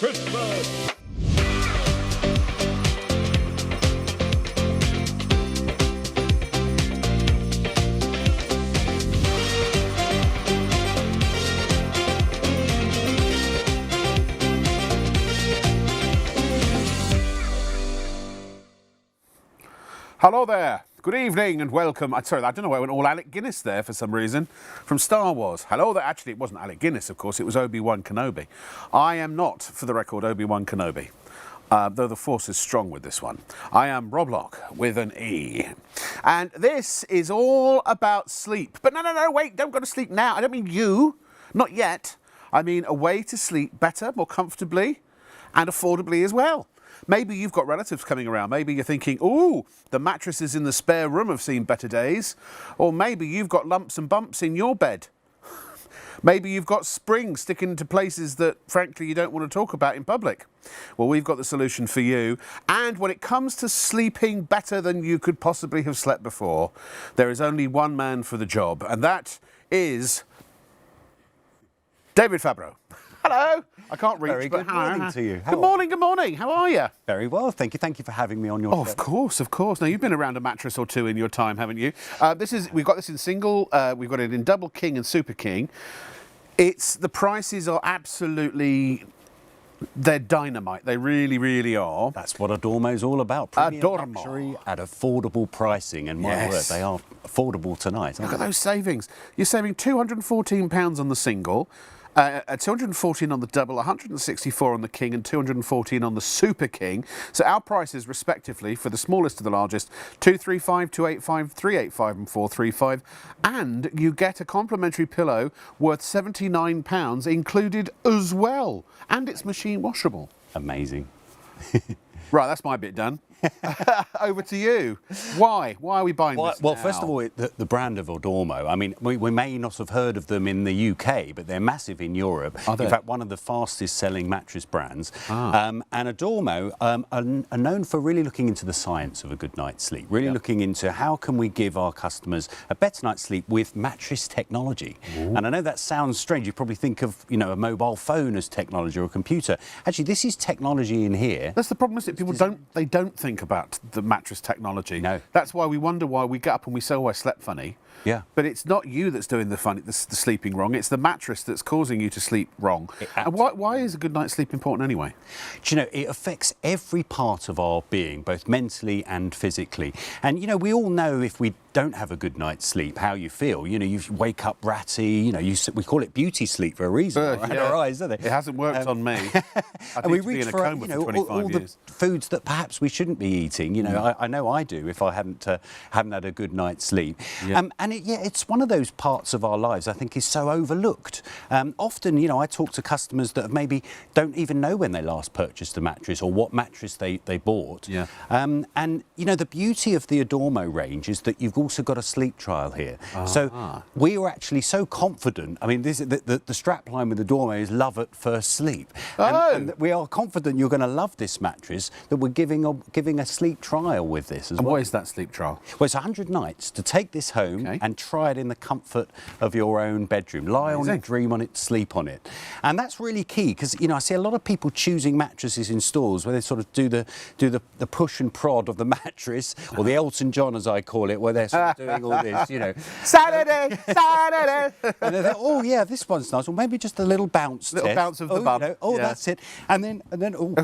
Christmas! Hello there. Good evening and welcome. Sorry, I don't know why I went all Alec Guinness there for some reason. From Star Wars. Hello there. Actually, it wasn't Alec Guinness, of course. It was Obi-Wan Kenobi. I am not, for the record, Obi-Wan Kenobi. Though the Force is strong with this one. I am Roblox with an E. And this is all about sleep. But no, wait. Don't go to sleep now. I don't mean you. Not yet. I mean a way to sleep better, more comfortably, and affordably as well. Maybe you've got relatives coming around. Maybe you're thinking, ooh, the mattresses in the spare room have seen better days. Or maybe you've got lumps and bumps in your bed. Maybe you've got springs sticking to places that, frankly, you don't want to talk about in public. Well, we've got the solution for you. And when it comes to sleeping better than you could possibly have slept before, there is only one man for the job, and that is David Fabro. Hello. I can't reach, Very but good morning to you. Good morning. How are you? Very well, thank you. Thank you for having me on your show. Of course. Now, you've been around a mattress or two in your time, haven't you? We've got this in single, we've got it in double king and super king. The prices are absolutely, they're dynamite. They really, really are. That's what Adormo's all about. Premium Adormo. luxury at affordable pricing. And my word, they are affordable tonight. Look at those savings. You're saving £214 on the single. 214 on the double, 164 on the king and 214 on the super king. So our prices respectively for the smallest to the largest, 235, 285, 385 and 435. And you get a complimentary pillow worth £79 included as well. And it's machine washable. Amazing. Right, that's my bit done. Over to you. Why? Why are we buying this Well, now? first of all, the brand of Adormo, I mean, we may not have heard of them in the UK, but they're massive in Europe. Are they? In fact, one of the fastest selling mattress brands. And Adormo are known for really looking into the science of a good night's sleep, really looking into how can we give our customers a better night's sleep with mattress technology. Ooh. And I know that sounds strange. You probably think of, a mobile phone as technology or a computer. Actually, this is technology in here. That's the problem, isn't it? People don't think about the mattress technology. No. That's why we wonder why we get up and we say, oh, I slept funny. Yeah. But it's not you that's doing the sleeping wrong. It's the mattress that's causing you to sleep wrong. And why is a good night's sleep important anyway? Do you know, it affects every part of our being, both mentally and physically. And, we all know if we don't have a good night's sleep, how you feel. You wake up ratty, we call it beauty sleep for a reason. Our eyes, don't they? It hasn't worked on me. And we reach for, all the foods that perhaps we shouldn't be eating. I know I do if I hadn't had a good night's sleep. Yeah. And it's one of those parts of our lives I think is so overlooked. Often, I talk to customers that maybe don't even know when they last purchased a mattress or what mattress they bought. Yeah. And, the beauty of the Adormo range is that you've also got a sleep trial here. So we were actually so confident. I mean, the strap line with Adormo is love at first sleep. And we are confident you're going to love this mattress, that we're giving a sleep trial with this as well. And what is that sleep trial? Well, it's 100 nights to take this home and try it in the comfort of your own bedroom. Lie on it, dream on it, sleep on it. And that's really key because, I see a lot of people choosing mattresses in stores where they sort of do the push and prod of the mattress, or the Elton John, as I call it, where they're sort of doing all this, Saturday! And they think, oh, yeah, this one's nice. Or maybe just a little bounce test. Bounce of the bum. That's it. And then,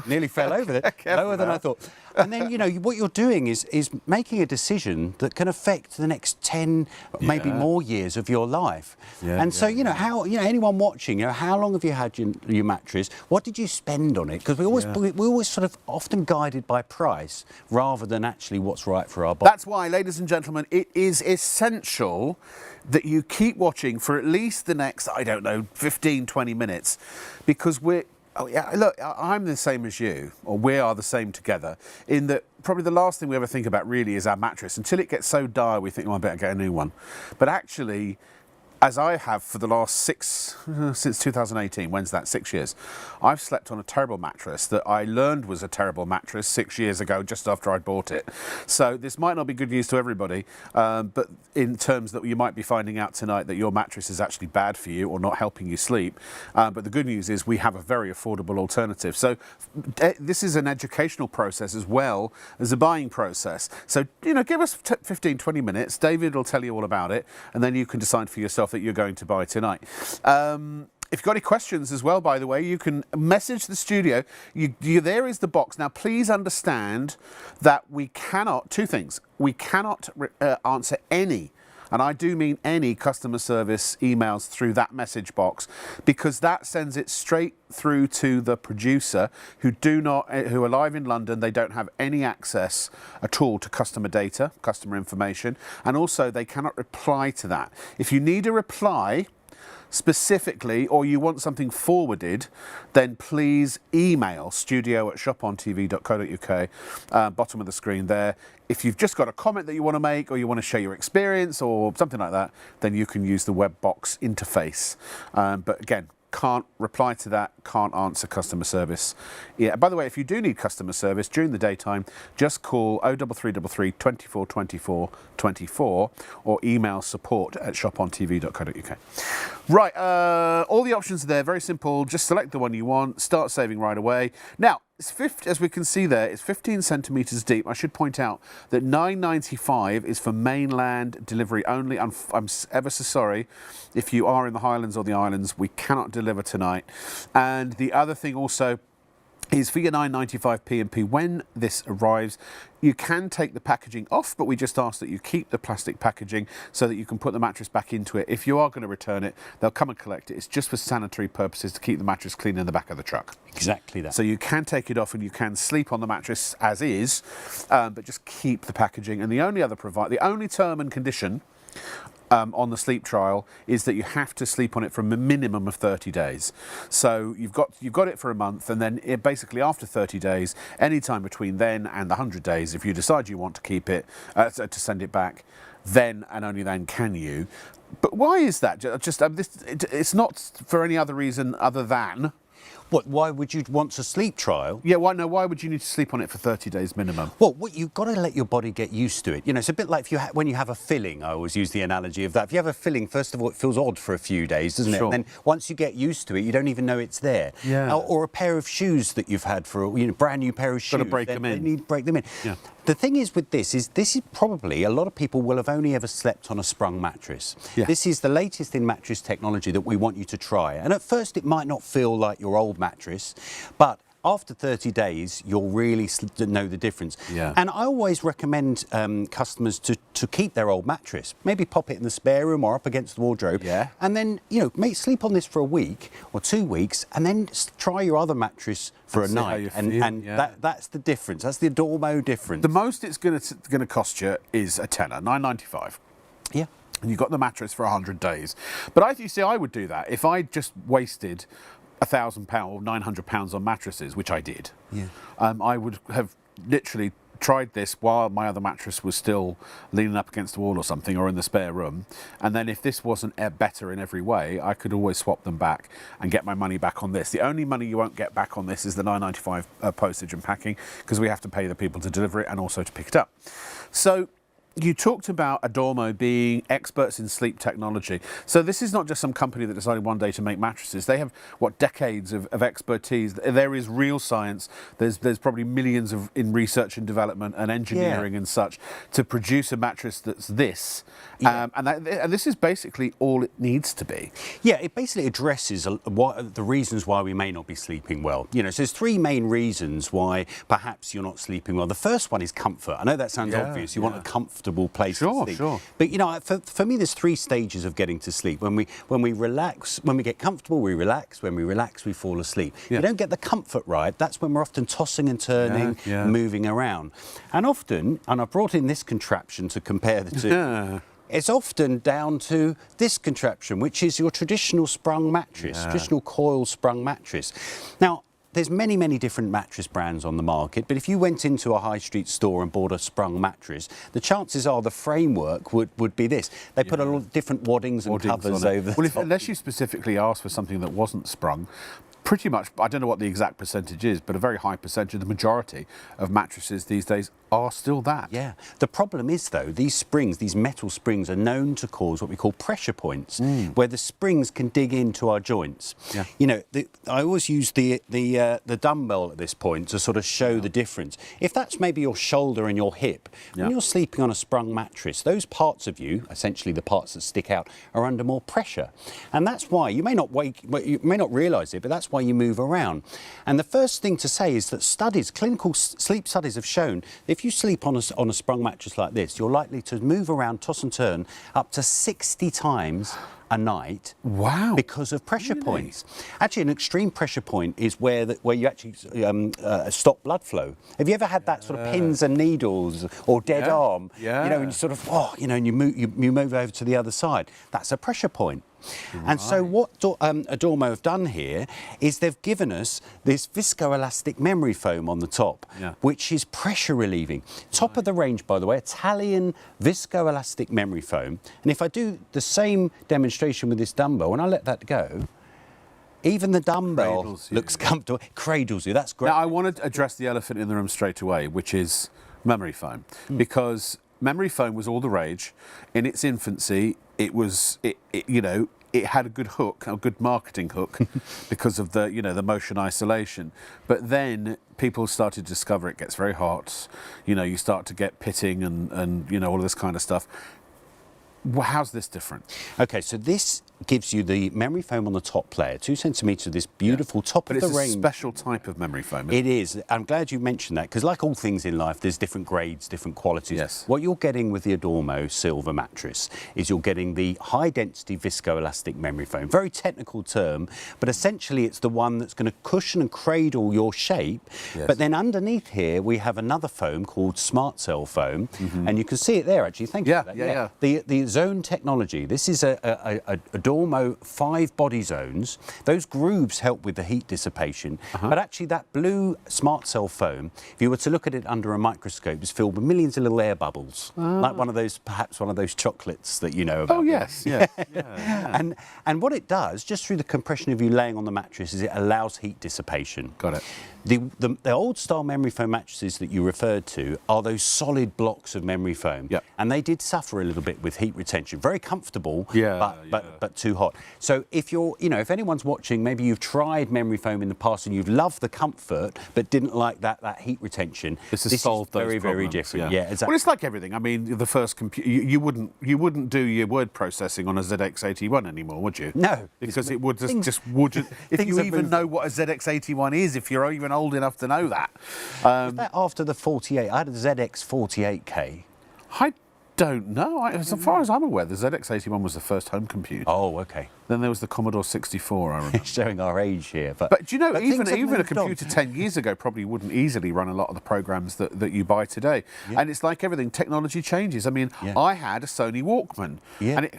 nearly fell over there. Lower than I thought. And then, what you're doing is making a decision that can affect the next 10, maybe more years of your life. So, anyone watching, how long have you had your mattress? What did you spend on it? Because we always sort of often guided by price rather than actually what's right for our body. That's why, ladies and gentlemen, it is essential that you keep watching for at least the next, 15, 20 minutes, because look, I'm the same as you, or we are the same together, in that probably the last thing we ever think about really is our mattress. Until it gets so dire, we think, I better get a new one. But actually, as I have for the last since 2018, when's that, 6 years, I've slept on a terrible mattress that I learned was a terrible mattress 6 years ago, just after I'd bought it. So this might not be good news to everybody, but in terms that you might be finding out tonight that your mattress is actually bad for you or not helping you sleep. But the good news is we have a very affordable alternative. So this is an educational process as well as a buying process. So, give us 15, 20 minutes. David will tell you all about it, and then you can decide for yourself that you're going to buy tonight. If you've got any questions as well, by the way, you can message the studio. There is the box. Now, please understand that we cannot, two things. We cannot answer any, and I do mean any, customer service emails through that message box, because that sends it straight through to the producer who are live in London. They don't have any access at all to customer data, customer information, and also they cannot reply to that. If you need a reply specifically, or you want something forwarded, then please email studio@shopontv.co.uk, bottom of the screen there. If you've just got a comment that you want to make, or you want to share your experience or something like that, then you can use the web box interface. But again, can't reply to that, can't answer customer service. Yeah. By the way, if you do need customer service during the daytime, just call 03333 24 24 24 or email support@shopontv.co.uk. Right, all the options are there, very simple. Just select the one you want, start saving right away. Now, as we can see there, it's 15 centimetres deep. I should point out that £9.95 is for mainland delivery only. I'm ever so sorry if you are in the Highlands or the Islands, we cannot deliver tonight. And the other thing also is for your £9.95 P&P, when this arrives, you can take the packaging off, but we just ask that you keep the plastic packaging so that you can put the mattress back into it. If you are going to return it, they'll come and collect it. It's just for sanitary purposes, to keep the mattress clean in the back of the truck. Exactly that. So you can take it off and you can sleep on the mattress as is, but just keep the packaging. And the only term and condition on the sleep trial is that you have to sleep on it for a minimum of 30 days. So you've got it for a month, and then basically after 30 days, any time between then and the 100 days, if you decide you want to keep it, to send it back, then and only then can you. But why is that? It's not for any other reason other than... What? Why would you want a sleep trial? Yeah, why would you need to sleep on it for 30 days minimum? Well, you've got to let your body get used to it. It's a bit like when you have a filling. I always use the analogy of that. If you have a filling, first of all, it feels odd for a few days, doesn't it? Sure. And then once you get used to it, you don't even know it's there. Yeah. Or a pair of shoes that you've had for a brand new pair of shoes. Got to break them in. You need to break them in. Yeah. The thing is with this is probably, a lot of people will have only ever slept on a sprung mattress. Yeah. This is the latest in mattress technology that we want you to try. And at first it might not feel like your old mattress, but after 30 days, you'll really know the difference. Yeah. And I always recommend customers to keep their old mattress. Maybe pop it in the spare room or up against the wardrobe. Yeah. And then, sleep on this for a week or 2 weeks, and then try your other mattress for a night. That's the difference. That's the Adormo difference. The most it's going to cost you is a tenner, £9.95. Yeah. And you've got the mattress for 100 days. But I would do that if I just wasted £1,000 or £900 on mattresses, which I did. Yeah. I would have literally tried this while my other mattress was still leaning up against the wall or something, or in the spare room. And then if this wasn't better in every way, I could always swap them back and get my money back on this. The only money you won't get back on this is the £9.95 postage and packing, because we have to pay the people to deliver it and also to pick it up. So you talked about Adormo being experts in sleep technology. So this is not just some company that decided one day to make mattresses. They have, decades of expertise. There is real science. There's probably millions in research and development and engineering and such to produce a mattress that's this. Yeah. And this is basically all it needs to be. Yeah, it basically addresses the reasons why we may not be sleeping well. So there's three main reasons why perhaps you're not sleeping well. The first one is comfort. I know that sounds obvious. You want a comfortable place to sleep. Sure. But for me, there's three stages of getting to sleep. When we relax, when we get comfortable, we relax. When we relax, we fall asleep. Yeah. You don't get the comfort right. That's when we're often tossing and turning, moving around. And often, and I brought in this contraption to compare the two. Yeah. It's often down to this contraption, which is your traditional sprung mattress, traditional coil sprung mattress. Now, there's many different mattress brands on the market, but if you went into a high street store and bought a sprung mattress, the chances are the framework would be this. They put a lot of different waddings and covers over the top. Unless you specifically asked for something that wasn't sprung, pretty much, I don't know what the exact percentage is, but a very high percentage, the majority of mattresses these days are still that. Yeah. The problem is, though, these springs, these metal springs, are known to cause what we call pressure points, where the springs can dig into our joints. Yeah. You know, I always use the dumbbell at this point to sort of show the difference. If that's maybe your shoulder and your hip, when you're sleeping on a sprung mattress, those parts of you, essentially the parts that stick out, are under more pressure. And that's why you may not you may not realise it, but that's why you move around. And the first thing to say is that clinical sleep studies have shown if you sleep on a sprung mattress like this, you're likely to move around, toss and turn up to 60 times a night. Wow. Because of pressure points. Actually, an extreme pressure point is where you actually stop blood flow. Have you ever had that sort of pins and needles or dead arm? Yeah. You know, and you sort of, and you move over to the other side. That's a pressure point. Right. And so what Adormo have done here is they've given us this viscoelastic memory foam on the top, which is pressure relieving. Top of the range, by the way, Italian viscoelastic memory foam. And if I do the same demonstration with this dumbbell, when I let that go, even the dumbbell looks comfortable. Cradles you. That's great. Now, I want to address the elephant in the room straight away, which is memory foam, because memory foam was all the rage in its infancy. It had a good hook, a good marketing hook, because of the motion isolation. But then people started to discover it gets very hot. You start to get pitting and all of this kind of stuff. How's this different? Okay, so this gives you the memory foam on the top layer, 2 centimetres of this beautiful top of the range. But it's a special type of memory foam. It is. I'm glad you mentioned that, because like all things in life, there's different grades, different qualities. Yes. What you're getting with the Adormo Silver mattress is you're getting the high-density viscoelastic memory foam. Very technical term, but essentially it's the one that's going to cushion and cradle your shape. Yes. But then underneath here, we have another foam called Smart Cell foam, and you can see it there, actually. Thank you for that. Yeah. The zone technology. This is a Adormo 5 body zones. Those grooves help with the heat dissipation, but actually that blue Smart Cell foam, if you were to look at it under a microscope, is filled with millions of little air bubbles, like perhaps one of those chocolates that you know about. Oh yes, yeah. And what it does, just through the compression of you laying on the mattress, is it allows heat dissipation. Got it. The old style memory foam mattresses that you referred to are those solid blocks of memory foam, and they did suffer a little bit with heat retention. Very comfortable, but too hot. So if anyone's watching, maybe you've tried memory foam in the past and you've loved the comfort but didn't like that heat retention. This is very different. Yeah, exactly. Well, it's like everything. I mean, the first computer, you wouldn't do your word processing on a ZX81 anymore, would you? No, because it would just wouldn't. If you even know what a ZX81 is, if you're even old enough to know that. Was that after the 48? I had a ZX48K. I don't know. As far as I'm aware, the ZX81 was the first home computer. Oh, okay. Then there was the Commodore 64, I remember. Showing our age here. But do you know, even a computer 10 years ago probably wouldn't easily run a lot of the programs that you buy today. Yeah. And it's like everything, technology changes. I mean, I had a Sony Walkman, and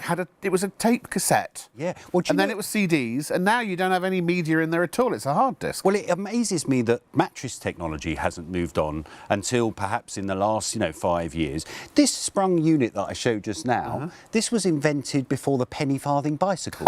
it was a tape cassette. Yeah. Well, and then it was CDs, and now you don't have any media in there at all. It's a hard disk. Well, it amazes me that mattress technology hasn't moved on until perhaps in the last, 5 years. This sprung unit that I showed just now, this was invented before the penny farthing bicycle.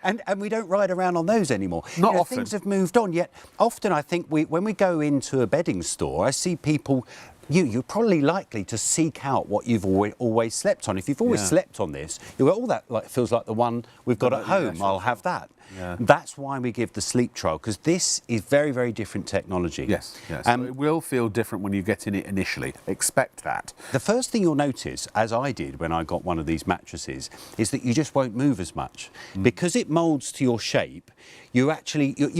and we don't ride around on those anymore. Not often. Things have moved on, yet often I think when we go into a bedding store, I see people, you're probably likely to seek out what you've always slept on. If you've always slept on this, you go, that feels like the one we've got at home, I'll have that. Yeah. That's why we give the sleep trial, because this is very, very different technology. Yes. So it will feel different when you get in it initially. Expect that. The first thing you'll notice, as I did when I got one of these mattresses, is that you just won't move as much. Because it moulds to your shape, you're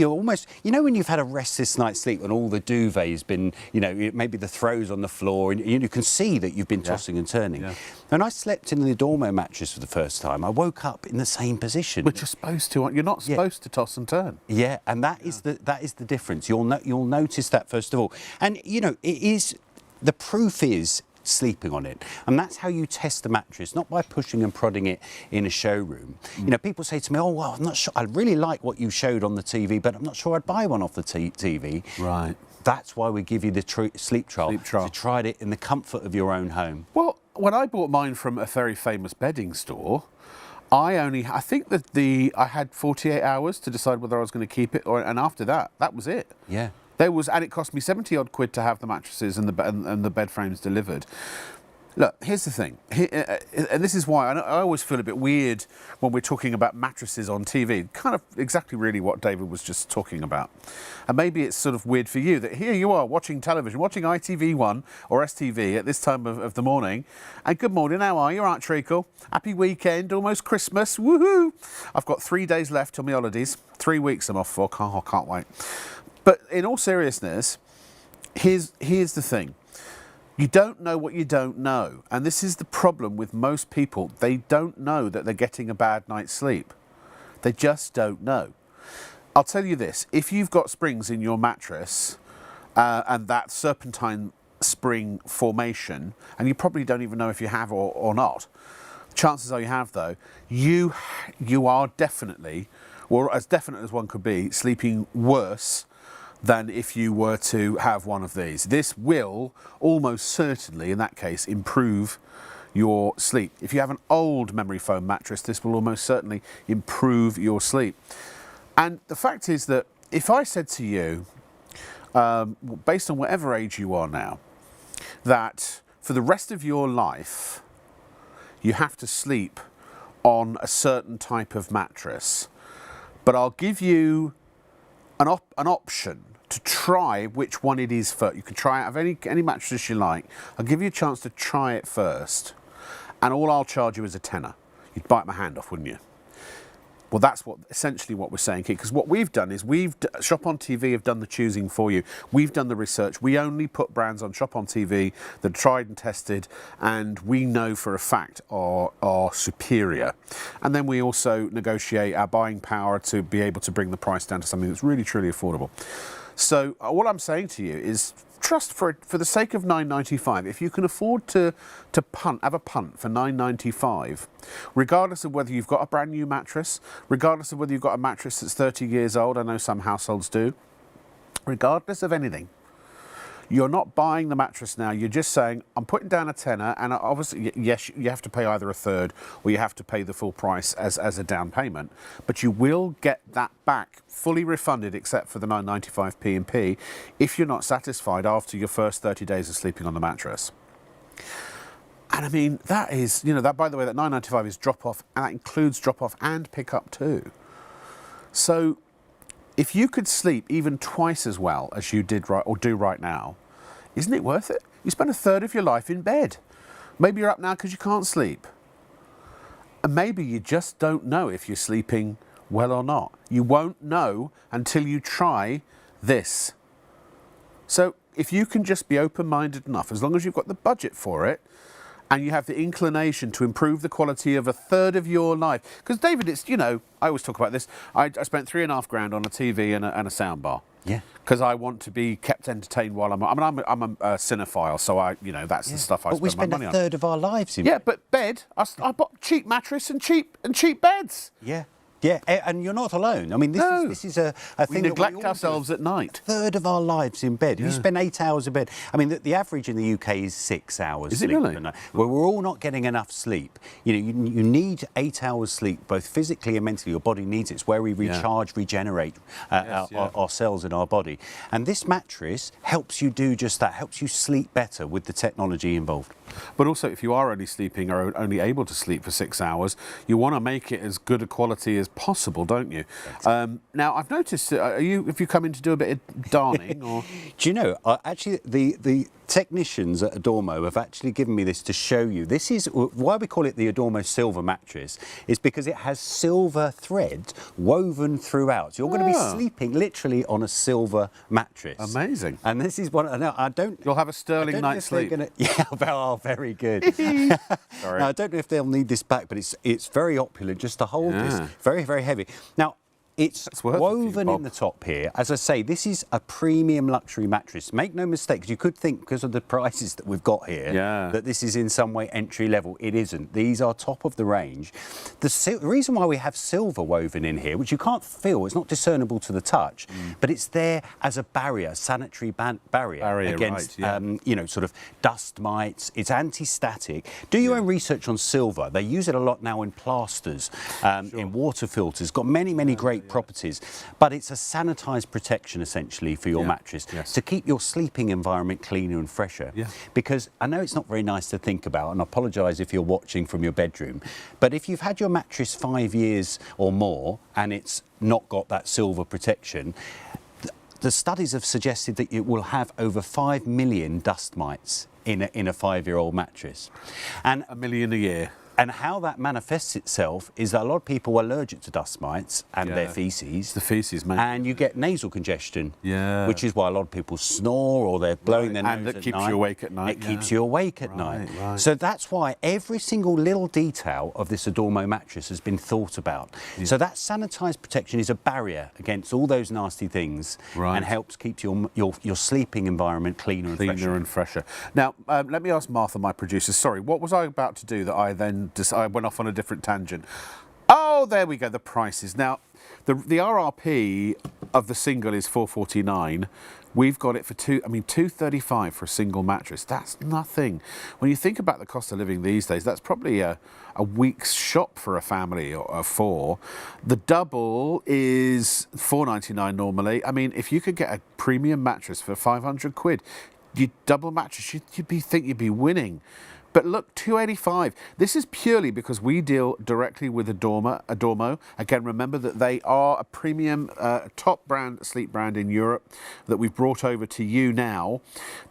almost, when you've had a restless night's sleep and all the duvet's been, maybe the throws on the floor, and you can see that you've been tossing and turning. Yeah. When I slept in the Adormo mattress for the first time, I woke up in the same position. Which you're supposed to. You're not supposed to toss and turn. Yeah, and that is the difference. You'll notice that first of all. And, it is, the proof is, sleeping on it. And that's how you test the mattress, not by pushing and prodding it in a showroom. You know, people say to me, oh, well, I'm not sure, I really like what you showed on the TV, but I'm not sure I'd buy one off the TV. Right. That's why we give you the sleep trial. To try it in the comfort of your own home. Well, when I bought mine from a very famous bedding store, I think that I had 48 hours to decide whether I was going to keep it, and after that was it. Yeah. And it cost me 70 odd quid to have the mattresses and the bed frames delivered. Look, here's the thing, and this is why I always feel a bit weird when we're talking about mattresses on TV, kind of exactly really what David was just talking about. And maybe it's sort of weird for you that here you are watching television, watching ITV1 or STV at this time of the morning, and good morning, how are you? All right, Treacle? Happy weekend, almost Christmas, woohoo! I've got 3 days left till my holidays, 3 weeks I'm off for, can't wait. But in all seriousness, here's the thing. You don't know what you don't know. And this is the problem with most people. They don't know that they're getting a bad night's sleep. They just don't know. I'll tell you this, if you've got springs in your mattress and that serpentine spring formation, and you probably don't even know if you have or not, chances are you have though, you are definitely, or as definite as one could be, sleeping worse than if you were to have one of these. This will almost certainly, in that case, improve your sleep. If you have an old memory foam mattress, this will almost certainly improve your sleep. And the fact is that if I said to you, based on whatever age you are now, that for the rest of your life, you have to sleep on a certain type of mattress, but I'll give you an option to try which one it is first. You can try out of any mattress you like. I'll give you a chance to try it first, and all I'll charge you is a tenner. You'd bite my hand off, wouldn't you? Well, that's essentially what we're saying here, because what we've done is ShopOnTV have done the choosing for you. We've done the research. We only put brands on ShopOnTV that are tried and tested, and we know for a fact are superior. And then we also negotiate our buying power to be able to bring the price down to something that's really, truly affordable. So what I'm saying to you is trust for the sake of £9.95. If you can afford to have a punt for £9.95, regardless of whether you've got a brand new mattress, regardless of whether you've got a mattress that's 30 years old, I know some households do, regardless of anything, you're not buying the mattress now. You're just saying, I'm putting down a tenner, and obviously, yes, you have to pay either a third or you have to pay the full price as a down payment. But you will get that back fully refunded, except for the 9.95 P&P, if you're not satisfied after your first 30 days of sleeping on the mattress. And I mean, that is, that, by the way, that 9.95 is drop-off, and that includes drop-off and pick-up too. So if you could sleep even twice as well as you do right now, isn't it worth it? You spend a third of your life in bed. Maybe you're up now because you can't sleep. And maybe you just don't know if you're sleeping well or not. You won't know until you try this. So if you can just be open-minded enough, as long as you've got the budget for it, and you have the inclination to improve the quality of a third of your life. Because, David, it's, I always talk about this. I spent £3.5 grand on a TV and a sound bar. Yeah. Because I want to be kept entertained while I'm a cinephile, so that's the stuff I spend my money on. We spend a third of our lives in bed. Yeah, but bed, I bought cheap mattress and cheap beds. Yeah. Yeah, and you're not alone. I mean, this is a thing we neglect ourselves at night. A third of our lives in bed. Yeah. You spend 8 hours in bed. I mean, the average in the UK is 6 hours. Is it really? Well, we're all not getting enough sleep. You need 8 hours sleep, both physically and mentally. Your body needs it. It's where we recharge, regenerate our cells in our body. And this mattress helps you do just that. Helps you sleep better with the technology involved. But also, if you are only sleeping or only able to sleep for 6 hours, you want to make it as good a quality as possible, don't you? Now, I've noticed, if you come in to do a bit of darning, or do you know? Actually, the technicians at Adormo have actually given me this to show you. This is why we call it the Adormo Silver mattress. Is because it has silver thread woven throughout. So you're going to be sleeping literally on a silver mattress. Amazing. And this is one. Now, I don't. You'll have a sterling night's sleep. Very good. Sorry. Now, I don't know if they'll need this back, but it's very opulent just to hold this. Very, very heavy. Now, It's woven in the top here. As I say, this is a premium luxury mattress. Make no mistake, you could think because of the prices that we've got here that this is in some way entry level. It isn't. These are top of the range. The reason why we have silver woven in here, which you can't feel, it's not discernible to the touch, but it's there as a barrier, sanitary barrier against, you know, sort of dust mites. It's anti-static. Do your own research on silver. They use it a lot now in plasters, in water filters. Got many great properties, but it's a sanitized protection essentially for your mattress to keep your sleeping environment cleaner and fresher. Because I know it's not very nice to think about, and I apologise if you're watching from your bedroom, but if you've had your mattress 5 years or more and it's not got that silver protection, the studies have suggested that it will have over 5 million dust mites in a 5-year-old mattress. And 1 million a year. And how that manifests itself is that a lot of people are allergic to dust mites and their faeces. The faeces, mate. And you get nasal congestion, which is why a lot of people snore or they're blowing their nose at night. And it keeps you awake at night. It keeps you awake at night. So that's why every single little detail of this Adormo mattress has been thought about. So that sanitised protection is a barrier against all those nasty things and helps keep your sleeping environment cleaner and fresher. Now, let me ask Martha, my producer, sorry, what was I about to do that I went off on a different tangent? Oh, there we go, the prices. Now, the RRP of the single is $449. We've got it for $235 for a single mattress. That's nothing. When you think about the cost of living these days, that's probably a week's shop for a family of 4. The double is $499 normally. I mean, if you could get a premium mattress for 500 quid, you double mattress, you'd be winning. But look, $285. This is purely because we deal directly with Adormo. Again, remember that they are a premium top brand, sleep brand in Europe that we've brought over to you now.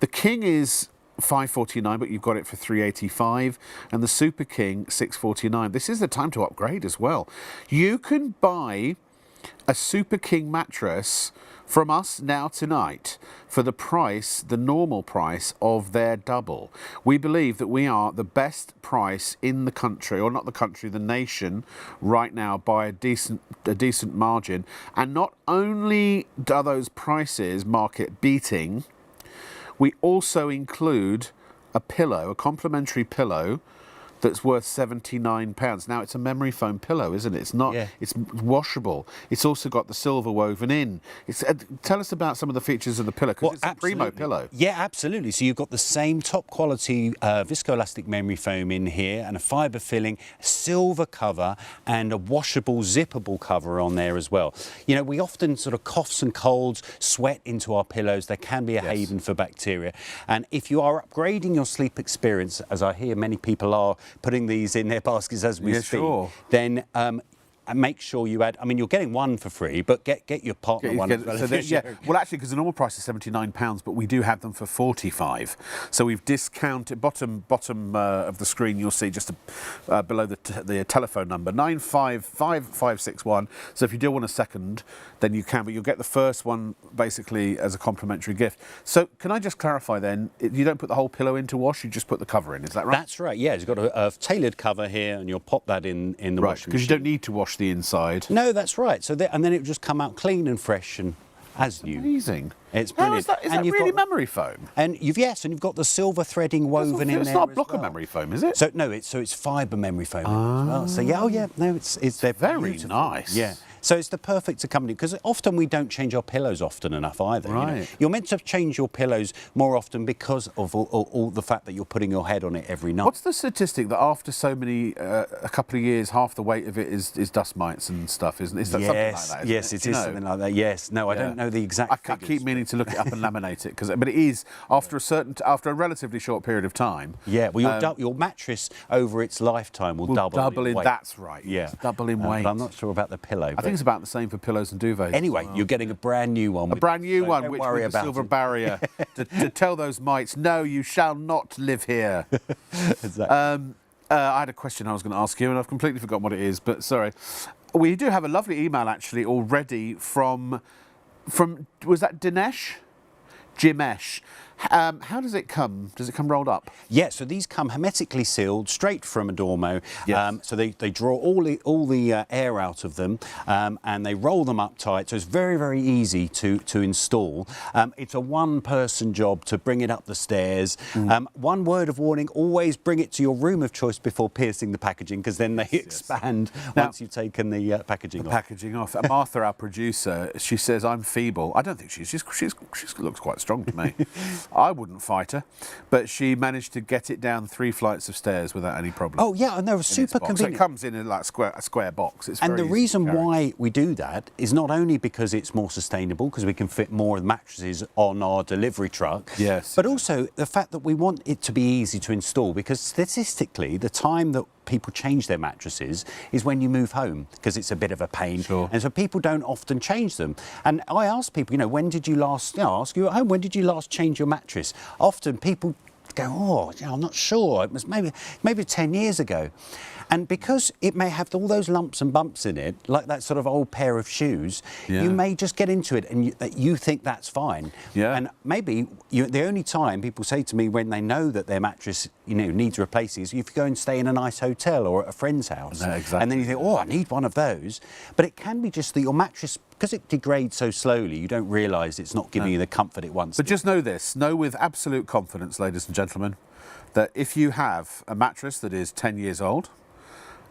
The King is $549, but you've got it for $385, and the Super King $649. This is the time to upgrade as well. You can buy a Super King mattress from us now tonight for the normal price of their double. We believe that we are the best price in the country, or not the country, the nation right now by a decent margin. And not only are those prices market beating, we also include a pillow, a complimentary pillow that's worth £79. Now, it's a memory foam pillow, isn't it? It's not. It's washable. It's also got the silver woven in. Tell us about some of the features of the pillow, because it's a primo pillow. Yeah, absolutely. So you've got the same top quality viscoelastic memory foam in here, and a fibre filling, silver cover, and a washable, zippable cover on there as well. You know, we often sort of coughs and colds, sweat into our pillows. They can be a haven for bacteria. And if you are upgrading your sleep experience, as I hear many people are, putting these in their baskets as we speak, then make sure you add. I mean, you're getting one for free, but get your partner one as well. Well, actually, because the normal price is £79, but we do have them for $45. So we've discounted. Bottom of the screen, you'll see just below the telephone number 955561. So if you do want a second, then you can, but you'll get the first one basically as a complimentary gift. So can I just clarify then? You don't put the whole pillow in to wash; you just put the cover in. Is that right? That's right. Yeah, you've got a tailored cover here, and you'll pop that in the washing machine. Because you don't need to wash the inside. No, that's right. So and then it will just come out clean and fresh and as new. Amazing. It's brilliant. Is that really memory foam? And you've got the silver threading woven in there. It's not a block of memory foam, is it? So no, it's fibre memory foam as well. So they're very beautiful. nice. Yeah. So it's the perfect accompanying, because often we don't change our pillows often enough either. Right. You know? You're meant to change your pillows more often because of all the fact that you're putting your head on it every night. What's the statistic that after so many, a couple of years, half the weight of it is dust mites and stuff, isn't it? Is that something like that? Yes, it is something like that. Yes. No, I don't know the exact figures. I keep meaning to look it up and laminate it, but it is after a relatively short period of time. Yeah. Well, your mattress over its lifetime will double in weight. That's right. Yeah. Double in weight. But I'm not sure about the pillow. I think it's about the same for pillows and duvets. Anyway, you're getting a brand new one. With the silver barrier to tell those mites, no, you shall not live here. Exactly. I had a question I was going to ask you, and I've completely forgotten what it is, but sorry. We do have a lovely email, actually, already from was that Dinesh? Jimesh. How does it come? Does it come rolled up? Yeah, so these come hermetically sealed, straight from a Dormo. Yes. So they draw all the air out of them, and they roll them up tight. So it's very, very easy to install. It's a one-person job to bring it up the stairs. One word of warning: always bring it to your room of choice before piercing the packaging, because then they expand once you've taken the packaging off. And Martha, our producer, she says I'm feeble. I don't think she looks quite strong to me. I wouldn't fight her, but she managed to get it down 3 flights of stairs without any problem. Oh yeah, and they're super convenient. So it comes in like a square box. It's and very the reason why we do that is not only because it's more sustainable, because we can fit more mattresses on our delivery truck, yes, but also the fact that we want it to be easy to install, because statistically the time that people change their mattresses is when you move home, because it's a bit of a pain. Sure. And so people don't often change them. And I ask people, when did you last, I ask you at home, when did you last change your mattress? Often people go, I'm not sure. It was maybe 10 years ago. And because it may have all those lumps and bumps in it, like that sort of old pair of shoes, you may just get into it and you think that's fine. Yeah. And maybe the only time people say to me when they know that their mattress, needs replacing is if you go and stay in a nice hotel or at a friend's house. No, exactly. And then you think, I need one of those. But it can be just that your mattress, because it degrades so slowly, you don't realise it's not giving you the comfort it once But did. just know with absolute confidence, ladies and gentlemen, that if you have a mattress that is 10 years old,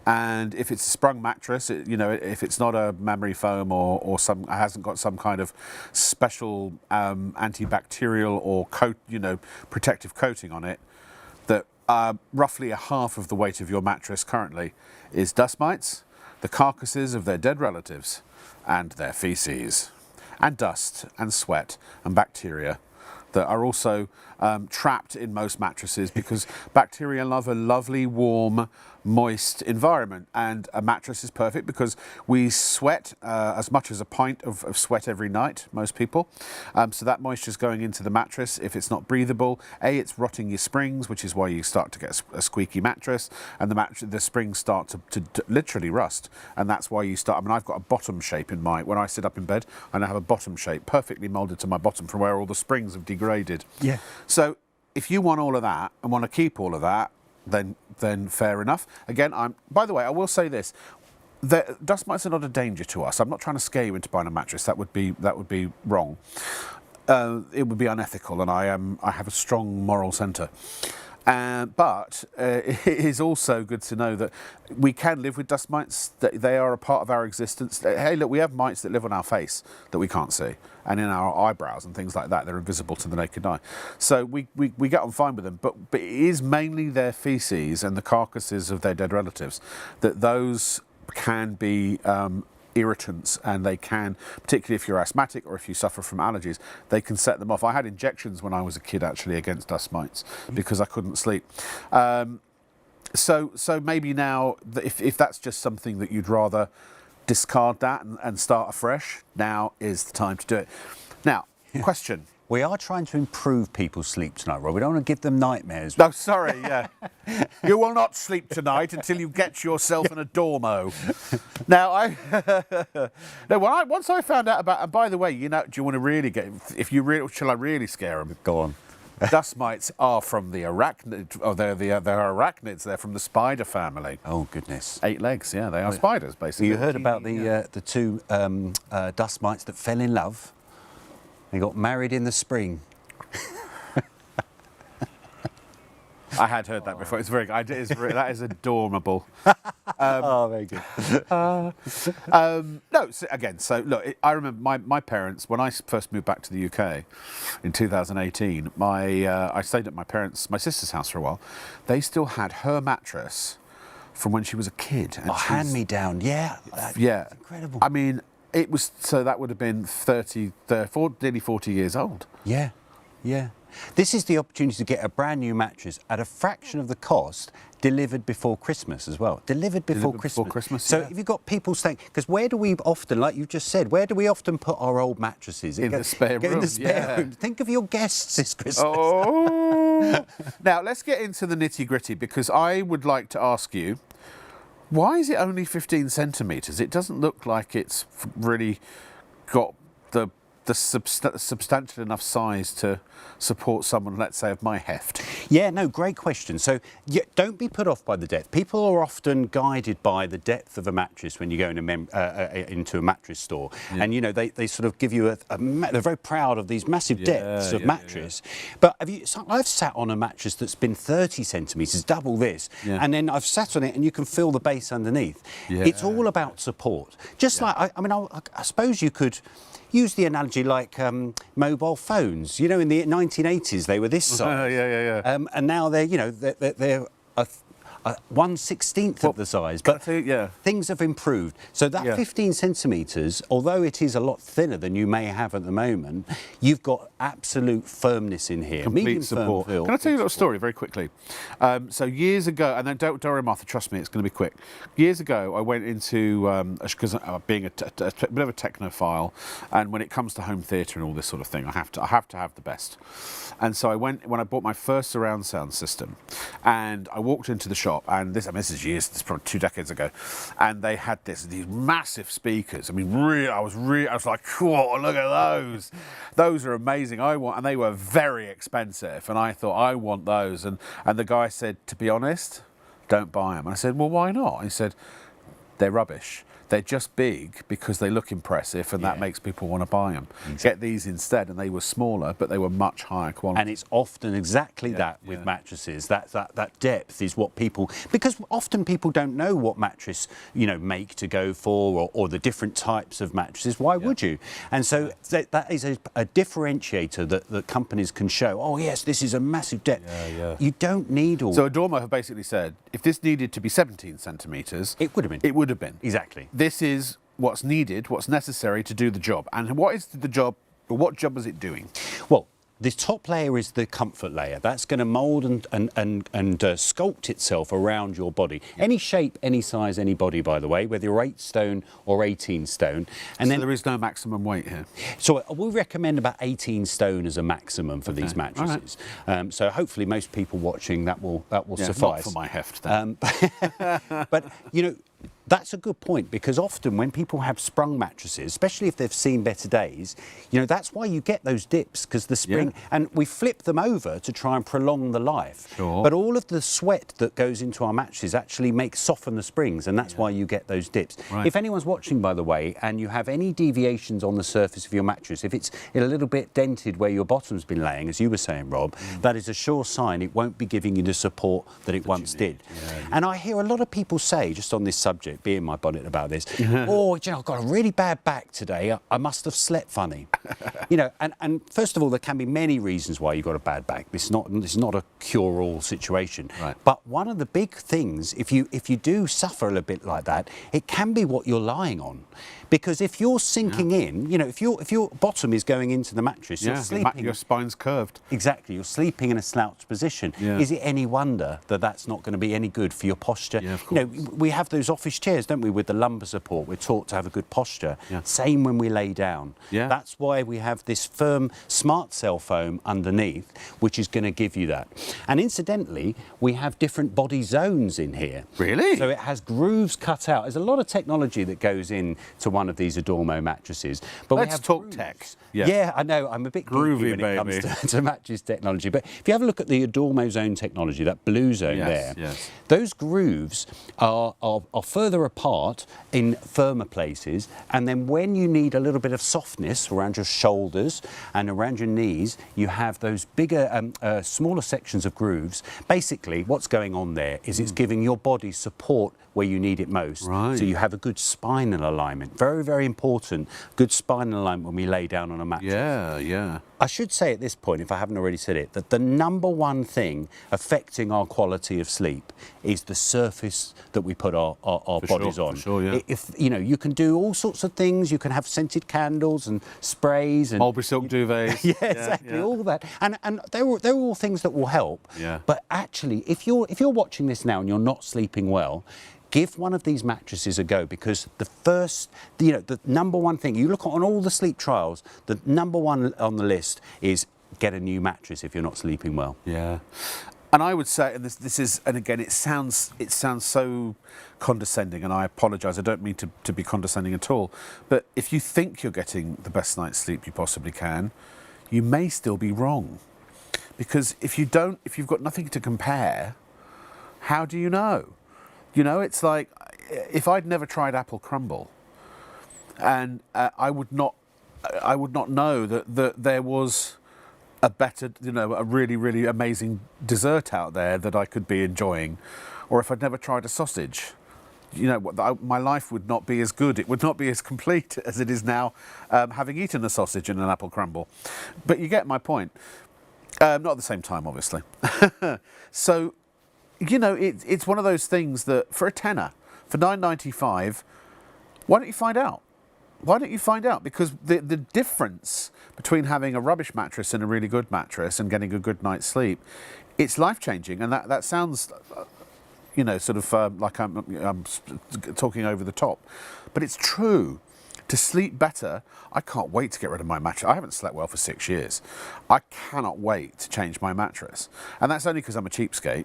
and if it's a sprung mattress, if it's not a memory foam or hasn't got some kind of special antibacterial or protective coating on it, that roughly a half of the weight of your mattress currently is dust mites, the carcasses of their dead relatives, and their feces, and dust and sweat and bacteria that are also trapped in most mattresses, because bacteria love a lovely, warm, moist environment, and a mattress is perfect because we sweat as much as a pint of sweat every night, most people. So that moisture is going into the mattress. If it's not breathable, it's rotting your springs, which is why you start to get a squeaky mattress, and the springs start to literally rust, and that's why you start. I've got a bottom shape in when I sit up in bed, and I have a bottom shape perfectly moulded to my bottom from where all the springs have degraded. Yeah. So if you want all of that and want to keep all of that, then fair enough. Again, by the way, I will say this: dust mites are not a danger to us. I'm not trying to scare you into buying a mattress. That would be wrong. It would be unethical, and I have a strong moral centre. But it is also good to know that we can live with dust mites, that they are a part of our existence. Hey, look, we have mites that live on our face that we can't see, and in our eyebrows and things like that. They're invisible to the naked eye. So we get on fine with them, but it is mainly their feces and the carcasses of their dead relatives that those can be irritants, and they can, particularly if you're asthmatic or if you suffer from allergies, they can set them off. I had injections when I was a kid actually against dust mites because I couldn't sleep. So maybe now, if that's just something that you'd rather discard that and start afresh, now is the time to do it. Now, question. We are trying to improve people's sleep tonight, Rob. We don't want to give them nightmares. No, sorry, yeah. You will not sleep tonight until you get yourself in a Dormo. Now, once I found out about, and by the way, do you want to really shall I really scare them? Go on. Dust mites are from the arachnid, they're arachnids. They're from the spider family. Oh goodness! 8 legs, yeah, they are spiders basically. You heard about the two dust mites that fell in love? They got married in the spring. I had heard that before. It's very good. That is adorable. Very good. So look, I remember my parents, when I first moved back to the UK in 2018, I stayed at my sister's house for a while. They still had her mattress from when she was a kid. And hand-me-down, yeah. Yeah. Incredible. I mean, it was, so that would have been nearly 40 years old. Yeah, yeah. This is the opportunity to get a brand new mattress at a fraction of the cost, delivered before Christmas as well. Delivered before Christmas. So if you've got people staying, because where do we often, like you've just said, where do we often put our old mattresses? In the spare room. In the spare room. Think of your guests this Christmas. Oh. Now, let's get into the nitty-gritty, because I would like to ask you, why is it only 15 centimetres? It doesn't look like it's really got the substantial enough size to support someone, let's say, of my heft? Yeah, no, great question. So don't be put off by the depth. People are often guided by the depth of a mattress when you go into a mattress store. Yeah. And, you know, they sort of give you they're very proud of these massive depths of mattress. But I've sat on a mattress that's been 30 centimetres, double this, and then I've sat on it and you can feel the base underneath. Yeah. It's all about support. Just like, I suppose you could use the analogy like mobile phones. You know, in the 1980s, they were this size. And now they're 1/16 of the size. But things have improved. So that 15 centimetres, although it is a lot thinner than you may have at the moment, you've got absolute firmness in here. Complete support. Can I tell you a little story very quickly? So years ago, and then don't worry, Martha, trust me, it's going to be quick. Years ago, I went into, because being a bit of a technophile, and when it comes to home theatre and all this sort of thing, I have to have the best. And so I went, when I bought my first surround sound system, and I walked into the shop, and this is years, this is probably 2 decades ago, and they had these massive speakers. I mean, I was like, whoa, look at those. Those are amazing. And they were very expensive, and I thought, I want those. And the guy said, to be honest, don't buy them. And I said, well, why not? He said, they're rubbish. They're just big because they look impressive, and that makes people want to buy them. Exactly. Get these instead, and they were smaller, but they were much higher quality. And it's often exactly that with mattresses. That depth is what people, because often people don't know what mattress make to go for, or the different types of mattresses. Why would you? And so that is a differentiator that companies can show. Oh yes, this is a massive depth. You don't need all. So Adormo have basically said, if this needed to be 17 centimetres, it would have been. It would have been. Exactly. This is what's needed, what's necessary to do the job. And what is the job, or what job is it doing? Well, the top layer is the comfort layer. That's going to mould and sculpt itself around your body. Any shape, any size, any body, by the way, whether you're 8 stone or 18 stone. And so there is no maximum weight here? So we recommend about 18 stone as a maximum for these mattresses. Right. So hopefully most people watching, that will suffice. Not for my heft then. But, that's a good point, because often when people have sprung mattresses, especially if they've seen better days, that's why you get those dips, because the spring, and we flip them over to try and prolong the life. Sure. But all of the sweat that goes into our mattresses actually soften the springs, and that's why you get those dips. Right. If anyone's watching, by the way, and you have any deviations on the surface of your mattress, if it's a little bit dented where your bottom's been laying, as you were saying, Rob, that is a sure sign it won't be giving you the support that it once did. And I hear a lot of people say, just on this subject, be in my bonnet about this, oh, I've got a really bad back today, I must have slept funny. And first of all, there can be many reasons why you've got a bad back. This is not a cure-all situation. Right. But one of the big things, if you do suffer a little bit like that, it can be what you're lying on. Because if you're sinking in, if your bottom is going into the mattress, you're sleeping. Your spine's curved. Exactly, you're sleeping in a slouched position. Is it any wonder that that's not going to be any good for your posture? Of course. We have those office chairs, don't we, with the lumbar support. We're taught to have a good posture. Same when we lay down. That's why we have this firm smart cell foam underneath, which is going to give you that. And incidentally, we have different body zones in here. Really? So it has grooves cut out. There's a lot of technology that goes into one of these Adormo mattresses. But let's we have talk grooves. tech. Yeah, I know. I'm a bit groovy when it comes to mattress technology. But if you have a look at the Adormo zone technology, that blue zone there, those grooves are further apart in firmer places. And then when you need a little bit of softness around your shoulders and around your knees, you have those bigger, smaller sections of grooves. Basically, what's going on there is it's giving your body support where you need it most. Right. So you have a good spinal alignment. Very, very important. Good spinal alignment when we lay down on a mattress. Yeah. I should say at this point, if I haven't already said it, that the number one thing affecting our quality of sleep is the surface that we put our bodies on. For sure, yeah. If you can do all sorts of things, you can have scented candles and sprays and mulberry silk duvets. Exactly, all that, and they're all things that will help. Yeah. But actually, if you're watching this now and you're not sleeping well, give one of these mattresses a go, because the number one thing, you look on all the sleep trials, the number one on the list is get a new mattress if you're not sleeping well. Yeah. And I would say, and this is, and again, it sounds so condescending, and I apologise. I don't mean to be condescending at all. But if you think you're getting the best night's sleep you possibly can, you may still be wrong, because if you've got nothing to compare, how do you know? You know, it's like if I'd never tried apple crumble, and I would not know that there was a better, a really, really amazing dessert out there that I could be enjoying. Or if I'd never tried a sausage, my life would not be as good. It would not be as complete as it is now, having eaten a sausage and an apple crumble. But you get my point. Not at the same time, obviously. So, it's one of those things that for a tenner, for £9.95, why don't you find out? Why don't you find out? Because the difference between having a rubbish mattress and a really good mattress and getting a good night's sleep, it's life-changing. And that sounds, sort of like I'm talking over the top. But it's true. To sleep better, I can't wait to get rid of my mattress. I haven't slept well for 6 years. I cannot wait to change my mattress. And that's only because I'm a cheapskate.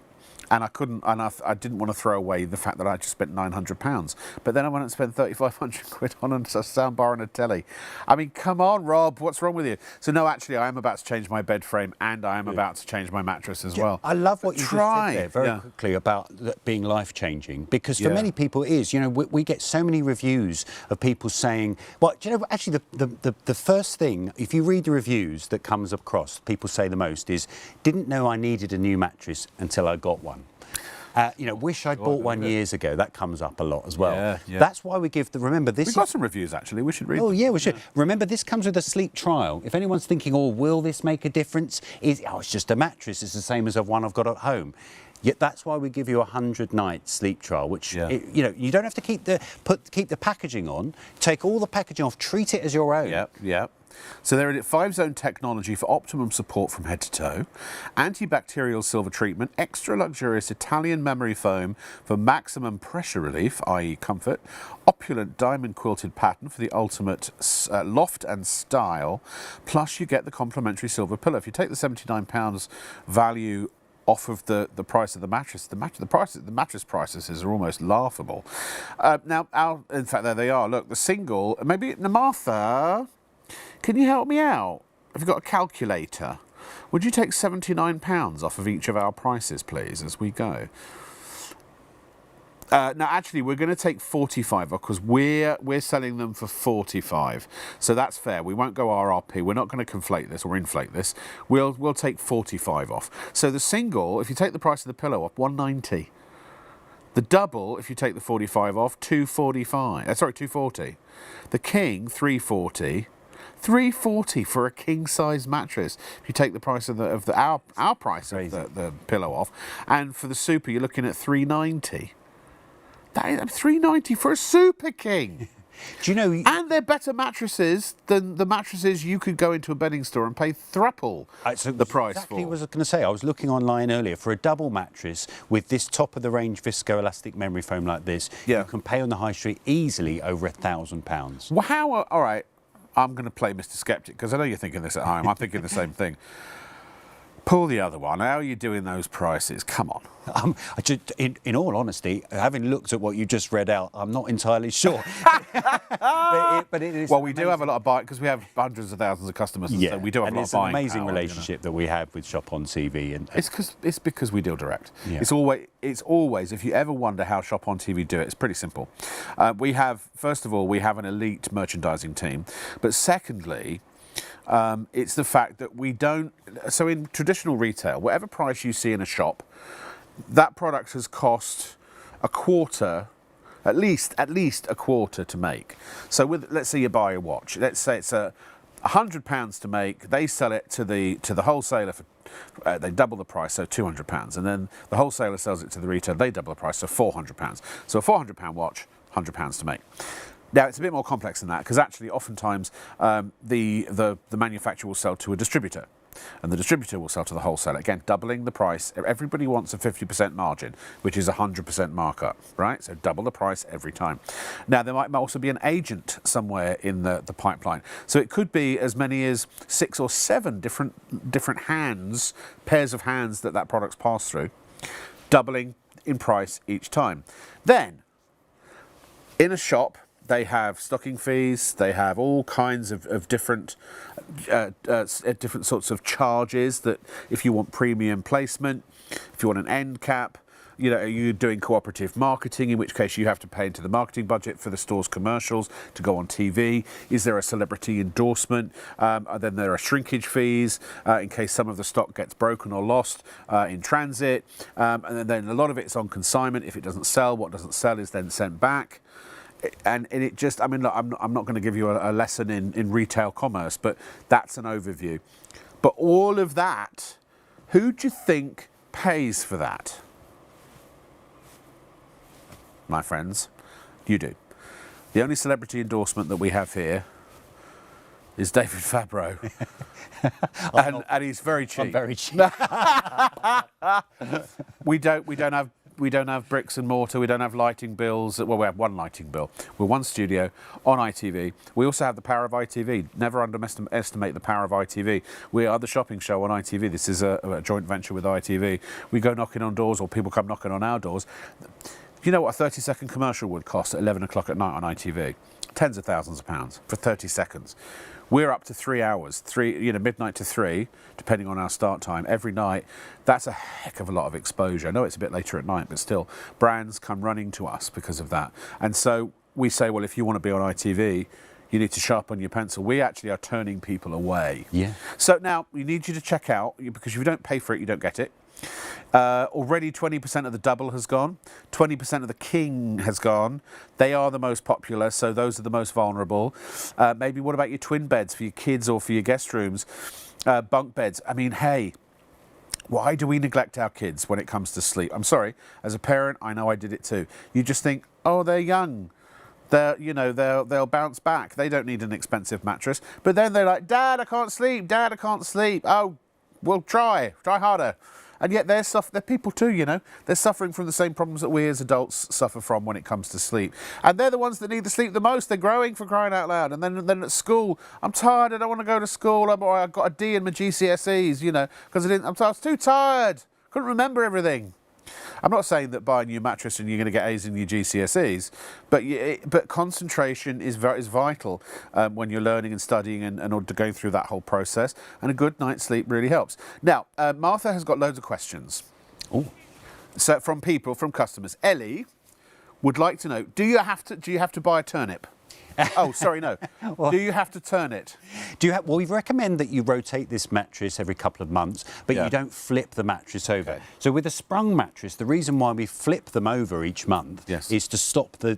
And I didn't want to throw away the fact that I just spent £900. But then I went and spent 3,500 quid on a soundbar and a telly. I mean, come on, Rob, what's wrong with you? So no, actually, I am about to change my bed frame, and I am about to change my mattress as well. I love what you just said there very quickly about being life-changing, because for many people it is. We get so many reviews of people saying, well, actually the first thing, if you read the reviews that comes across, people say the most is, didn't know I needed a new mattress until I got one. Wish I'd bought one years ago. That comes up a lot as well. Yeah. That's why we give remember this. We've got some reviews, actually. We should read them. Oh, yeah, we should. Remember, this comes with a sleep trial. If anyone's thinking, will this make a difference? It's just a mattress. It's the same as the one I've got at home. Yet that's why we give you a 100-night sleep trial, which, you don't have to keep the packaging on. Take all the packaging off. Treat it as your own. Yep. So they're in 5-zone technology for optimum support from head to toe, antibacterial silver treatment, extra luxurious Italian memory foam for maximum pressure relief, i.e. comfort, opulent diamond quilted pattern for the ultimate loft and style, plus you get the complimentary silver pillow. If you take the £79 value off of the price of the mattress, the mattress prices are almost laughable. In fact, there they are. Look, the single, maybe Martha, can you help me out? Have you got a calculator? Would you take £79 off of each of our prices, please, as we go? Now, actually, we're going to take 45 off because we're selling them for 45. So that's fair. We won't go RRP. We're not going to conflate this or inflate this. We'll take 45 off. So the single, if you take the price of the pillow off, 190. The double, if you take the 45 off, 240. The king, 340. 340 for a king-size mattress. If you take the price of our price of the pillow off, and for the super, you're looking at 390. That is $390 for a Super King. Do you know? And they're better mattresses than the mattresses you could go into a bedding store and pay thruple the price for. Exactly what I was going to say. I was looking online earlier for a double mattress with this top-of-the-range viscoelastic memory foam like this. You can pay on the high street easily over £1,000. Well, how? All right, I'm going to play Mr. Skeptic because I know you're thinking this at home. I'm thinking the same thing. Pull the other one. How are you doing those prices? Come on. In all honesty, having looked at what you just read out, I'm not entirely sure. but it is. Well, we do have a lot of buying because we have hundreds of thousands of customers. And so we do have a lot of buying. It's an amazing relationship that we have with ShopOnTV, and it's because we deal direct. Yeah. It's always. If you ever wonder how ShopOnTV do it, it's pretty simple. First of all, we have an elite merchandising team, but secondly, it's the fact that we don't. So in traditional retail, whatever price you see in a shop, that product has cost a quarter, at least a quarter to make. So let's say you buy a watch. Let's say it's £100 to make. They sell it to the wholesaler for. They double the price, so £200, and then the wholesaler sells it to the retailer. They double the price, so £400. So a £400 watch, £100 to make. Now, it's a bit more complex than that because actually oftentimes the manufacturer will sell to a distributor. and the distributor will sell to the wholesaler. Again, doubling the price. Everybody wants a 50% margin, which is a 100% markup, right? So double the price every time. Now, there might also be an agent somewhere in the pipeline. So it could be as many as 6 or 7 different hands, pairs of hands that product's passed through, doubling in price each time. Then, in a shop, they have stocking fees, they have all kinds of different sorts of charges that if you want premium placement, if you want an end cap, you know, are you doing cooperative marketing, in which case you have to pay into the marketing budget for the store's commercials to go on TV? Is there a celebrity endorsement? Then there are shrinkage fees in case some of the stock gets broken or lost in transit. And then a lot of it's on consignment. If it doesn't sell, what doesn't sell is then sent back. And it just, I mean, look, I'm not going to give you a lesson in retail commerce, but that's an overview. But all of that, who do you think pays for that? My friends, you do. The only celebrity endorsement that we have here is David Fabro. and he's very cheap. I'm very cheap. We don't have bricks and mortar. We don't have lighting bills. Well, we have one lighting bill. We're one studio on ITV. We also have the power of ITV. Never underestimate the power of ITV. We are the shopping show on ITV. This is a joint venture with ITV. We go knocking on doors, or people come knocking on our doors. You know what a 30-second commercial would cost at 11 o'clock at night on ITV? Tens of thousands of pounds for 30 seconds. We're up to 3 hours, midnight to 3, depending on our start time, every night. That's a heck of a lot of exposure. I know it's a bit later at night, but still, brands come running to us because of that. And so we say, well, if you want to be on ITV, you need to sharpen your pencil. We actually are turning people away. Yeah. So now, we need you to check out, because if you don't pay for it, you don't get it. Already 20% of the double has gone, 20% of the king has gone. They are the most popular, so those are the most vulnerable. Maybe what about your twin beds for your kids or for your guest rooms? Bunk beds. I mean, hey, why do we neglect our kids when it comes to sleep? I'm sorry, as a parent, I know I did it too. You just think, oh, they're young. They'll bounce back. They don't need an expensive mattress. But then they're like, Dad, I can't sleep. Dad, I can't sleep. Oh, well, try harder. And yet they're people too, you know. They're suffering from the same problems that we as adults suffer from when it comes to sleep. And they're the ones that need the sleep the most. They're growing, for crying out loud. And then at school, I'm tired, I don't want to go to school. I got a D in my GCSEs, you know, because I was too tired. Couldn't remember everything. I'm not saying that buy a new mattress and you're going to get A's in your GCSEs, but concentration is vital when you're learning and studying and going through that whole process. And a good night's sleep really helps. Now, Martha has got loads of questions. Oh, so from customers. Ellie would like to know: Do you have to buy a turnip? Oh, sorry, no. Well, do you have to turn it? Well, we recommend that you rotate this mattress every couple of months, but you don't flip the mattress over. Okay. So with a sprung mattress, the reason why we flip them over each month is to stop the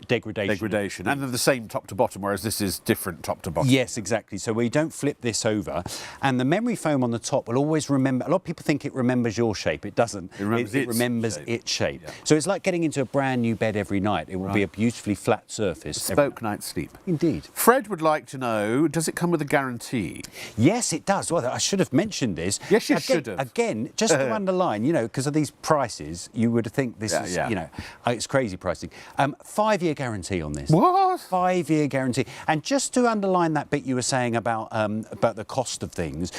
degradation. And they're the same top to bottom, whereas this is different top to bottom. Yes, exactly. So we don't flip this over. And the memory foam on the top will always remember. A lot of people think it remembers your shape. It doesn't. It remembers its shape. Yeah. So it's like getting into a brand new bed every night. It will be a beautifully flat surface. Night's sleep. Indeed. Fred would like to know, does it come with a guarantee? Yes, it does. Well, I should have mentioned this. Yes, you should have. Again, just to underline, you know, because of these prices, you would think this is, you know, it's crazy pricing. 5-year guarantee on this. What? 5-year guarantee. And just to underline that bit you were saying about the cost of things,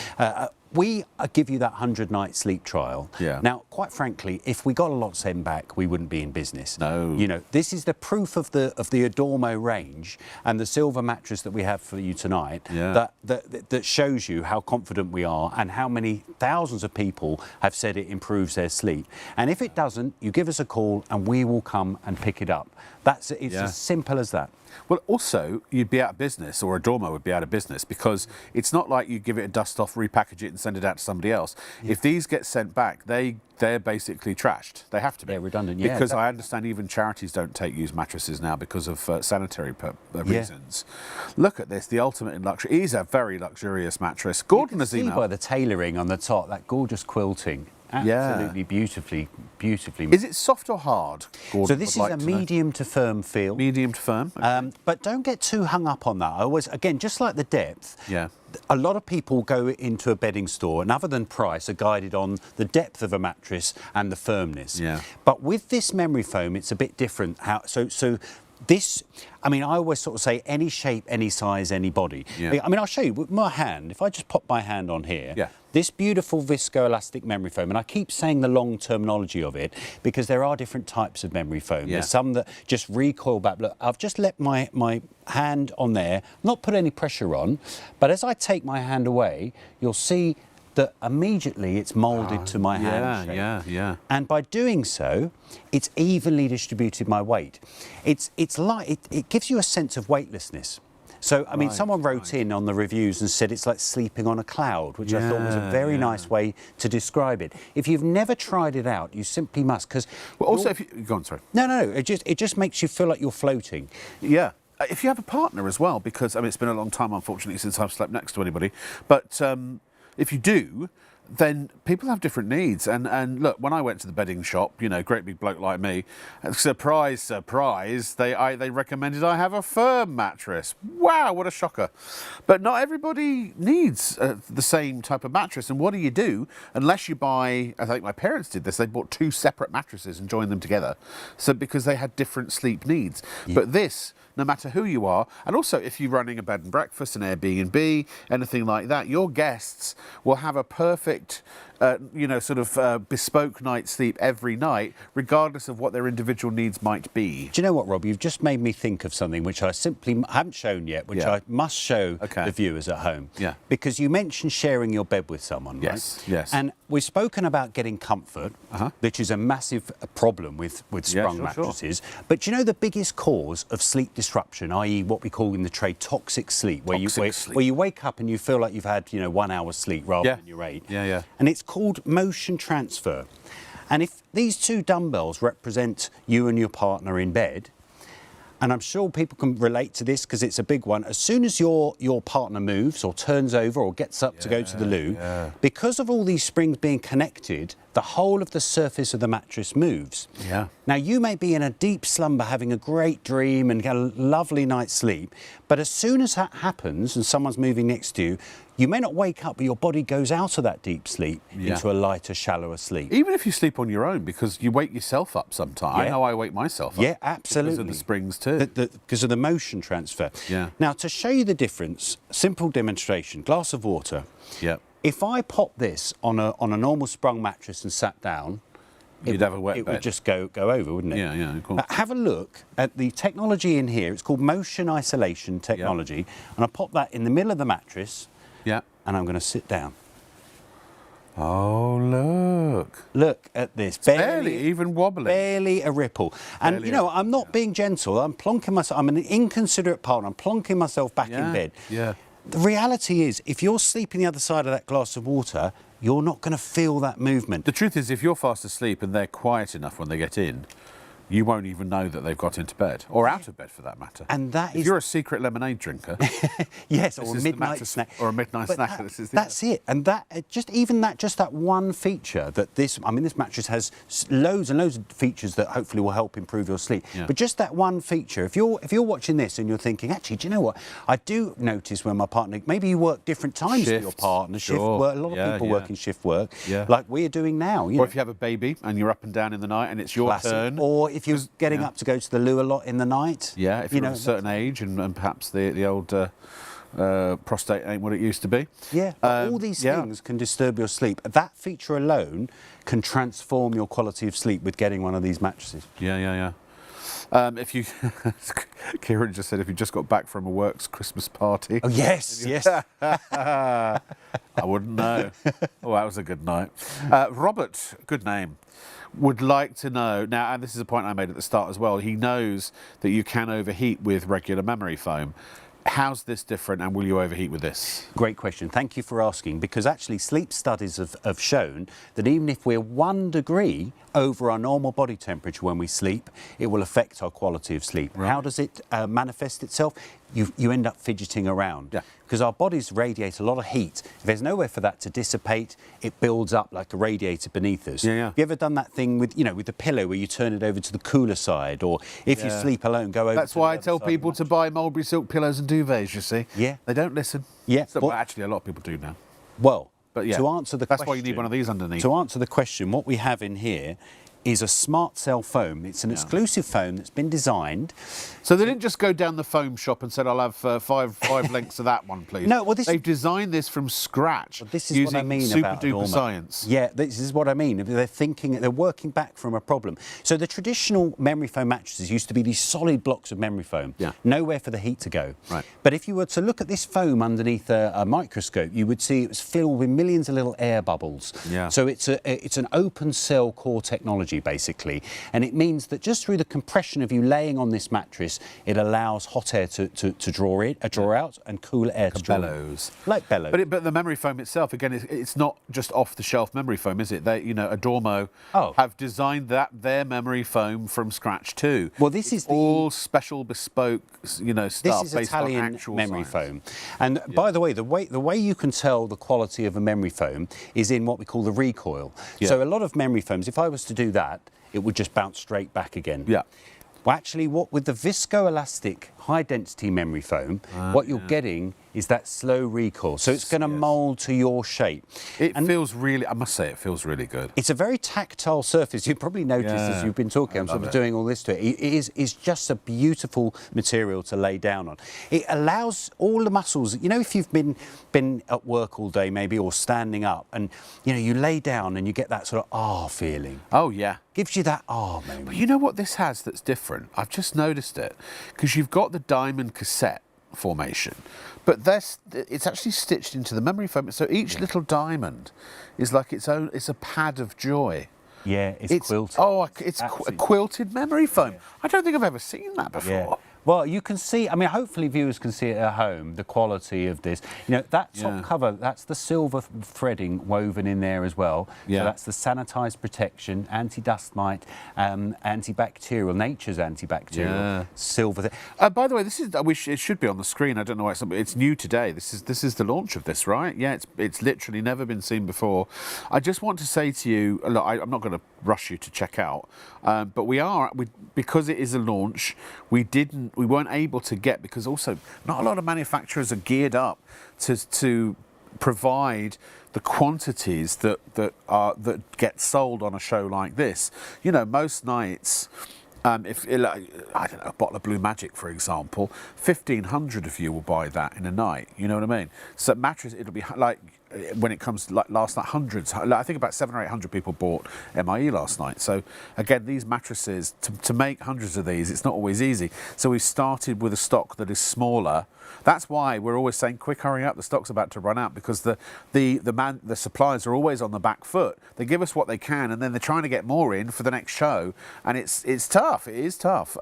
we give you that 100-night sleep trial. Yeah. Now, quite frankly, if we got a lot sent back, we wouldn't be in business. No. You know, this is the proof of the Adormo range and the silver mattress that we have for you tonight. Yeah. That shows you how confident we are and how many thousands of people have said it improves their sleep. And if it doesn't, you give us a call and we will come and pick it up. It's as simple as that. Well, also, you'd be out of business, or Adormo would be out of business, because it's not like you give it a dust-off, repackage it and send it out to somebody else. Yeah. If these get sent back, they're basically trashed. They have to be. They're redundant, Because I understand even charities don't take used mattresses now because of sanitary reasons. Look at this, the ultimate in luxury. It is a very luxurious mattress. Gordon has emailed. By the tailoring on the top, that gorgeous quilting. Absolutely beautifully. Is it soft or hard? Gordon So this is would a like to know. medium to firm feel. Medium to firm. Okay. But don't get too hung up on that. I always, again, just like the depth, Yeah. a lot of people go into a bedding store and other than price are guided on the depth of a mattress and the firmness. Yeah. But with this memory foam, it's a bit different. So this, I mean, I always sort of say any shape, any size, any body. Yeah. I mean, I'll show you with my hand. If I just pop my hand on here, Yeah. this beautiful viscoelastic memory foam, and I keep saying the long terminology of it because there are different types of memory foam. Yeah. There's some that just recoil back. Look, I've just let my hand on there, not put any pressure on, but as I take my hand away, you'll see that immediately it's moulded to my hand shape. Yeah. And by doing so, it's evenly distributed my weight. It gives you a sense of weightlessness. So, I mean, someone wrote in on the reviews and said it's like sleeping on a cloud, which I thought was a very nice way to describe it. If you've never tried it out, you simply must, because... Well, also, if you... Go on, sorry. No, it just makes you feel like you're floating. Yeah. If you have a partner as well, because, I mean, it's been a long time, unfortunately, since I've slept next to anybody, but if you do, then people have different needs. And look, when I went to the bedding shop, you know, great big bloke like me, surprise, surprise, they recommended I have a firm mattress. Wow, what a shocker. But not everybody needs the same type of mattress. And what do? Unless you buy, I think my parents did this, they bought 2 separate mattresses and joined them together. So because they had different sleep needs. Yeah. But this, no matter who you are, and also if you're running a bed and breakfast, an Airbnb, anything like that, your guests will have a perfect, bespoke night's sleep every night, regardless of what their individual needs might be. Do you know what, Rob? You've just made me think of something which I simply haven't shown yet, which I must show the viewers at home. Yeah. Because you mentioned sharing your bed with someone, right? Yes. And we've spoken about getting comfort, which is a massive problem with sprung mattresses. Sure. But do you know the biggest cause of sleep disruption, i.e. what we call in the trade toxic sleep, where you wake up and you feel like you've had 1 hour's sleep rather than your 8. Yeah. And it's called motion transfer. And if these 2 dumbbells represent you and your partner in bed, and I'm sure people can relate to this because it's a big one, as soon as your partner moves or turns over or gets up to go to the loo, because of all these springs being connected, the whole of the surface of the mattress moves. Yeah. Now, you may be in a deep slumber having a great dream and get a lovely night's sleep, but as soon as that happens and someone's moving next to you, you may not wake up, but your body goes out of that deep sleep into a lighter, shallower sleep. Even if you sleep on your own, because you wake yourself up sometimes. I know I wake myself up. Yeah, absolutely. Because of the springs too. Because of the motion transfer. Yeah. Now, to show you the difference, simple demonstration, glass of water. Yeah. If I pop this on a normal sprung mattress and sat down, you'd have a wet bed. It would just go over, wouldn't it? Yeah, of course. Have a look at the technology in here. It's called motion isolation technology. And I pop that in the middle of the mattress. Yeah. And I'm going to sit down. Oh, look. Look at this. Barely even wobbling. Barely a ripple. And, I'm not being gentle. I'm plonking myself. I'm an inconsiderate partner. I'm plonking myself back in bed. Yeah. The reality is, if you're sleeping the other side of that glass of water, you're not going to feel that movement. The truth is, if you're fast asleep and they're quiet enough when they get in, you won't even know that they've got into bed, or out of bed for that matter. And that is... If you're a secret lemonade drinker... yes, or a midnight snack. Or a midnight snack. That's it. And that, just that one feature that this mattress has loads and loads of features that hopefully will help improve your sleep. Yeah. But just that one feature, if you're watching this and you're thinking, actually, do you know what? I do notice when my partner, maybe you work different times with your partner, shift work. A lot of people work in shift work, like we're doing now. Or if you have a baby and you're up and down in the night and it's your turn. Or if you're getting up to go to the loo a lot in the night. Yeah, if you're of a certain age and perhaps the old prostate ain't what it used to be. Yeah, all these things can disturb your sleep. That feature alone can transform your quality of sleep with getting one of these mattresses. Yeah. If you, Kieran just said, if you just got back from a works Christmas party. Oh, yes. I wouldn't know. Oh, that was a good night. Robert, good name, would like to know, now, and this is a point I made at the start as well, he knows that you can overheat with regular memory foam. How's this different, and will you overheat with this? Great question. Thank you for asking, because actually sleep studies have shown that even if we're 1 degree over our normal body temperature when we sleep, it will affect our quality of sleep. Right. How does it manifest itself? You end up fidgeting around. Yeah. Because our bodies radiate a lot of heat. If there's nowhere for that to dissipate, it builds up like a radiator beneath us. Yeah, yeah. Have you ever done that thing with, with the pillow where you turn it over to the cooler side, or if you sleep alone, go over That's to why I the other tell side of people the to buy mulberry silk pillows and duvets, you see. Yeah. They don't listen. Yeah. So, well, actually, a lot of people do now. Well, But yeah, to answer the that's question, why you need one of these underneath. To answer the question, what we have in here is a smart cell foam. It's an exclusive foam that's been designed. So they didn't just go down the foam shop and said, "I'll have five lengths of that one, please." No, well, they've designed this from scratch. Well, this is using what I mean super about duper Norma. science. Yeah, this is what I mean. They're working back from a problem. So the traditional memory foam mattresses used to be these solid blocks of memory foam. Yeah. Nowhere for the heat to go. Right. But if you were to look at this foam underneath a microscope, you would see it was filled with millions of little air bubbles. Yeah. So it's an open cell core technology, basically. And it means that just through the compression of you laying on this mattress, it allows hot air to draw out and cool air to draw in. Bellows. Like bellows. But the memory foam itself, again, it's not just off-the-shelf memory foam, is it? They, Adormo have designed their memory foam from scratch too. Well, this is all special, bespoke, stuff this is based Italian on actual memory science. foam. And by the way, the way you can tell the quality of a memory foam is in what we call the recoil. Yeah. So a lot of memory foams, if I was to do that, it would just bounce straight back again. Yeah. Well, actually, with the viscoelastic high-density memory foam, what you're getting is that slow recoil. So it's going to mould to your shape. It feels really, I must say, it feels really good. It's a very tactile surface. You've probably noticed as you've been talking, I'm sort of doing all this to it. It's just a beautiful material to lay down on. It allows all the muscles, if you've been at work all day maybe, or standing up, and, you lay down and you get that sort of feeling. Oh, yeah. Gives you that moment. But you know what this has that's different? I've just noticed it. Because you've got the diamond cassette formation, but it's actually stitched into the memory foam. So each little diamond is like it's a pad of joy. Yeah, it's quilted. Oh, it's a quilted memory foam. Yeah. I don't think I've ever seen that before. Yeah. Well, you can see, hopefully viewers can see it at home, the quality of this. That top cover, that's the silver threading woven in there as well. Yeah. So that's the sanitised protection, anti-dust mite, antibacterial, nature's antibacterial, silver. By the way, I wish it should be on the screen. I don't know why it's new today. This is the launch of this, right? Yeah, it's literally never been seen before. I just want to say to you, look, I'm not going to rush you to check out, but because it is a launch, we weren't able to get, because also not a lot of manufacturers are geared up to provide the quantities that get sold on a show like this. Most nights, if I don't know, a bottle of Blue Magic, for example, 1,500 of you will buy that in a night. You know what I mean? So mattress, it'll be like, when it comes to like last night, hundreds. I think about 700 or 800 people bought MIE last night. So again, these mattresses, to make hundreds of these, it's not always easy. So we've started with a stock that is smaller. That's why we're always saying, quick, hurry up, the stock's about to run out, because the suppliers are always on the back foot. They give us what they can, and then they're trying to get more in for the next show, and it's tough. It is tough,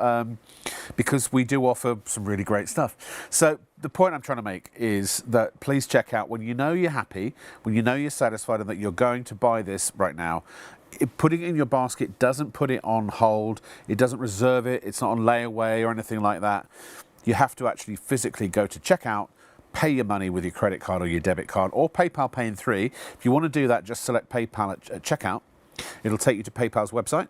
because we do offer some really great stuff. So the point I'm trying to make is that please check out, when you know you're happy, when you know you're satisfied and that you're going to buy this right now, putting it in your basket doesn't put it on hold, it doesn't reserve it, it's not on layaway or anything like that. You have to actually physically go to checkout, pay your money with your credit card or your debit card, or PayPal Pay in 3. If you want to do that, just select PayPal at checkout. It'll take you to PayPal's website.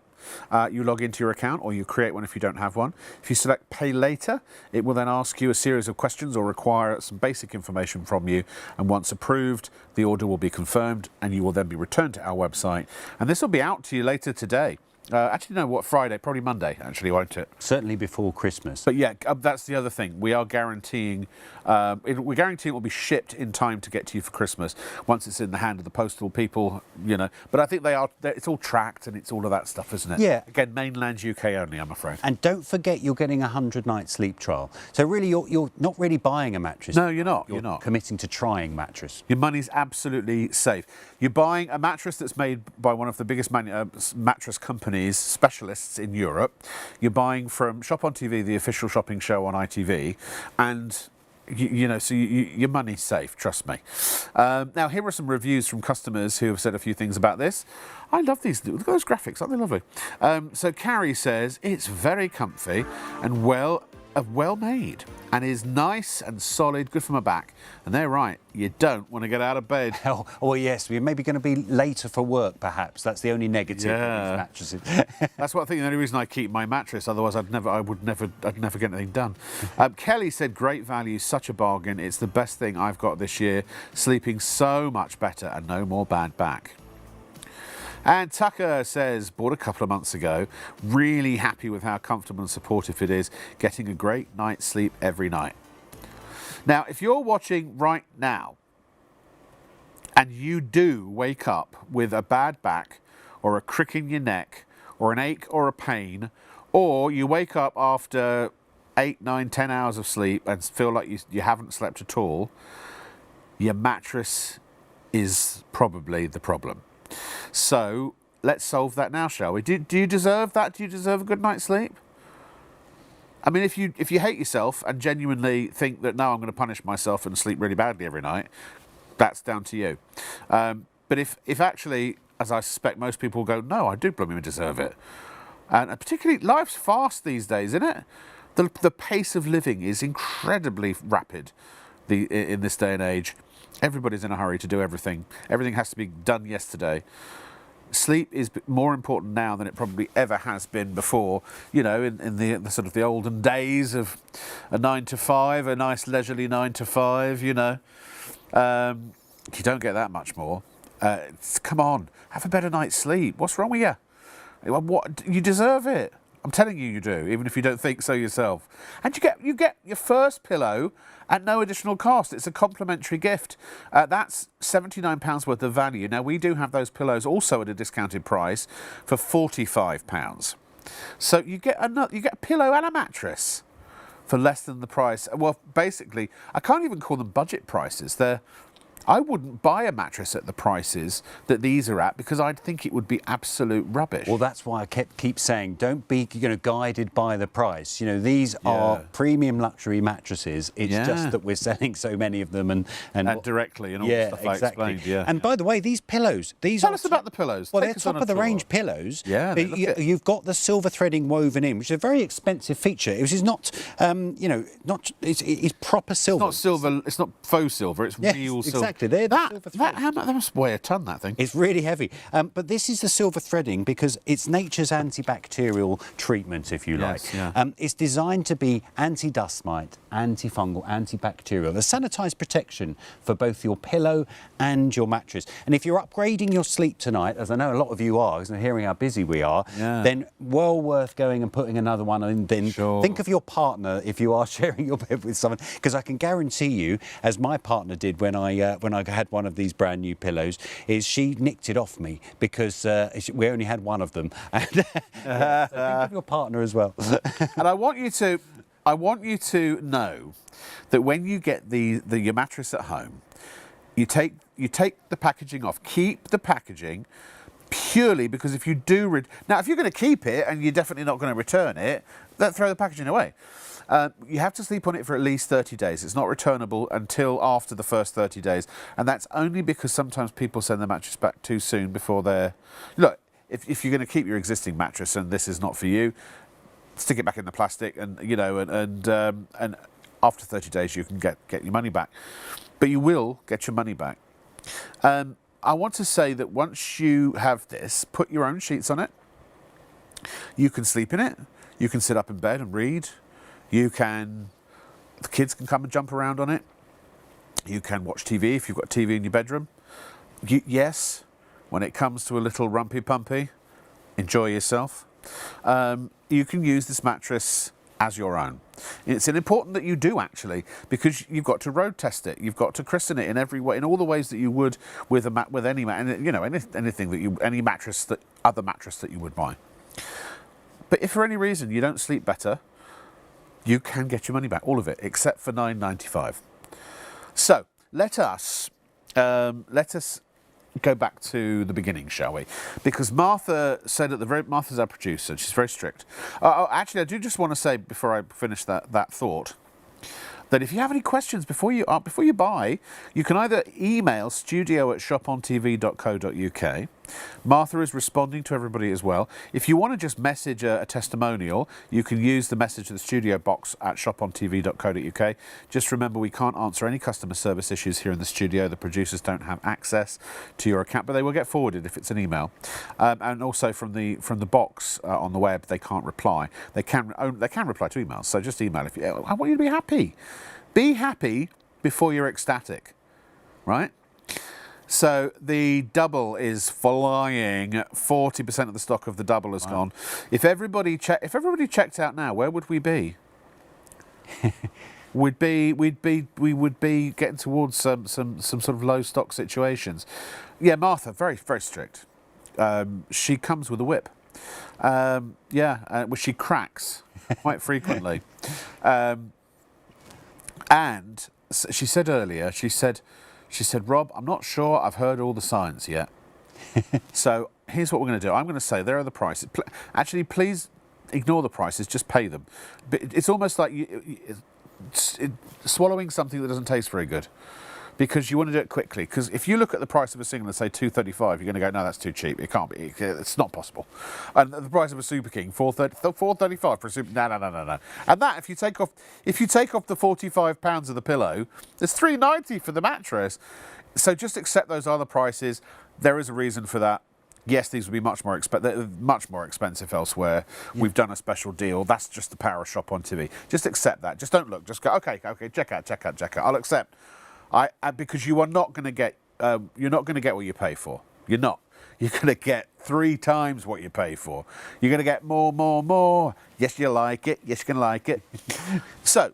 You log into your account, or you create one if you don't have one. If you select Pay Later, it will then ask you a series of questions or require some basic information from you. And once approved, the order will be confirmed, and you will then be returned to our website. And this will be out to you later today. Actually, no, what, Friday? Probably Monday, actually, won't it? Certainly before Christmas. But yeah, that's the other thing. We are guaranteeing, it will be shipped in time to get to you for Christmas once it's in the hand of the postal people, But I think it's all tracked and it's all of that stuff, isn't it? Yeah. Again, mainland UK only, I'm afraid. And don't forget, you're getting a 100-night sleep trial. So really, you're not really buying a mattress. No, you're not. You're not committing to trying mattress. Your money's absolutely safe. You're buying a mattress that's made by one of the biggest mattress companies, specialists in Europe. You're buying from ShopOnTV, the official shopping show on ITV, and So your money's safe, trust me. Now, here are some reviews from customers who have said a few things about this. I love these. Look at those graphics, aren't they lovely? So Carrie says, it's very comfy and well made, and is nice and solid, good for my back. And they're right, you don't want to get out of bed. Oh, well, yes, we're maybe going to be later for work, perhaps. That's the only negative of these mattresses. That's what I think. The only reason I keep my mattress, otherwise I'd never get anything done. Kelly said, great value, such a bargain. It's the best thing I've got this year. Sleeping so much better and no more bad back. And Tucker says, bought a couple of months ago, really happy with how comfortable and supportive it is, getting a great night's sleep every night. Now, if you're watching right now and you do wake up with a bad back or a crick in your neck or an ache or a pain, or you wake up after 8, 9, 10 hours of sleep and feel like you haven't slept at all, your mattress is probably the problem. So let's solve that now, shall we? Do you deserve that? Do you deserve a good night's sleep? I mean, if you hate yourself and genuinely think that, no, I'm going to punish myself and sleep really badly every night, that's down to you. But if actually, as I suspect most people go, no, I do blooming deserve it. And particularly, life's fast these days, isn't it? The pace of living is incredibly rapid in this day and age. Everybody's in a hurry to do everything. Everything has to be done yesterday. Sleep is more important now than it probably ever has been before. You know, in the sort of the olden days of a 9 to 5, a nice leisurely 9 to 5. You know, you don't get that much more. Come on, have a better night's sleep. What's wrong with you? What, you deserve it. I'm telling you, you do, even if you don't think so yourself. And you get your first pillow at no additional cost. It's a complimentary gift. That's £79 worth of value. Now, we do have those pillows also at a discounted price for £45. So you get a pillow and a mattress for less than the price. Well, basically, I can't even call them budget prices. I wouldn't buy a mattress at the prices that these are at, because I'd think it would be absolute rubbish. Well, that's why I keep saying, don't be guided by the price. You know, these are premium luxury mattresses. It's just that we're selling so many of them and directly and all the stuff exactly. I explained. And by the way, these pillows, tell us about the pillows. Well, they're top of the range pillows. Yeah, you've got the silver threading woven in, which is a very expensive feature. It is not, it's proper silver. It's not silver. It's not faux silver. It's real silver. Exactly. That must weigh a ton, that thing. It's really heavy. But this is the silver threading because it's nature's antibacterial treatment, if you like. Yeah. It's designed to be anti-dust mite, antifungal, antibacterial. The sanitised protection for both your pillow and your mattress. And if you're upgrading your sleep tonight, as I know a lot of you are, because I'm hearing how busy we are, then well worth going and putting another one in. Then think of your partner if you are sharing your bed with someone, because I can guarantee you, as my partner did when I had one of these brand new pillows, is she nicked it off me because we only had one of them. And so think of your partner as well. And I want you to know that when you get your mattress at home, you take the packaging off. Keep the packaging, purely because if you do now, if you're going to keep it and you're definitely not going to return it, then throw the packaging away. You have to sleep on it for at least 30 days. It's not returnable until after the first 30 days. And that's only because sometimes people send the mattress back too soon before they're... Look, if you're going to keep your existing mattress and this is not for you, stick it back in the plastic and after 30 days you can get your money back. But you will get your money back. I want to say that once you have this, put your own sheets on it. You can sleep in it. You can sit up in bed and read. The kids can come and jump around on it. You can watch TV if you've got TV in your bedroom. Yes, when it comes to a little rumpy pumpy, enjoy yourself. You can use this mattress as your own. It's important that you do, actually, because you've got to road test it. You've got to christen it in every way, in all the ways that you would with any other mattress that you would buy. But if for any reason you don't sleep better, you can get your money back, all of it, except for £9.95. So let us go back to the beginning, shall we? Because Martha said Martha's our producer. She's very strict. Actually, I do just want to say before I finish that thought, that if you have any questions before you buy, you can either email studio@shopontv.co.uk. Martha is responding to everybody as well. If you want to just message a testimonial, you can use the message to the studio box at shopontv.co.uk. Just remember, we can't answer any customer service issues here in the studio. The producers don't have access to your account, but they will get forwarded if it's an email. And also from the box on the web, they can't reply. They can reply to emails. So just email if you. I want you to be happy. Be happy before you're ecstatic, right? So the double is flying. 40% of the stock of the double has gone. If everybody checked out now, where would we be? We would be getting towards some sort of low stock situations. Yeah, Martha, very, very strict. She comes with a whip. Which she cracks quite frequently. And she said earlier, she said, Rob, I'm not sure I've heard all the science yet. So here's what we're going to do. I'm going to say there are the prices. Actually, please ignore the prices, just pay them. But it's almost like swallowing something that doesn't taste very good, because you want to do it quickly. Because if you look at the price of a single and say $235, you're going to go, no, that's too cheap. It can't be. It's not possible. And the price of a Super King, $435 for a Super. No. And that, if you take off the £45 of the pillow, there's $390 for the mattress. So just accept those other prices. There is a reason for that. Yes, these would be much more expensive elsewhere. Yeah. We've done a special deal. That's just the power of Shop on TV. Just accept that. Just don't look. Just go, okay, check out. I'll accept. Because you are not going to get you're not going to get what you pay for. You're not. You're going to get 3 times what you pay for. You're going to get more. Yes, you like it. Yes, you're going to like it. So,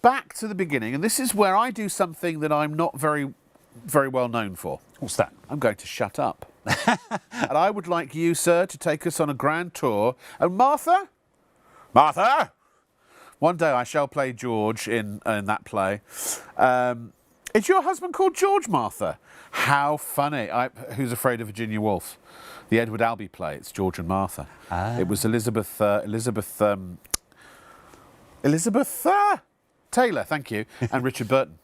back to the beginning, and this is where I do something that I'm not very, very well known for. What's that? I'm going to shut up. And I would like you, sir, to take us on a grand tour. And Martha, one day I shall play George in that play. Is your husband called George, Martha? How funny. Who's Afraid of Virginia Woolf? The Edward Albee play. It's George and Martha. It was Elizabeth Taylor, thank you, and Richard Burton.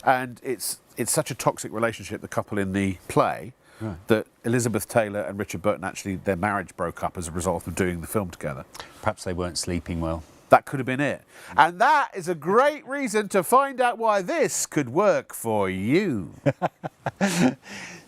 And it's such a toxic relationship, the couple in the play, right, that Elizabeth Taylor and Richard Burton, actually their marriage broke up as a result of doing the film together. Perhaps they weren't sleeping well. That could have been it. And that is a great reason to find out why this could work for you.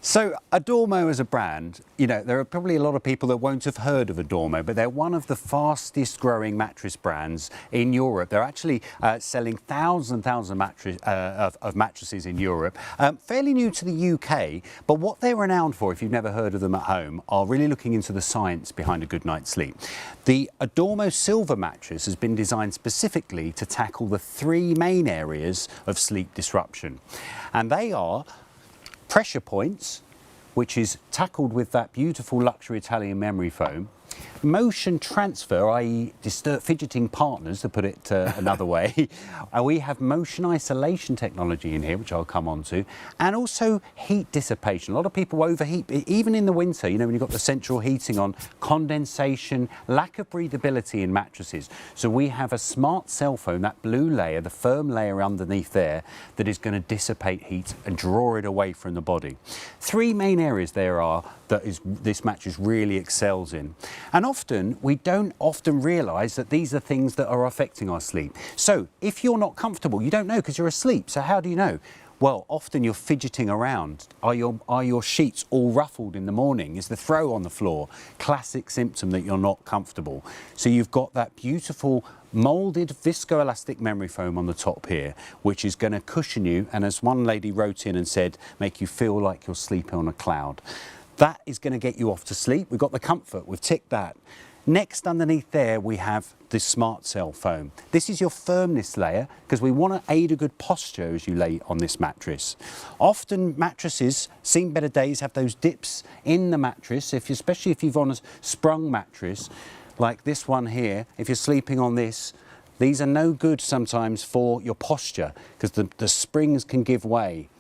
So Adormo as a brand, there are probably a lot of people that won't have heard of Adormo, but they're one of the fastest growing mattress brands in Europe. They're actually selling thousands of mattresses in Europe. Fairly new to the UK, but what they're renowned for, if you've never heard of them at home, are really looking into the science behind a good night's sleep. The Adormo Silver mattress has been designed specifically to tackle the 3 main areas of sleep disruption. And they are pressure points, which is tackled with that beautiful luxury Italian memory foam. Motion transfer, i.e. fidgeting partners, to put it another way. We have motion isolation technology in here, which I'll come on to, and also heat dissipation. A lot of people overheat, even in the winter, when you've got the central heating on, condensation, lack of breathability in mattresses. So we have a smart cell foam, that blue layer, the firm layer underneath there, that is going to dissipate heat and draw it away from the body. 3 main areas there are that this mattress really excels in. And we don't often realise that these are things that are affecting our sleep. So if you're not comfortable, you don't know because you're asleep. So how do you know? Well, often you're fidgeting around. Are your sheets all ruffled in the morning? Is the throw on the floor? Classic symptom that you're not comfortable. So you've got that beautiful moulded viscoelastic memory foam on the top here, which is going to cushion you, and as one lady wrote in and said, make you feel like you're sleeping on a cloud. That is going to get you off to sleep. We've got the comfort, we've ticked that. Next, underneath there, we have the smart cell foam. This is your firmness layer, because we want to aid a good posture as you lay on this mattress. Often mattresses, seen better days, have those dips in the mattress, especially if you've on a sprung mattress, like this one here. If you're sleeping on this, these are no good sometimes for your posture, because the springs can give way.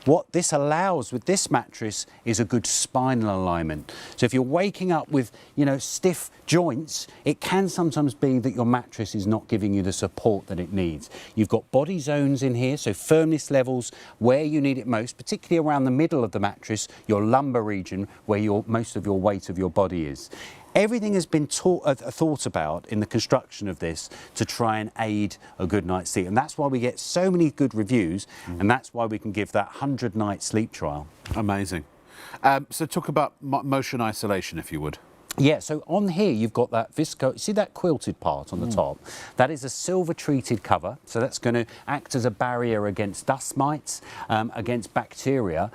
what this allows with this mattress is a good spinal alignment. So if you're waking up with, you know, stiff joints, it can sometimes be that your mattress is not giving you the support that it needs. You've got body zones in here, so firmness levels where you need it most, particularly around the middle of the mattress, your lumbar region, where most of your weight of your body is. Everything has been thought about in the construction of this to try and aid a good night's sleep. And that's why we get so many good reviews, and that's why we can give that 100-night sleep trial. Amazing. So talk about motion isolation, if you would. Yeah, so on here you've got that visco, see that quilted part on the top? That is a silver treated cover, so that's going to act as a barrier against dust mites, against bacteria.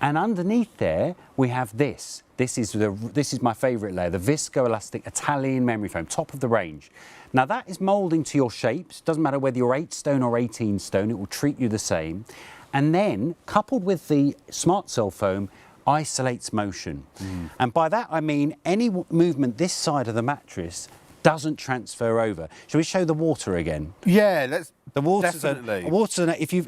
And underneath there we have this. This is my favourite layer, the viscoelastic Italian memory foam, top of the range. Now that is moulding to your shapes. Doesn't matter whether you're 8 stone or 18 stone, it will treat you the same. And then coupled with the smart cell foam, isolates motion. And by that I mean any movement this side of the mattress doesn't transfer over. Shall we show the water again? Yeah, let's. The water's definitely.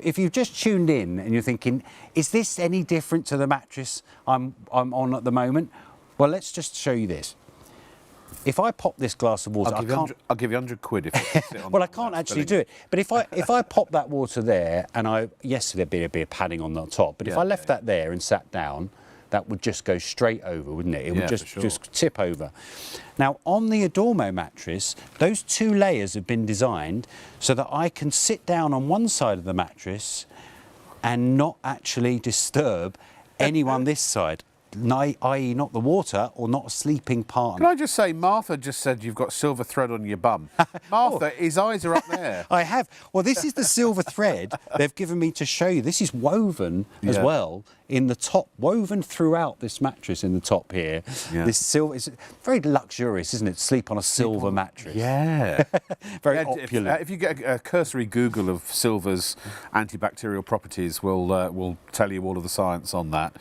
If you've just tuned in and you're thinking, is this any different to the mattress I'm on at the moment? Well, let's just show you this. If I pop this glass of water, I'll give you 100 quid if you sit on. Well, I can't actually do it. But if I pop that water there, and yes, there'd be a bit of padding on the top. But if I left that there and sat down, that would just go straight over, wouldn't it? It would just tip over. Now, on the Adormo mattress, those 2 layers have been designed so that I can sit down on one side of the mattress and not actually disturb anyone this side, i.e. not the water or not a sleeping partner. Can I just say, Martha just said you've got silver thread on your bum. Martha, his eyes are up there. I have. Well, this is the silver thread they've given me to show you. This is woven as well in the top, woven throughout this mattress in the top here. Yeah. This silver, it's very luxurious, isn't it? Sleep on a silver mattress. Yeah. Very opulent. If you get a cursory Google of silver's antibacterial properties, will tell you all of the science on that.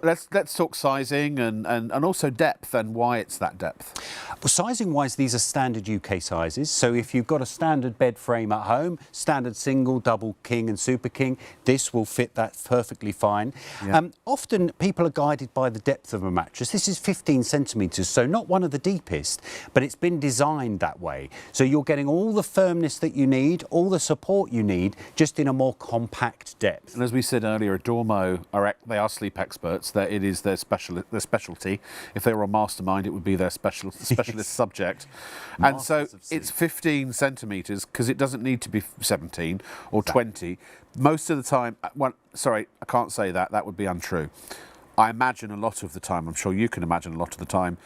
Let's talk sizing and also depth and why it's that depth. Well, sizing wise, these are standard UK sizes. So if you've got a standard bed frame at home, standard single, double, king and super king, this will fit that perfectly fine. Yeah. Often people are guided by the depth of a mattress. This is 15 centimetres, so not one of the deepest, but it's been designed that way. So you're getting all the firmness that you need, all the support you need, just in a more compact depth. And as we said earlier, Adormo they are sleep experts. That it is their specialty. If they were a mastermind, it would be their specialist subject. And so it's 15 centimetres because it doesn't need to be 17 or 20. Most of the time, sorry, I can't say that. That would be untrue. I imagine a lot of the time, I'm sure you can imagine a lot of the time,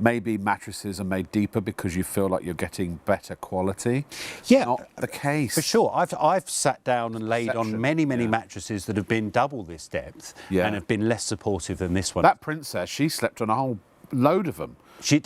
maybe mattresses are made deeper because you feel like you're getting better quality. Yeah, not the case. For sure. I've sat down and laid on many mattresses that have been double this depth and have been less supportive than this one. That princess, she slept on a whole load of them.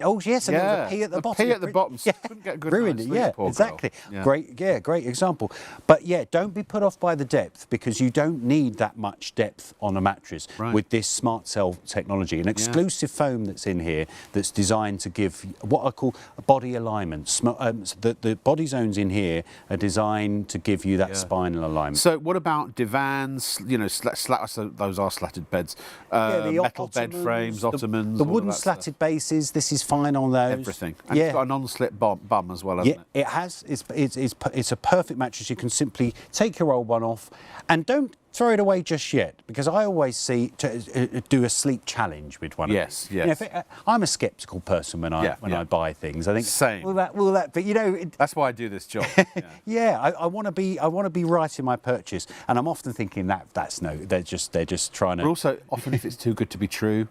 Oh yes, and there was a pea at the bottom. Pea at the bottom. So couldn't get a good ruined it. Yeah, exactly. Great example. But yeah, don't be put off by the depth because you don't need that much depth on a mattress with this smart cell technology, an exclusive foam that's in here that's designed to give what I call a body alignment. The body zones in here are designed to give you that spinal alignment. So what about divans? You know, so those are slatted beds. The metal bed frames, ottomans. The wooden slatted bases. This is fine on those. Everything. And it's got a non-slip bum as well, hasn't it? It has. It's a perfect mattress. You can simply take your old one off and don't throw it away just yet, because I always see to do a sleep challenge with one of these. Yes. You know, I'm a sceptical person when I buy things. I think same. Will that? But you know, that's why I do this job. I want to be right in my purchase, and I'm often thinking that's no. They're just trying to. But also, often if it's too good to be true.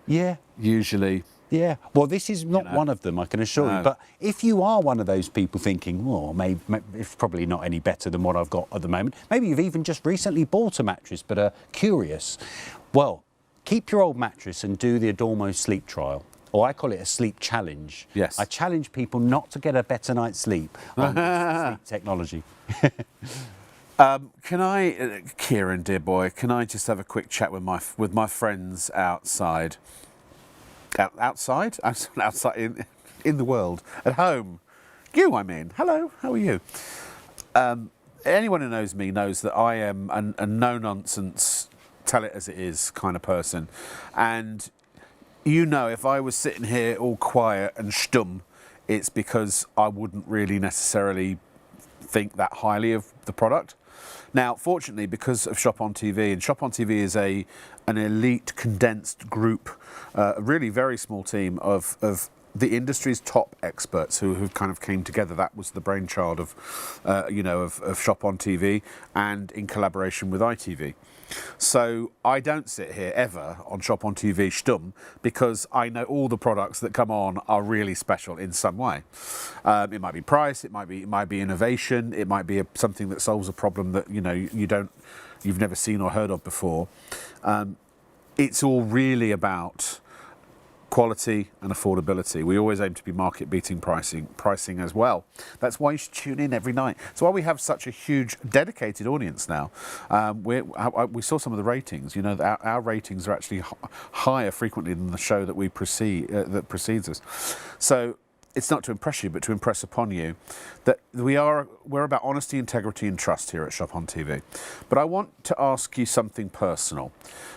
Usually. Yeah, well, this is not one of them, I can assure you. But if you are one of those people thinking, well, maybe it's probably not any better than what I've got at the moment, maybe you've even just recently bought a mattress but are curious, well, keep your old mattress and do the Adormo sleep trial. Or I call it a sleep challenge. Yes. I challenge people not to get a better night's sleep on sleep technology. Can I, Kieran, dear boy, can I just have a quick chat with my friends outside? Outside in the world, at home. I mean, hello, how are you? Anyone who knows me knows that I am a no-nonsense tell it as it is kind of person. And you know, if I was sitting here all quiet and stum, it's because I wouldn't really necessarily think that highly of the product. Now, fortunately, because of ShopOnTV, and ShopOnTV is an elite condensed group, a really very small team of the industry's top experts who kind of came together. That was the brainchild of ShopOnTV, and in collaboration with ITV. So I don't sit here ever on ShopOnTV stum, because I know all the products that come on are really special in some way. It might be price, it might be innovation, it might be something that solves a problem that you've never seen or heard of before. It's all really about quality and affordability. We always aim to be market-beating pricing as well. That's why you should tune in every night. It's why we have such a huge dedicated audience now. We saw some of the ratings. You know, our ratings are actually higher frequently than the show that that precedes us. So it's not to impress you, but to impress upon you that we're about honesty, integrity, and trust here at ShopOnTV. But I want to ask you something personal.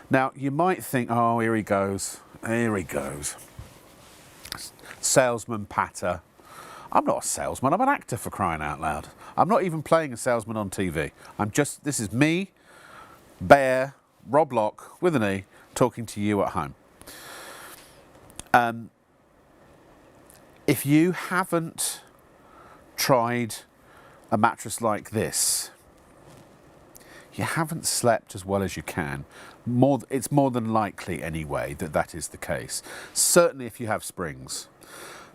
Now, you might think, oh, here he goes. Here he goes. Salesman patter. I'm not a salesman, I'm an actor, for crying out loud. I'm not even playing a salesman on TV. This is me, Bear, Rob Lock, with an E, talking to you at home. If you haven't tried a mattress like this, you haven't slept as well as you can. It's more than likely, anyway, that is the case. Certainly if you have springs.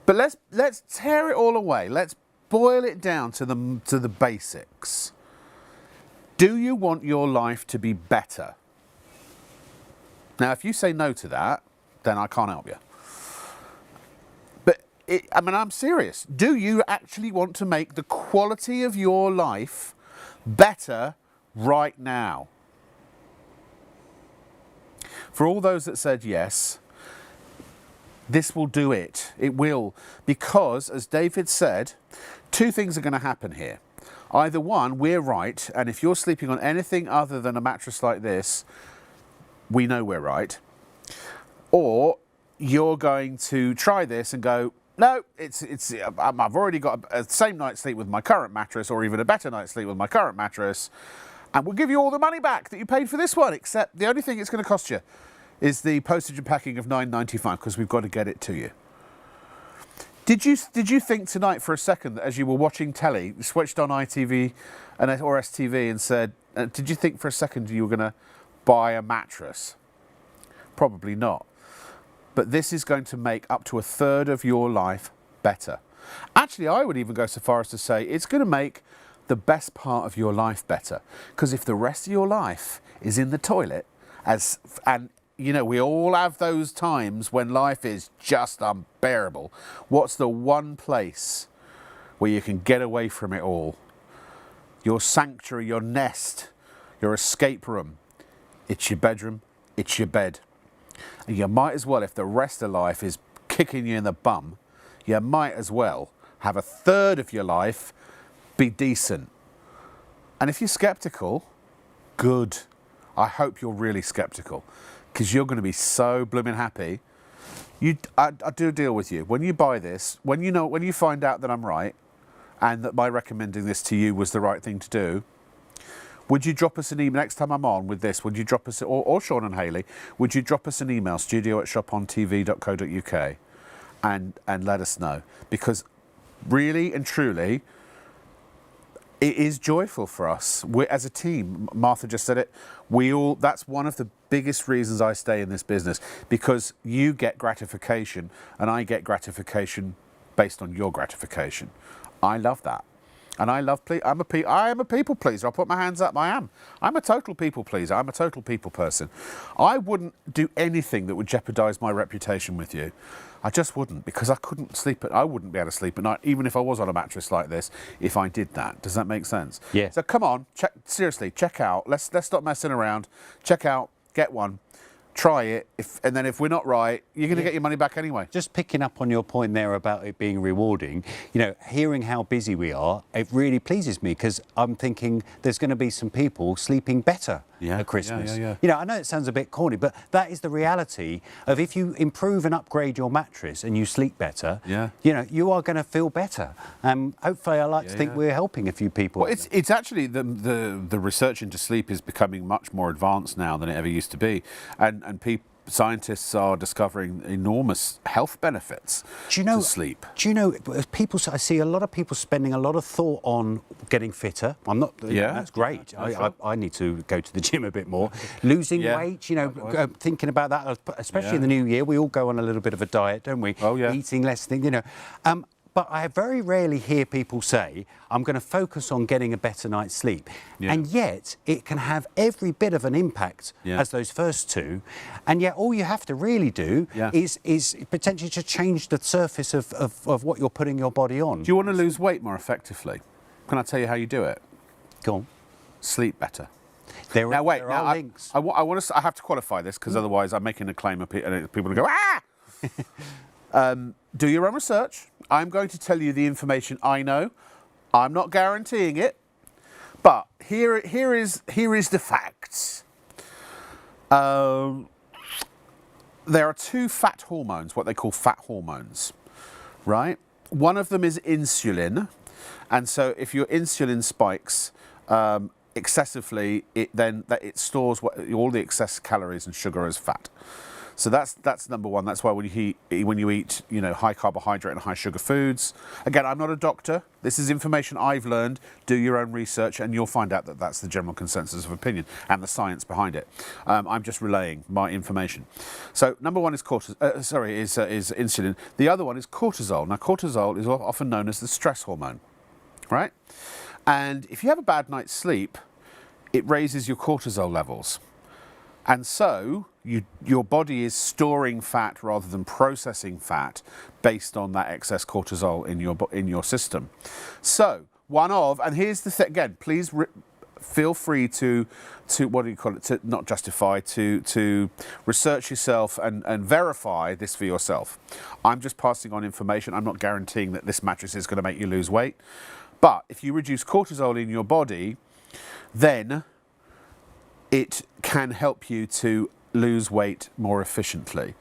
But let's tear it all away. Let's boil it down to the basics. Do you want your life to be better? Now, if you say no to that, then I can't help you. But I'm serious. Do you actually want to make the quality of your life better right now? For all those that said yes, this will do it. It will. Because, as David said, two things are going to happen here. Either one, we're right, and if you're sleeping on anything other than a mattress like this, we know we're right. Or you're going to try this and go, no, I've already got a same night's sleep with my current mattress, or even a better night's sleep with my current mattress, and we'll give you all the money back that you paid for this one, except the only thing it's going to cost you is the postage and packing of $9.95, because we've got to get it to you. Did you think tonight for a second that as you were watching telly, you switched on ITV or STV and said, did you think for a second you were going to buy a mattress? Probably not. But this is going to make up to a third of your life better. Actually, I would even go so far as to say it's going to make the best part of your life better. Because if the rest of your life is in the toilet, and you know, we all have those times when life is just unbearable. What's the one place where you can get away from it all? Your sanctuary, your nest, your escape room. It's your bedroom, it's your bed. And you might as well, if the rest of life is kicking you in the bum, you might as well have a third of your life be decent. And if you're skeptical, good. I hope you're really skeptical, because you're going to be so blooming happy. I do a deal with you. When you buy this, when you find out that I'm right, and that my recommending this to you was the right thing to do, would you drop us an email next time I'm on with this? Would you drop us, or Sean and Hayley, would you drop us an email, studio@shopontv.co.uk, and let us know? Because really and truly, it is joyful for us. As a team, Martha just said it, that's one of the biggest reasons I stay in this business, because you get gratification and I get gratification based on your gratification. I love that. And I am a people pleaser. I'll put my hands up. I'm a total people pleaser. I'm a total people person. I wouldn't do anything that would jeopardize my reputation with you. I just wouldn't, because I wouldn't be able to sleep at night, even if I was on a mattress like this, if I did that. Does that make sense? Yeah. So come on, seriously, check out. Let's stop messing around. Check out, get one. Try it, and then if we're not right, you're going to get your money back anyway. Just picking up on your point there about it being rewarding, you know, hearing how busy we are, it really pleases me, because I'm thinking there's going to be some people sleeping better at Christmas. Yeah. You know, I know it sounds a bit corny, but that is the reality of if you improve and upgrade your mattress and you sleep better, you know, you are going to feel better. Hopefully, I like to think we're helping a few people. Well, it's actually the research into sleep is becoming much more advanced now than it ever used to be, and scientists are discovering enormous health benefits to sleep. Do you know, I see a lot of people spending a lot of thought on getting fitter. I'm not, that's great. I need to go to the gym a bit more. Losing weight, you know, thinking about that, especially in the new year, we all go on a little bit of a diet, don't we? Oh, yeah. Eating less things, you know. But I very rarely hear people say, I'm going to focus on getting a better night's sleep. And yet, it can have every bit of an impact as those first two. And yet, all you have to really do is potentially to change the surface of what you're putting your body on. Do you want to lose weight more effectively? Can I tell you how you do it? Go on. Sleep better. There are links. I have to qualify this because otherwise I'm making a claim and people will go, ah! Do your own research. I'm going to tell you the information I know. I'm not guaranteeing it, but here is the facts. There are two fat hormones, what they call fat hormones, right? One of them is insulin, and so if your insulin spikes excessively, it stores all the excess calories and sugar as fat. So that's number one. That's why when you eat, you know, high carbohydrate and high sugar foods. Again, I'm not a doctor. This is information I've learned. Do your own research, and you'll find out that that's the general consensus of opinion and the science behind it. I'm just relaying my information. So number one is is insulin. The other one is cortisol. Now cortisol is often known as the stress hormone, right? And if you have a bad night's sleep, it raises your cortisol levels. And so your body is storing fat rather than processing fat based on that excess cortisol in your system. So and here's the thing again. Please feel free to what do you call it? To not justify, to research yourself and verify this for yourself. I'm just passing on information. I'm not guaranteeing that this mattress is going to make you lose weight. But if you reduce cortisol in your body, then it can help you to lose weight more efficiently.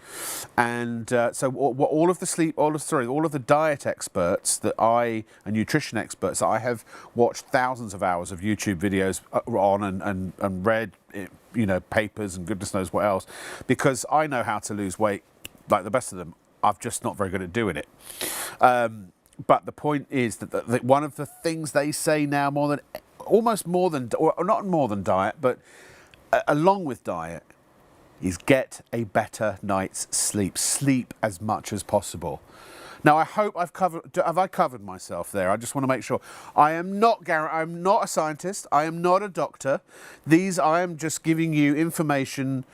And so all of the diet experts and nutrition experts that I have watched thousands of hours of YouTube videos on and read, you know, papers and goodness knows what else, because I know how to lose weight like the best of them. I'm just not very good at doing it. But the point is that one of the things they say now not more than diet, but along with diet, is get a better night's sleep. Sleep as much as possible. Now, I hope have I covered myself there? I just want to make sure. I'm not a scientist. I am not a doctor. I am just giving you information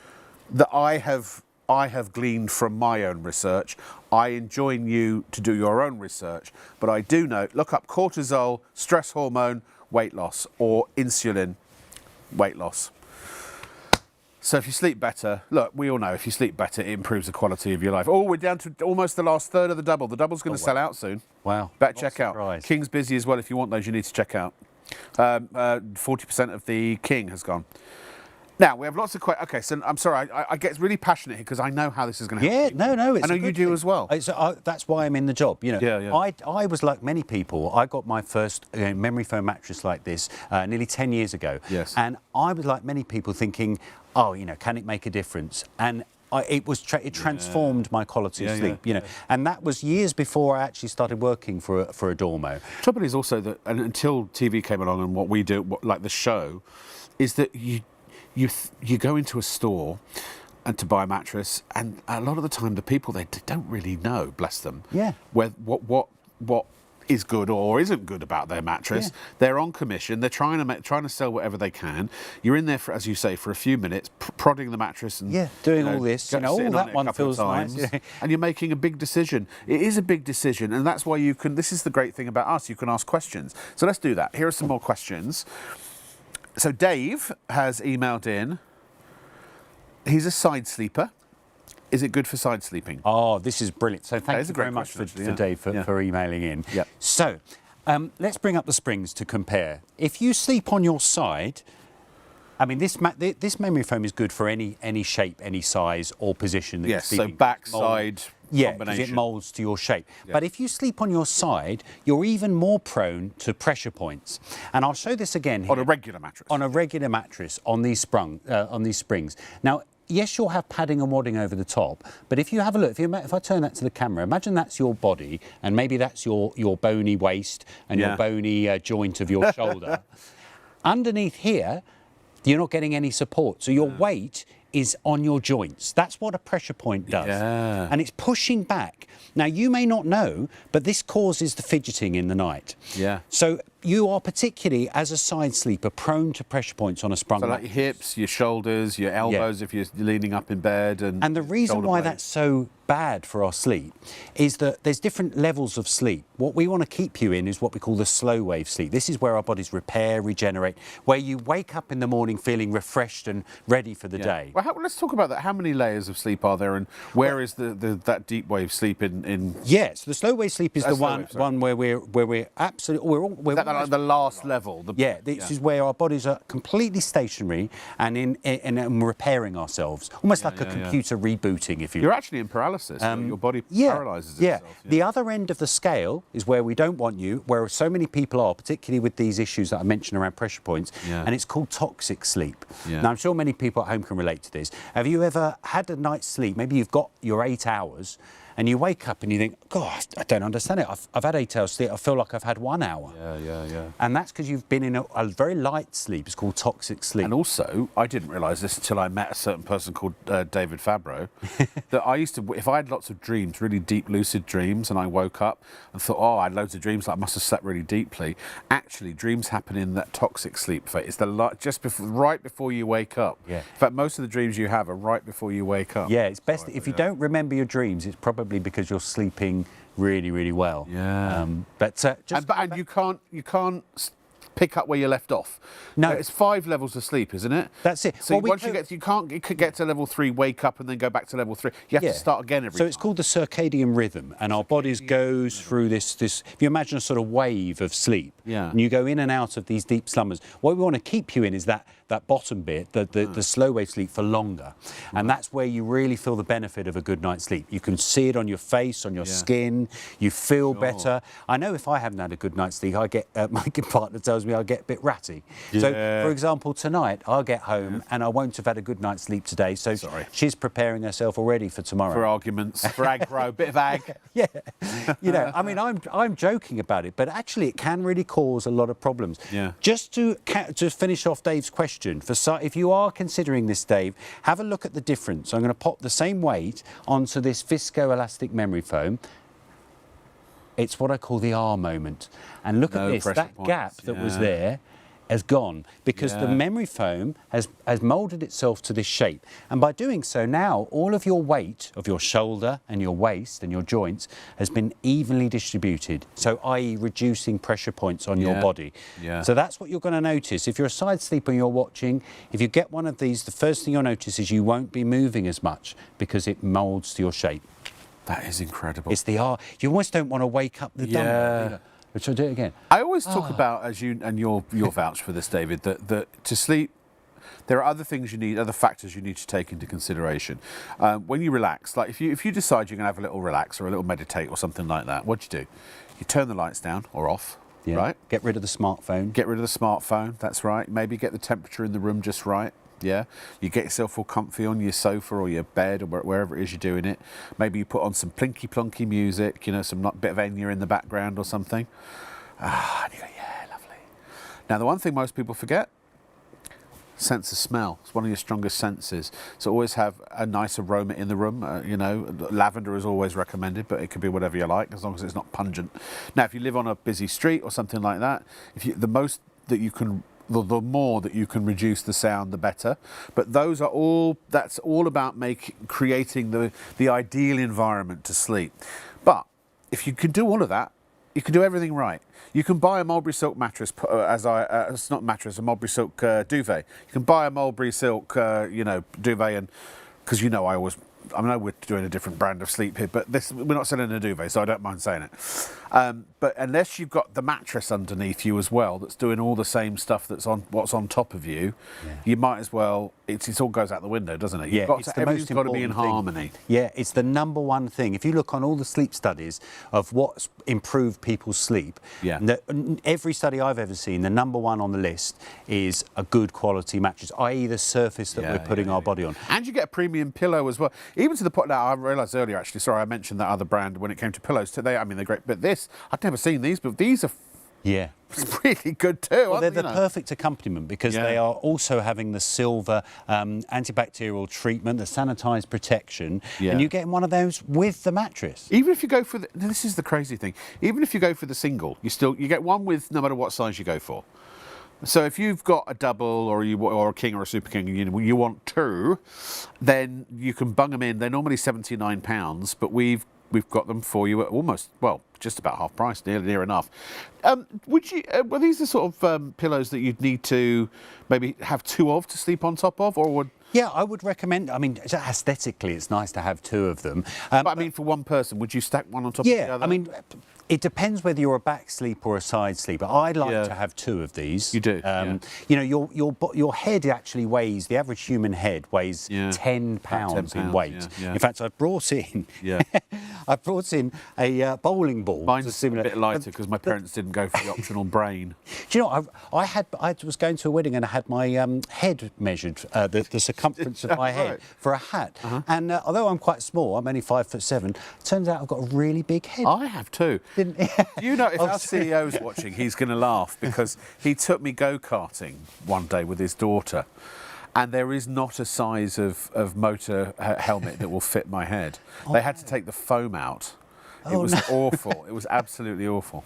that I have gleaned from my own research. I enjoin you to do your own research, but I do know, look up cortisol, stress hormone, weight loss, or insulin, weight loss. So if you sleep better, look, we all know if you sleep better, it improves the quality of your life. Oh, we're down to almost the last third of the double. The double's going to sell out soon. Wow. Better check out. King's busy as well. If you want those, you need to check out. 40% of the King has gone. Now, we have lots of questions. Okay, so I'm sorry, I get really passionate here because I know how this is going to happen. Yeah, no, it's I know you do as well. That's why I'm in the job. You know, I was like many people. I got my first memory foam mattress like this nearly 10 years ago. Yes. And I was like many people thinking, oh, you know, can it make a difference? And it transformed my quality of sleep, you know, and that was years before I actually started working for a Dormo. Trouble is also that, and until TV came along and what we do, like the show, is that you go into a store and to buy a mattress, and a lot of the time the people they don't really know, bless them, what is good or isn't good about their mattress. Yeah. They're on commission. They're trying to sell whatever they can. You're in there for, as you say, for a few minutes, prodding the mattress and doing all this. You know, that one feels nice. And you're making a big decision. It is a big decision, and that's why you can. This is the great thing about us. You can ask questions. So let's do that. Here are some more questions. So Dave has emailed in. He's a side sleeper. Is it good for side sleeping? Oh, this is brilliant. So thank you very much for Dave for emailing in. Yeah. So let's bring up the springs to compare. If you sleep on your side, I mean, this memory foam is good for any shape, any size or position that Yes, you're so sleeping. backside Yeah, combination. because it moulds to your shape. Yeah. But if you sleep on your side, you're even more prone to pressure points. And I'll show this again here. On a regular mattress. On a regular mattress, on these springs. Now, yes, you'll have padding and wadding over the top, but if you have a look, if I turn that to the camera, imagine that's your body, and maybe that's your bony waist and your bony joint of your shoulder. Underneath here, you're not getting any support, so your weight is on your joints. That's what a pressure point does. Yeah. And it's pushing back. Now, you may not know, but this causes the fidgeting in the night. Yeah. So you are particularly, as a side sleeper, prone to pressure points on a sprung So like mattress. your hips, your shoulders, your elbows if you're leaning up in bed. And the reason why that's so bad for our sleep is that there's different levels of sleep. What we want to keep you in is what we call the slow wave sleep. This is where our bodies repair, regenerate, where you wake up in the morning feeling refreshed and ready for the day. Well, let's talk about that. How many layers of sleep are there, and where is that deep wave sleep in? Yes, the slow wave sleep is the one where we're absolutely we're Like the last level. This is where our bodies are completely stationary and in repairing ourselves, almost like a computer rebooting, if you. You're actually in paralysis. Your body paralyzes itself. Yeah. The other end of the scale is where we don't want you, where so many people are, particularly with these issues that I mentioned around pressure points, and it's called toxic sleep. Yeah. Now, I'm sure many people at home can relate to this. Have you ever had a night's sleep? Maybe you've got your 8 hours, and you wake up and you think, God, I don't understand it. I've had 8 hours sleep. I feel like I've had 1 hour. Yeah. And that's because you've been in a very light sleep. It's called toxic sleep. And also, I didn't realise this until I met a certain person called David Fabro, that I used to, if I had lots of dreams, really deep lucid dreams, and I woke up and thought, oh, I had loads of dreams, like I must have slept really deeply. Actually, dreams happen in that toxic sleep phase. It's right before you wake up. Yeah. In fact, most of the dreams you have are right before you wake up. Yeah, it's best if you don't remember your dreams. It's probably because you're sleeping really, really well. Yeah. And you can't pick up where you left off. No, it's 5 levels of sleep, isn't it? That's it. So once you can't get to level 3, wake up and then go back to level 3. You have to start again every time. So it's called the circadian rhythm, and our bodies goes through this. If you imagine a sort of wave of sleep, and you go in and out of these deep slumbers. What we want to keep you in is that bottom bit, the slow wave sleep for longer, and that's where you really feel the benefit of a good night's sleep. You can see it on your face, on your skin. You feel better. I know if I haven't had a good night's sleep, I get my partner tells me I get a bit ratty. So, for example, tonight I'll get home and I won't have had a good night's sleep today. So she's preparing herself already for tomorrow. For arguments, for aggro, bit of ag. Yeah, I mean, I'm joking about it, but actually it can really cause a lot of problems. Yeah. Just to finish off Dave's question, if you are considering this, Dave, have a look at the difference. I'm going to pop the same weight onto this viscoelastic memory foam. It's what I call the R moment. And look at this, that gap that was there has gone because the memory foam has moulded itself to this shape. And by doing so now, all of your weight of your shoulder and your waist and your joints has been evenly distributed. So i.e. reducing pressure points on your body. Yeah. So that's what you're going to notice. If you're a side sleeper and you're watching, if you get one of these, the first thing you'll notice is you won't be moving as much because it moulds to your shape. That is incredible. It's the R. You almost don't want to wake up the dumbbell. Which I'll do it again. I always talk about, as you'll vouch for this, David, that to sleep, there are other factors you need to take into consideration. When you relax, like if you decide you're going to have a little relax or a little meditate or something like that, what do? You turn the lights down or off, right? Get rid of the smartphone. Get rid of the smartphone, that's right. Maybe get the temperature in the room just right. Yeah, you get yourself all comfy on your sofa or your bed or wherever it is you're doing it. Maybe you put on some plinky plonky music, some bit of Enya in the background or something. And you go, yeah, lovely. Now, the one thing most people forget, sense of smell. It's one of your strongest senses. So always have a nice aroma in the room. Lavender is always recommended, but it could be whatever you like as long as it's not pungent. Now, if you live on a busy street or something like that, the more that you can reduce the sound, the better. But that's all about creating the ideal environment to sleep. But if you can do all of that, you can do everything right. You can buy a mulberry silk mattress, it's not mattress, a mulberry silk duvet. You can buy a mulberry silk, duvet, and because I I know we're doing a different brand of sleep here, but we're not selling a duvet, so I don't mind saying it. But unless you've got the mattress underneath you as well, that's doing all the same stuff that's on what's on top of you, you might as well. It all goes out the window, doesn't it? Yeah, Everything's got to be in harmony. Yeah, it's the number one thing. If you look on all the sleep studies of what's improved people's sleep, every study I've ever seen, the number one on the list is a good quality mattress, i.e. the surface that we're putting our body on. And you get a premium pillow as well. Even to the point that I realised earlier, actually, sorry, I mentioned that other brand when it came to pillows today. I mean, they're great. But this, I'd never seen these, but these are really good too. Well, they're the perfect accompaniment because they are also having the silver antibacterial treatment, the sanitised protection, and you're getting one of those with the mattress. Even if you go for this is the crazy thing. Even if you go for the single, you get one with no matter what size you go for. So if you've got a double or a king or a super king, and you want two, then you can bung them in. They're normally £79, but we've got them for you at almost, well, just about half price, near enough. Were these the sort of pillows that you'd need to maybe have two of to sleep on top of, or would? Yeah, I would recommend. I mean, aesthetically, it's nice to have two of them. But I mean, for one person, would you stack one on top of the other? I mean, it depends whether you're a back sleeper or a side sleeper. I like to have two of these. You do. You know, your head actually weighs. The average human head weighs 10 pounds in weight. In fact, I've brought in. I brought in a bowling ball. Mine's a bit lighter because my parents didn't go for the optional brain. Do you know? I was going to a wedding and I had my head measured, the circumference of my head for a hat. And although I'm quite small, I'm only 5'7", turns out I've got a really big head. I have too. Do you know, if our CEO's watching, he's going to laugh because he took me go-karting one day with his daughter, and there is not a size of motor helmet that will fit my head. They had to take the foam out. It was awful. It was absolutely awful.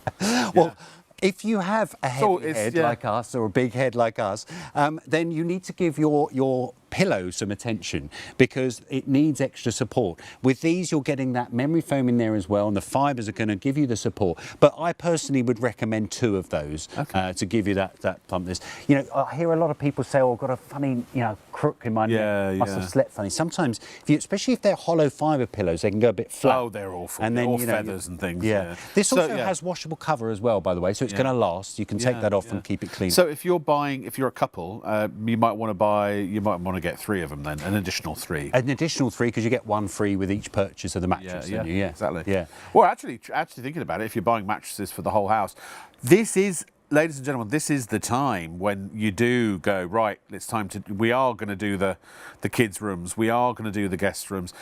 Well, if you have a heavy head like us or a big head like us, then you need to give your pillow some attention because it needs extra support. With these, you're getting that memory foam in there as well, and the fibres are going to give you the support. But I personally would recommend two of those to give you that plumpness. You know, I hear a lot of people say, "Oh, I've got a funny, crook in my neck. Must have slept funny." Sometimes, especially if they're hollow fibre pillows, they can go a bit flat. Oh, they're awful. And then all feathers and things. This also has washable cover as well, by the way, so it's going to last. You can take that off and keep it clean. So if you're a couple, you might want to get three of them then, an additional three. An additional three because you get one free with each purchase of the mattress. Exactly. Yeah. Well, actually thinking about it, if you're buying mattresses for the whole house, this is, ladies and gentlemen, this is the time when you do go, right, it's time to, we are going to do the kids' rooms, we are going to do the guest rooms.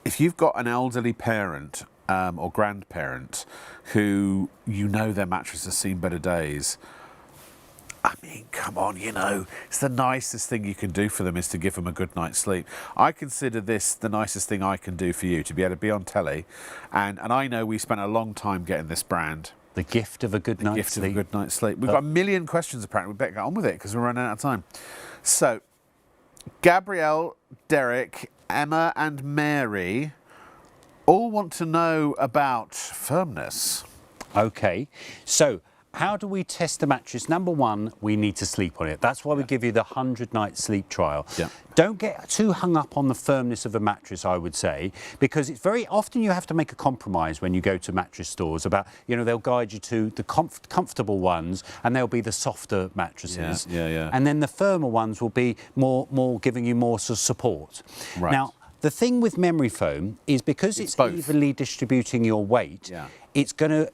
If you've got an elderly parent or grandparent who their mattress has seen better days, I mean, come on, it's the nicest thing you can do for them is to give them a good night's sleep. I consider this the nicest thing I can do for you, to be able to be on telly. And I know we spent a long time getting this brand. The gift of a good night's sleep. The gift of a good night's sleep. We've got a million questions, apparently. We better get on with it because we're running out of time. So, Gabrielle, Derek, Emma and Mary all want to know about firmness. Okay, so how do we test the mattress? Number one, we need to sleep on it. That's why we give you the 100-night sleep trial. Don't get too hung up on the firmness of a mattress, I would say, because it's very often you have to make a compromise when you go to mattress stores about, they'll guide you to the comfortable ones and they'll be the softer mattresses. And then the firmer ones will be more giving you more sort of support. Right. Now, the thing with memory foam is because it's evenly distributing your weight, it's going to,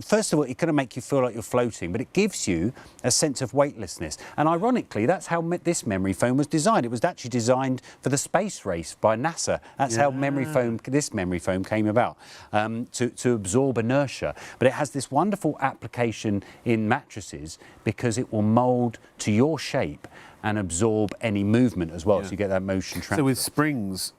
first of all, it's going to make you feel like you're floating, but it gives you a sense of weightlessness. And ironically, that's how this memory foam was designed. It was actually designed for the space race by NASA. That's how this memory foam came about, to absorb inertia. But it has this wonderful application in mattresses because it will mould to your shape and absorb any movement as well, so you get that motion transfer. So with springs,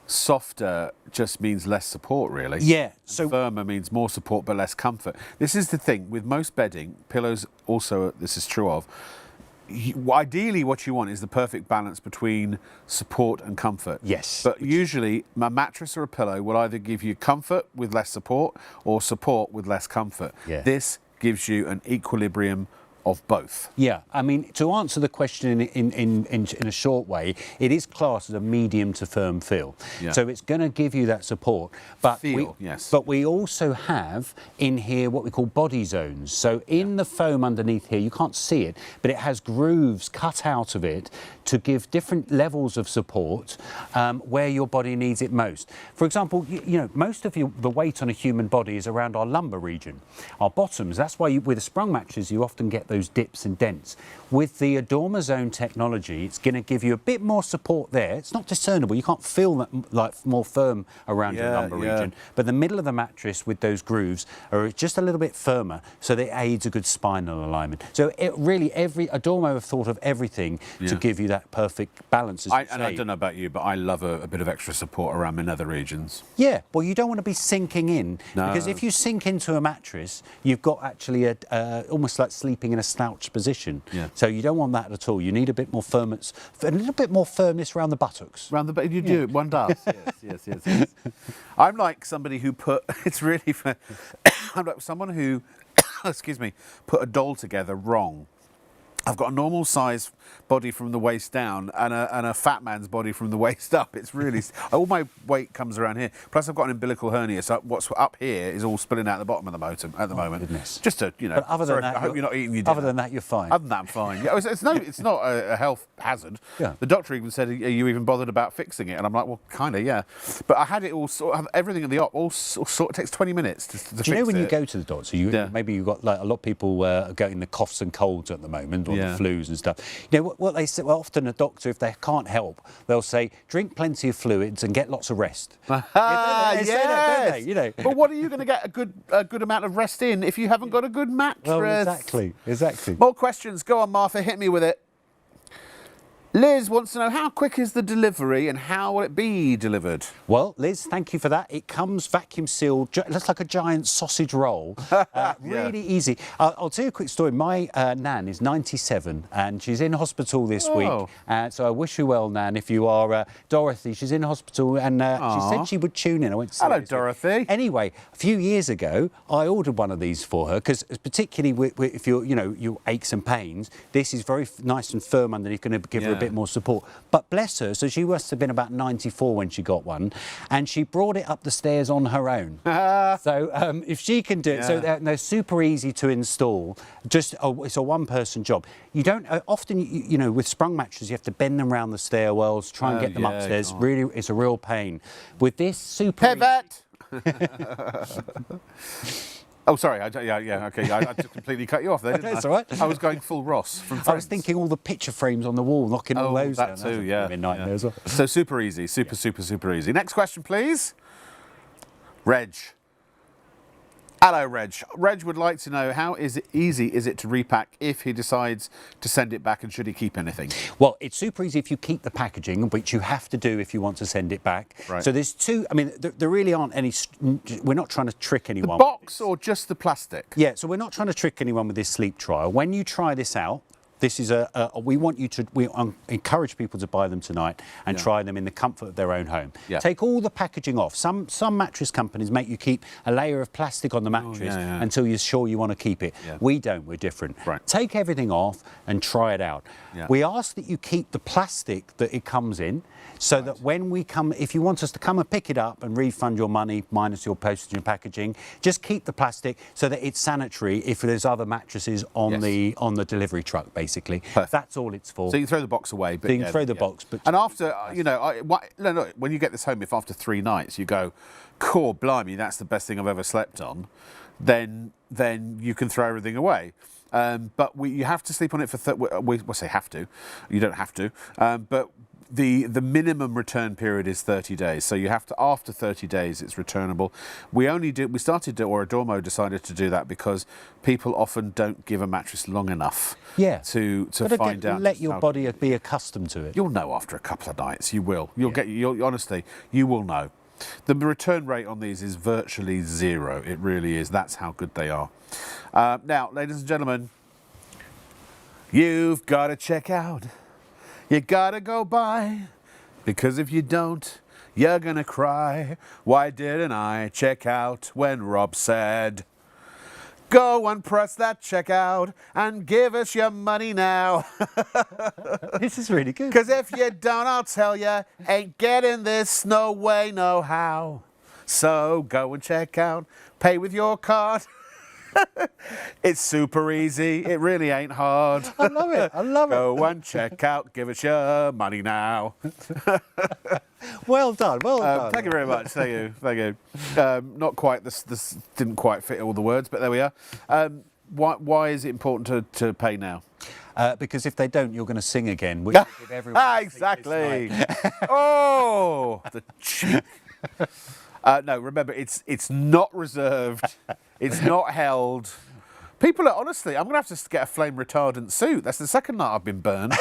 softer just means less support, really. So firmer means more support but less comfort. This is the thing with most bedding, pillows also, this is true of. Ideally, what you want is the perfect balance between support and comfort. But usually, a mattress or a pillow will either give you comfort with less support or support with less comfort. This gives you an equilibrium of both? Yeah, I mean, to answer the question in a short way, it is classed as a medium to firm feel. Yeah. So it's going to give you that support. But But we also have in here what we call body zones. So in the foam underneath here, you can't see it, but it has grooves cut out of it to give different levels of support where your body needs it most. For example, you know, most of the weight on a human body is around our lumbar region, our bottoms. That's why with the sprung mattress, you often get those dips and dents. With the Adorma Zone technology, it's going to give you a bit more support there. It's not discernible. You can't feel that like more firm around your lumbar region. But the middle of the mattress with those grooves are just a little bit firmer, so that aids a good spinal alignment. So it really, Adorma have thought of everything to give you that perfect balance. And I don't know about you, but I love a bit of extra support around my nether regions. Yeah, well, you don't want to be sinking in. No. Because if you sink into a mattress, you've got actually almost like sleeping in a slouched position. Yeah. So you don't want that at all. You need a bit more firmness, a little bit more firmness around the buttocks. Around the you do, one does. yes. I'm like somebody who it's really I'm like someone who excuse me, put a doll together wrong. I've got a normal size body from the waist down and a fat man's body from the waist up. It's really, all my weight comes around here. Plus I've got an umbilical hernia, so what's up here is all spilling out the bottom of the motor at the moment. Goodness. Just to, you know, But other than that, I hope you're not eating your dinner. Other than that, you're fine. Other than that, I'm fine. Yeah, it's not a health hazard. Yeah. The doctor even said, are you even bothered about fixing it? And I'm like, well, kind of, yeah. But I had it all sort of, everything at the op, all sort of takes 20 minutes to fix it. Do you know when you go to the doctor, maybe you've got like a lot of people are getting the coughs and colds at the moment, or the flus and stuff. You know what they say? Well, often a doctor, if they can't help, they'll say drink plenty of fluids and get lots of rest. They say that, don't they? You know. But what are you going to get a good amount of rest in if you haven't got a good mattress? Well, exactly. More questions. Go on, Martha. Hit me with it. Liz wants to know, how quick is the delivery and how will it be delivered? Well, Liz, thank you for that. It comes vacuum sealed. It looks like a giant sausage roll. Really easy. I'll tell you a quick story. My Nan is 97 and she's in hospital this week. So I wish you well, Nan. If you are Dorothy, she's in hospital and she said she would tune in. I went to see Hello, Dorothy. Anyway, a few years ago, I ordered one of these for her because particularly if you're, you know, your aches and pains, this is very nice and firm underneath, going to give her a bit more support. But bless her, so she must have been about 94 when she got one, and she brought it up the stairs on her own. So if she can do it, so they're super easy to install. Just it's a one-person job. You don't often, you know, with sprung mattresses, you have to bend them around the stairwells, try and get them upstairs. Really, it's a real pain. With this super pivot. Oh, sorry. Okay. I just completely cut you off there, didn't I? That's all right. I was going full Ross from Friends. I was thinking all the picture frames on the wall, knocking all those down. That too, yeah. Nightmare as well. So super easy, super easy. Next question, please. Reg. Hello, Reg. Reg would like to know, how easy is it to repack if he decides to send it back, and should he keep anything? Well, it's super easy if you keep the packaging, which you have to do if you want to send it back. Right. So there's two, I mean, there really aren't any, we're not trying to trick anyone. The box or just the plastic? Yeah, so we're not trying to trick anyone with this sleep trial. When you try this out, this is we encourage people to buy them tonight and try them in the comfort of their own home. Take all the packaging off. Some mattress companies make you keep a layer of plastic on the mattress until you're sure you want to keep it. We don't, we're different. Right. Take everything off and try it out. We ask that you keep the plastic that it comes in, so that when we come, if you want us to come and pick it up and refund your money minus your postage and packaging, just keep the plastic so that it's sanitary if there's other mattresses on the delivery truck, basically. Perfect. That's all it's for. So you can throw the box away. But you can throw the box. But and after, you know, when you get this home, if after 3 nights you go, "Core, blimey, that's the best thing I've ever slept on," then you can throw everything away. But you have to sleep on it for, we say have to, you don't have to, but the minimum return period is 30 days. So you have to, after 30 days, it's returnable. We Adormo decided to do that because people often don't give a mattress long enough to find out. Let your body be accustomed to it. You'll know after a couple of nights, you will. Honestly, you will know. The return rate on these is virtually zero. It really is. That's how good they are. Now, ladies and gentlemen, you've got to check out. You gotta go buy, because if you don't, you're gonna cry. Why didn't I check out when Rob said, Go and press that checkout and give us your money now. This is really good. Because if you don't, I'll tell you, ain't getting this no way, no how. So go and check out, pay with your card. It's super easy. It really ain't hard. I love it. I love it. Go and check out, give us your money now. Well done. Well done. Thank you very much. Thank you. Thank you. Not quite. This didn't quite fit all the words, but there we are. Why is it important to pay now? Because if they don't, you're going to sing again. Which will give everyone Exactly. Oh, the cheek. No, remember, it's not reserved. It's not held. People are, honestly, I'm going to have to get a flame retardant suit. That's the second night I've been burned.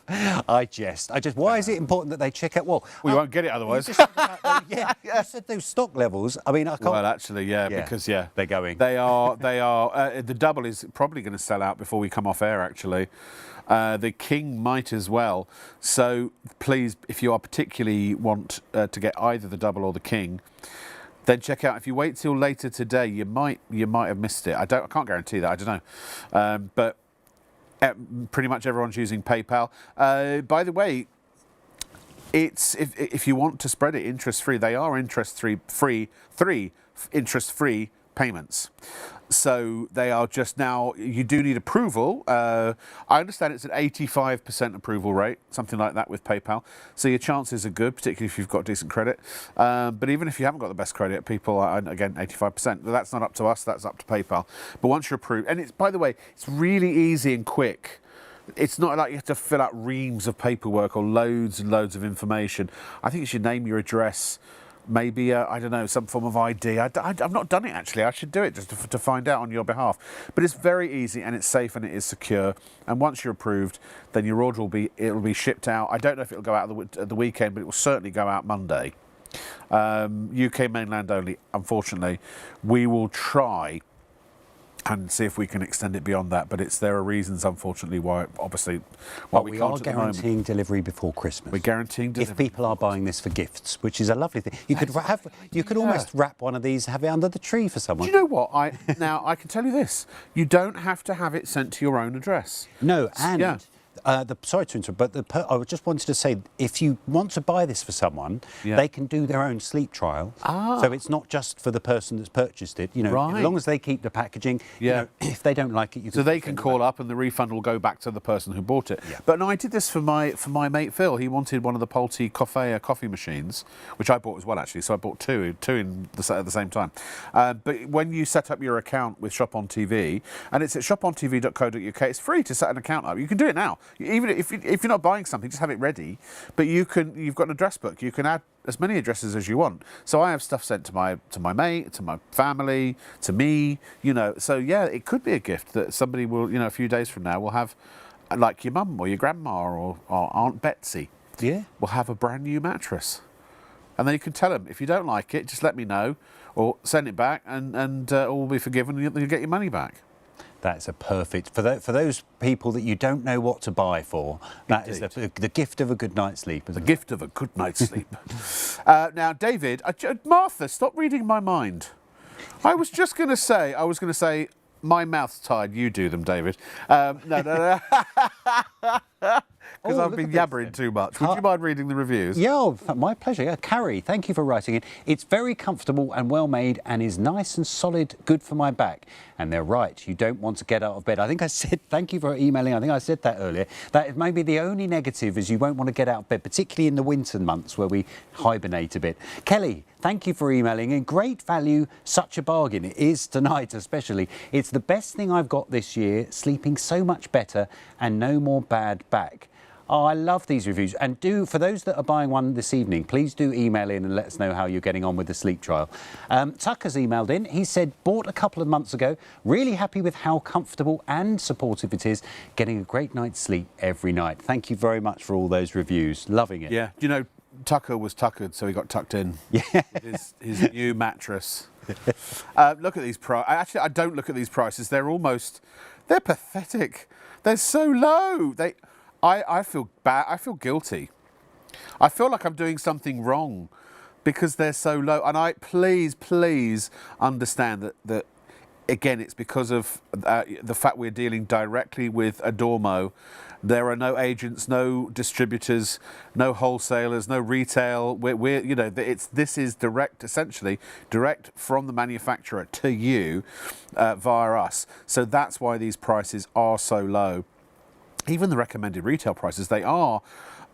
I jest. Why is it important that they check out? Well, You won't get it otherwise. You said those stock levels. I mean, I can't. Well, actually, because they're going. They are. The double is probably going to sell out before we come off air, actually. The King might as well. So please, if you are particularly want to get either the double or the King, then check out. If you wait till later today, you might have missed it. I can't guarantee that. I don't know, but pretty much everyone's using PayPal. By the way, it's if you want to spread it interest free, they are interest-free payments. So they are just now, you do need approval. I understand it's an 85% approval rate, something like that with PayPal. So your chances are good, particularly if you've got decent credit. But even if you haven't got the best credit, people, again, 85%. But that's not up to us, that's up to PayPal. But once you're approved, and it's, by the way, it's really easy and quick. It's not like you have to fill out reams of paperwork or loads and loads of information. I think you should name your address, maybe, I don't know, some form of ID. I've not done it, actually. I should do it just to find out on your behalf. But it's very easy and it's safe and it is secure. And once you're approved, then your order will be shipped out. I don't know if it'll go out at the weekend, but it will certainly go out Monday. UK mainland only, unfortunately. We will try and see if we can extend it beyond that, but there are reasons, unfortunately, why we are guaranteeing delivery before Christmas. We're guaranteeing delivery. If people are buying this for gifts, which is a lovely thing, you could almost wrap one of these, have it under the tree for someone. Do you know what? Now I can tell you this: you don't have to have it sent to your own address. No, and. Sorry to interrupt, but I just wanted to say, if you want to buy this for someone, they can do their own sleep trial. So it's not just for the person that's purchased it. You know, as long as they keep the packaging. You know, if they don't like it, you can. So they can call up, and the refund will go back to the person who bought it. But no, I did this for my mate Phil. He wanted one of the Polti coffee machines, which I bought as well, actually. So I bought two at the same time. But when you set up your account with ShopOnTV, and it's at shopontv.co.uk, it's free to set an account up. You can do it now. Even if you're not buying something, just have it ready. But you've got an address book. You can add as many addresses as you want. So I have stuff sent to my mate, to my family, to me. You know, so yeah, it could be a gift that somebody will, you know, a few days from now will have, like your mum or your grandma or Aunt Betsy. Yeah, will have a brand new mattress, and then you can tell them, if you don't like it, just let me know or send it back, and all will be forgiven, and you'll get your money back. That's a perfect, for those people that you don't know what to buy for, that is the gift of a good night's sleep. The gift of a good night's sleep. Now, David, Martha, stop reading my mind. I was going to say, my mouth's tired, you do them, David. No. Because I've been yabbering too much. Would you mind reading the reviews? Yeah, my pleasure. Yeah, Carrie, thank you for writing it. It's very comfortable and well made and is nice and solid, good for my back. And they're right, you don't want to get out of bed. I think I said, thank you for emailing, I think I said that earlier. That is maybe the only negative is you won't want to get out of bed, particularly in the winter months where we hibernate a bit. Kelly, thank you for emailing. And great value, such a bargain. It is tonight especially. It's the best thing I've got this year, sleeping so much better and no more bad back. Oh, I love these reviews. And for those that are buying one this evening, please do email in and let us know how you're getting on with the sleep trial. Tucker's emailed in. He said, bought a couple of months ago, really happy with how comfortable and supportive it is, getting a great night's sleep every night. Thank you very much for all those reviews. Loving it. Yeah, you know, Tucker was tuckered, so he got tucked in. Yeah. his new mattress. Look at these prices. Actually, I don't look at these prices. They're pathetic. They're so low. I feel bad. I feel guilty. I feel like I'm doing something wrong because they're so low. And please understand that again, it's because of the fact we're dealing directly with Adormo. There are no agents, no distributors, no wholesalers, no retail. We're you know, this is direct, essentially direct from the manufacturer to you via us. So that's why these prices are so low. Even the recommended retail prices, they're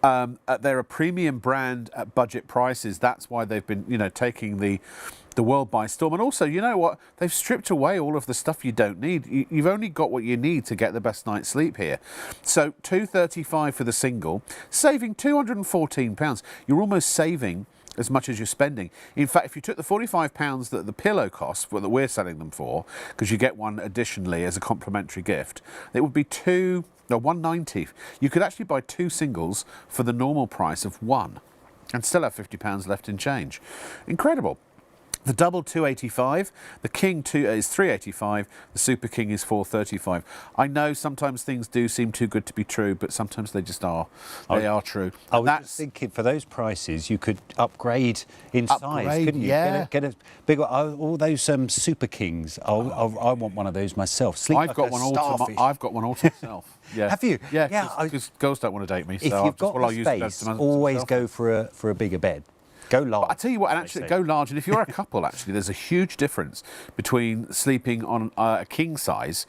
a premium brand at budget prices. That's why they've been, you know, taking the world by storm. And also, you know what? They've stripped away all of the stuff you don't need. You've only got what you need to get the best night's sleep here. So $235 for the single, saving £214. You're almost saving as much as you're spending. In fact, if you took the £45 that the pillow costs, that we're selling them for, because you get one additionally as a complimentary gift, it would be £190. You could actually buy 2 singles for the normal price of 1 and still have £50 left in change. Incredible. The double $285, the King is $385, the Super King is $435. I know sometimes things do seem too good to be true, but sometimes they just are. They are true. I was just thinking, for those prices, you could upgrade in size, couldn't you? Yeah. Get a bigger. All those Super Kings. I want one of those myself. Sleep I've got one all to myself. Yeah. Have you? Yeah. Because girls don't want to date me. If you've got the space, always go for a bigger bed. Go large. But I tell you what, and actually go large. And if you're a couple, actually, there's a huge difference between sleeping on a king size,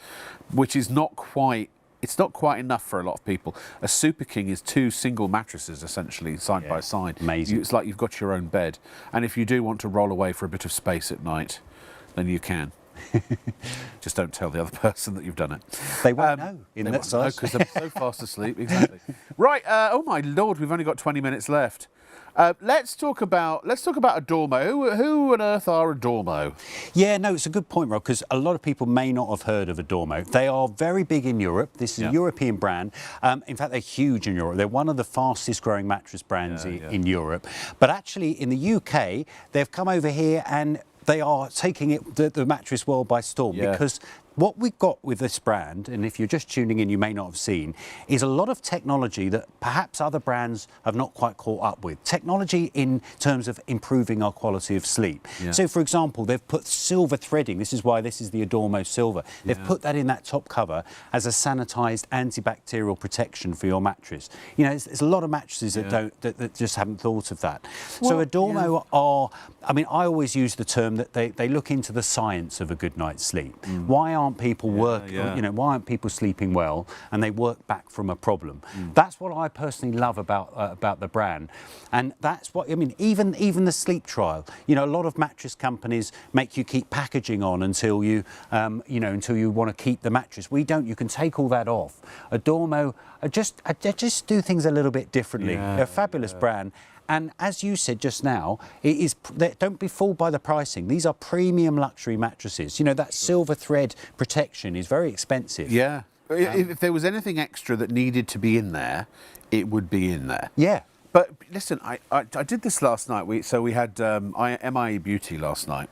which is not quite. It's not quite enough for a lot of people. A Super King is 2 single mattresses, essentially, side by side. Amazing. It's like you've got your own bed. And if you do want to roll away for a bit of space at night, then you can. Just don't tell the other person that you've done it. They won't know in that size. Because they're so fast asleep. Exactly. Right. Oh my Lord, we've only got 20 minutes left. Let's talk about Adormo. Who on earth are Adormo? Yeah, no, it's a good point, Rob, because a lot of people may not have heard of Adormo. They are very big in Europe. This is a European brand. In fact, they're huge in Europe. They're one of the fastest growing mattress brands in Europe. But actually, in the UK, they've come over here and they are taking the mattress world by storm because what we've got with this brand, and if you're just tuning in, you may not have seen, is a lot of technology that perhaps other brands have not quite caught up with. Technology in terms of improving our quality of sleep. Yeah. So, for example, they've put silver threading. This is why this is the Adormo Silver. They've put that in that top cover as a sanitised antibacterial protection for your mattress. You know, there's a lot of mattresses that just haven't thought of that. Well, so Adormo are, I mean, I always use the term that they look into the science of a good night's sleep. Why aren't people you know, why aren't people sleeping well, and they work back from a problem? That's what I personally love about the brand, and that's what I mean. Even the sleep trial, you know, a lot of mattress companies make you keep packaging on until you you know, until you want to keep the mattress. We don't. You can take all that off. Adormo just do things a little bit differently. They're a fabulous brand. And as you said just now, don't be fooled by the pricing. These are premium luxury mattresses. You know, that silver thread protection is very expensive. Yeah. If there was anything extra that needed to be in there, it would be in there. Yeah. But listen, I did this last night. We had MIE Beauty last night,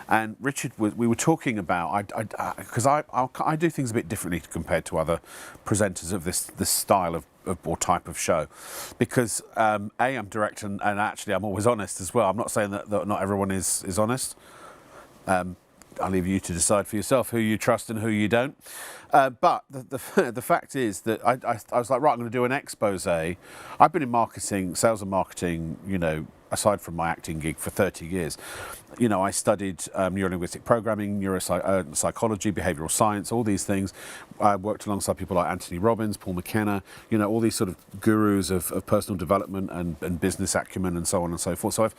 and Richard we were talking about because I do things a bit differently compared to other presenters of this style of or type of show, because I'm direct and actually I'm always honest as well. I'm not saying that not everyone is honest. I'll leave you to decide for yourself who you trust and who you don't. But the fact is that I was like, right, I'm going to do an expose. I've been in marketing, sales and marketing, you know, aside from my acting gig, for 30 years. You know, I studied neurolinguistic programming, psychology, behavioural science, all these things. I worked alongside people like Anthony Robbins, Paul McKenna, you know, all these sort of gurus of personal development and business acumen and so on and so forth. So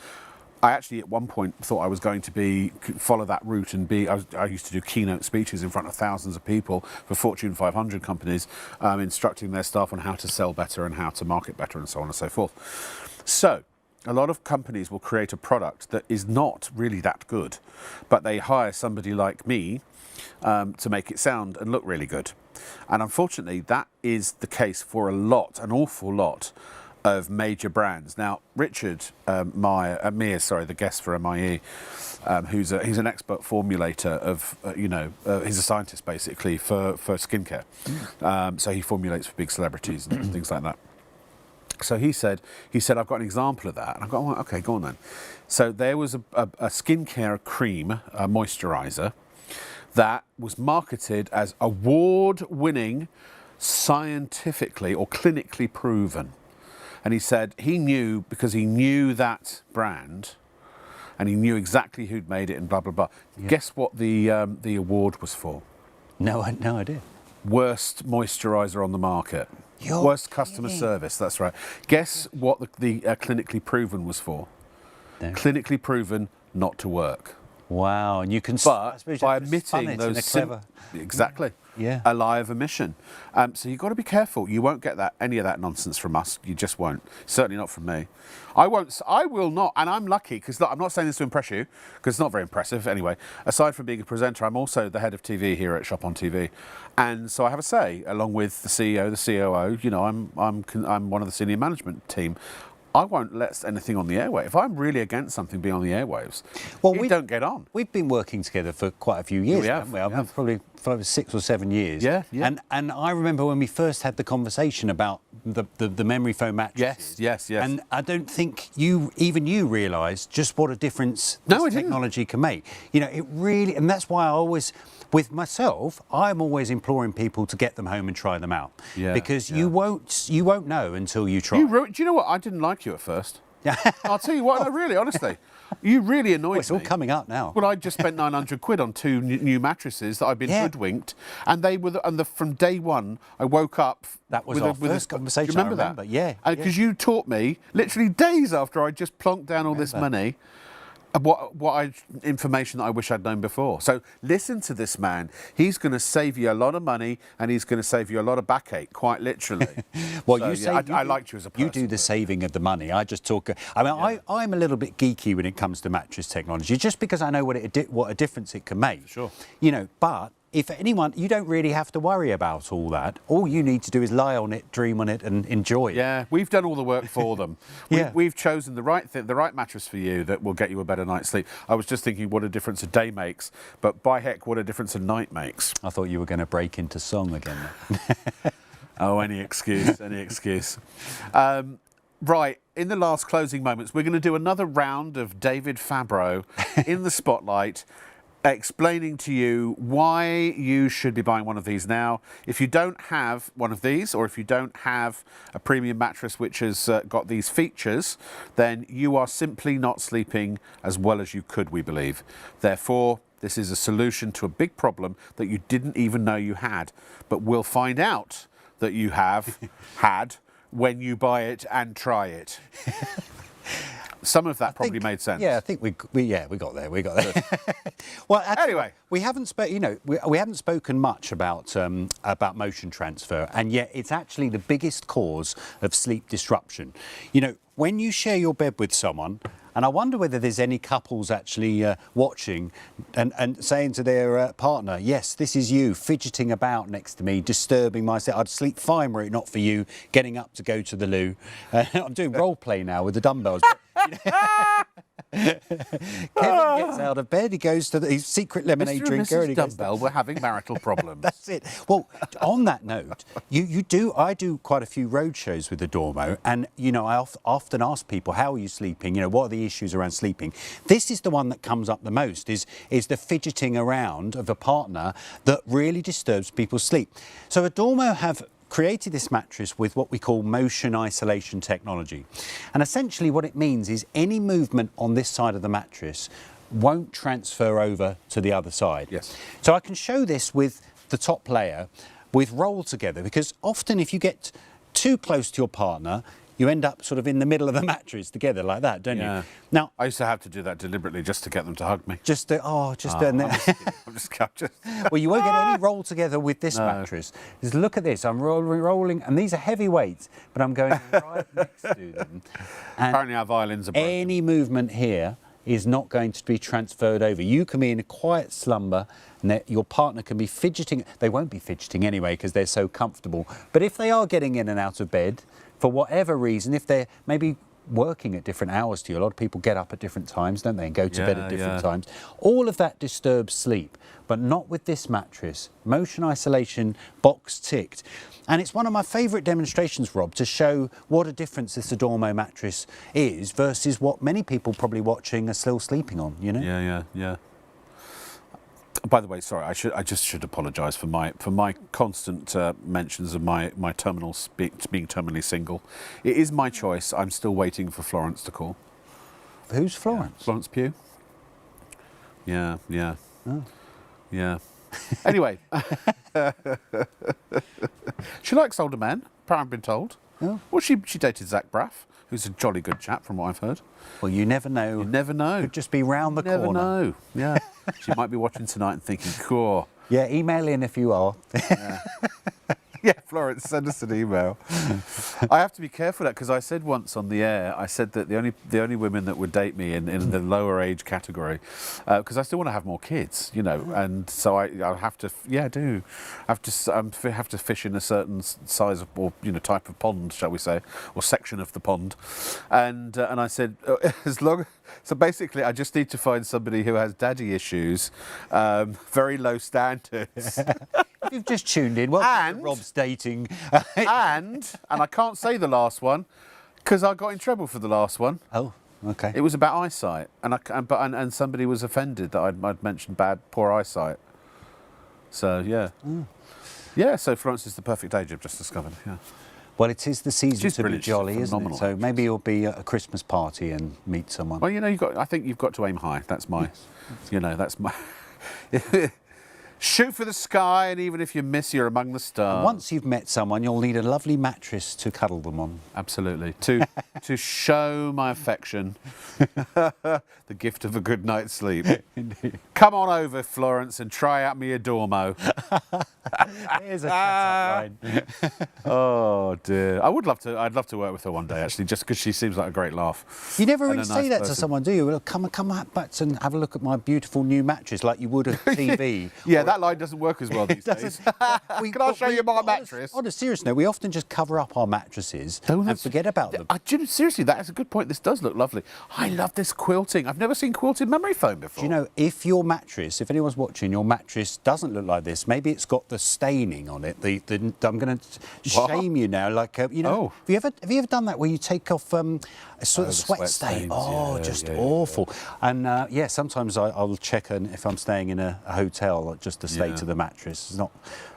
I actually at one point thought I was going to follow that route and I used to do keynote speeches in front of thousands of people for Fortune 500 companies, instructing their staff on how to sell better and how to market better and so on and so forth. So a lot of companies will create a product that is not really that good, but they hire somebody like me to make it sound and look really good. And unfortunately, that is the case for an awful lot of major brands. Now, Richard Meyer, the guest for MIE, he's an expert formulator of, he's a scientist basically for skincare. So he formulates for big celebrities and things like that. So he said, I've got an example of that. And I've got, well, okay, go on then. So there was a skincare cream, a moisturiser, that was marketed as award-winning, scientifically or clinically proven. And he said he knew, because he knew that brand and he knew exactly who'd made it and blah, blah, blah. Yeah. Guess what the award was for? No idea. Worst moisturiser on the market. Worst customer service, that's right. Guess what the clinically proven was for? No. Clinically proven not to work. Wow, and you can... But by omitting those... Exactly. Yeah. A lie of omission. So you've got to be careful. You won't get any of that nonsense from us. You just won't. Certainly not from me. I will not, and I'm lucky, because I'm not saying this to impress you, because it's not very impressive anyway. Aside from being a presenter, I'm also the head of TV here at ShopOnTV. And so I have a say, along with the CEO, the COO, you know, I'm one of the senior management team. I won't let anything on the airwave. If I'm really against something being on the airwaves, we don't get on. We've been working together for quite a few years, haven't we? Probably 6 or 7 years. Yeah, yeah. And I remember when we first had the conversation about the memory foam mattresses. Yes. And I don't think you realised just what a difference this technology can make. You know, it really, and that's why I always, with myself, I'm always imploring people to get them home and try them out. Yeah, because you won't know until you try. Do you know what? I didn't like you at first. I'll tell you what, no, really, honestly. You really annoyed me. It's all coming up now. Well, I just spent 900 quid on 2 new mattresses that I've been hoodwinked, and they were, from day one, I woke up. That was our first conversation. Do you remember that? Yeah. Because you taught me, literally days after I just plonked down all this money, information that I wish I'd known before. So listen to this man. He's going to save you a lot of money, and he's going to save you a lot of backache, quite literally. Well, I liked you as a person. You do the saving of the money. I just talk. I mean, I'm a little bit geeky when it comes to mattress technology, just because I know what a difference it can make. Sure. You know, but if anyone, you don't really have to worry about all that. All you need to do is lie on it, dream on it, and enjoy it. Yeah, we've done all the work for them. We've chosen the right mattress for you that will get you a better night's sleep. I was just thinking what a difference a day makes, but by heck, what a difference a night makes. I thought you were going to break into song again. Oh, any excuse, any excuse. Right, in the last closing moments, we're going to do another round of David Fabro in the spotlight, explaining to you why you should be buying one of these now. If you don't have one of these, or if you don't have a premium mattress which has got these features, then you are simply not sleeping as well as you could, we believe. Therefore, this is a solution to a big problem that you didn't even know you had, but we'll find out that you have had when you buy it and try it. Some of that probably made sense. Yeah, I think we got there. We got there. Well, actually, anyway, we haven't spoken much about motion transfer, and yet it's actually the biggest cause of sleep disruption. You know, when you share your bed with someone, and I wonder whether there's any couples actually watching and saying to their partner, yes, this is you fidgeting about next to me, disturbing my sleep. I'd sleep fine were it not for you getting up to go to the loo. I'm doing role play now with the dumbbells. Kevin gets out of bed, he goes to his secret lemonade drinker. And Mrs. Dumbbell, we're having marital problems. That's it. Well, on that note, I do quite a few road shows with the Dormo, and you know, I often ask people, how are you sleeping? You know, what are the issues around sleeping? This is the one that comes up the most, is the fidgeting around of a partner that really disturbs people's sleep. So a Dormo have created this mattress with what we call motion isolation technology. And essentially what it means is any movement on this side of the mattress won't transfer over to the other side. Yes. So I can show this with the top layer with roll together, because often if you get too close to your partner, you end up sort of in the middle of the mattress together like that, don't you? Now, I used to have to do that deliberately just to get them to hug me. I'm just well, you won't get any roll together with this mattress. Just look at this. I'm rolling, and these are heavy weights, but I'm going right next to them. And apparently our violins are broken. Any movement here is not going to be transferred over. You can be in a quiet slumber, and your partner can be fidgeting. They won't be fidgeting anyway because they're so comfortable. But if they are getting in and out of bed, for whatever reason, if they're maybe working at different hours to you, a lot of people get up at different times, don't they, and go to bed at different times. All of that disturbs sleep, but not with this mattress. Motion isolation, box ticked. And it's one of my favourite demonstrations, Rob, to show what a difference this Dormo mattress is versus what many people probably watching are still sleeping on, you know? Yeah. By the way, sorry, I just should apologise for my constant mentions of my being terminally single. It is my choice. I'm still waiting for Florence to call. Who's Florence? Yeah. Florence Pugh. Yeah. Oh. Yeah. Anyway, she likes older men. Apparently, I've been told. Oh. Well, she dated Zach Braff, who's a jolly good chap, from what I've heard. Well, you never know. You never know. Could just be round the corner. Never know. Yeah. She might be watching tonight and thinking, cool. Yeah, email in if you are. Yeah. Yeah, Florence, send us an email. I have to be careful of that because I said once on the air, I said that the only women that would date me in the lower age category, because I still want to have more kids, you know, and so I have to, I do, I have to fish in a certain size of, or type of pond, shall we say, or section of the pond, and I said so basically I just need to find somebody who has daddy issues, very low standards. If you've just tuned in, welcome to Rob's dating. and I can't say the last one because I got in trouble for the last one. Oh, okay. It was about eyesight, and somebody was offended that I'd mentioned poor eyesight. So yeah, yeah. So Florence is the perfect age, I've just discovered. Yeah. Well, it is the season She's to be brilliant. jolly, She's isn't it? So maybe you'll be at a Christmas party and meet someone. Well, I think you've got to aim high. That's my, that's my. Shoot for the sky, and even if you miss, you're among the stars. Once you've met someone, you'll need a lovely mattress to cuddle them on. Absolutely. To show my affection, the gift of a good night's sleep. Indeed. Come on over, Florence, and try out me Adormo. Here's a cut-up line. Oh dear. I'd love to work with her one day, actually, just because she seems like a great laugh. You never really And a say nice that person. to someone, do you? Well, come back and have a look at my beautiful new mattress, like you would a TV. Yeah, that line doesn't work as well these days. Can I show you my mattress? On a serious note, we often just cover up our mattresses and forget about them. Jim, seriously, that is a good point. This does look lovely. I love this quilting. I've never seen quilted memory foam before. Do you know, if your mattress, if anyone's watching, your mattress doesn't look like this, maybe it's got the staining on it. I'm going to shame you now. Like, have you ever done that where you take off a sort of sweat stain? stains, Awful. And sometimes I'll check if I'm staying in a hotel, just the state of the mattress. It's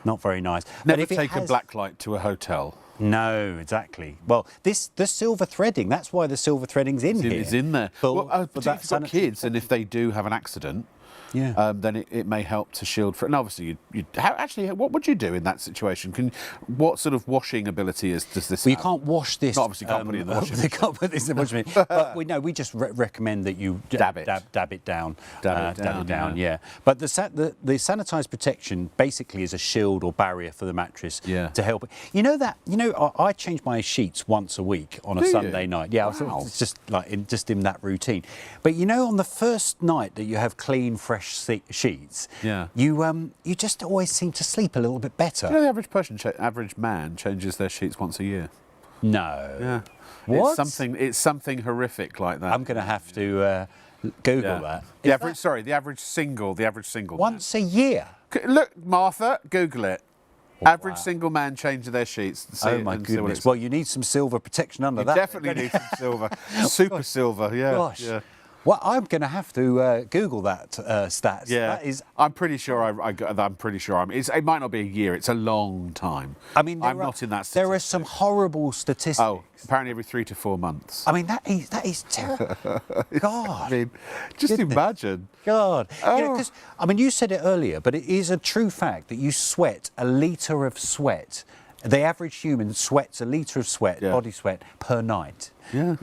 not very nice. Never take a black light to a hotel. No, exactly. Well, the silver threading, that's why the silver threading's in here. It's in there. But if you've got kids and if they do have an accident, then it may help to shield for. And obviously, what would you do in that situation? What sort of washing ability does this? Well, you have? can't wash this. Obviously, can't put it in the washing They can't put this in the washing machine. But we just recommend that you dab it down. Dab it down. Yeah. But the sanitised protection basically is a shield or barrier for the mattress to help. I change my sheets once a week on a Sunday night. Yeah, wow. It's just like in that routine. But on the first night that you have clean, fresh sheets, you just always seem to sleep a little bit better. The average man changes their sheets once a year. No. Yeah. What? It's something horrific like that. I'm going to have to Google that. The average single. Once a year. Look, Martha, Google it. Average single man changing their sheets. Oh my goodness! Well, you need some silver protection under that. Definitely need some silver. Super silver. Yeah. Gosh. Yeah. Well, I'm going to have to Google that stats. Yeah, that is. I'm pretty sure. I'm pretty sure. It might not be a year. It's a long time. I mean, I'm not in that. There are some horrible statistics. Oh, apparently every 3 to 4 months. I mean, that is terrible. God. I mean, just imagine. God. Because you said it earlier, but it is a true fact that you sweat a litre of sweat. The average human sweats a litre of sweat, body sweat, per night. Yeah.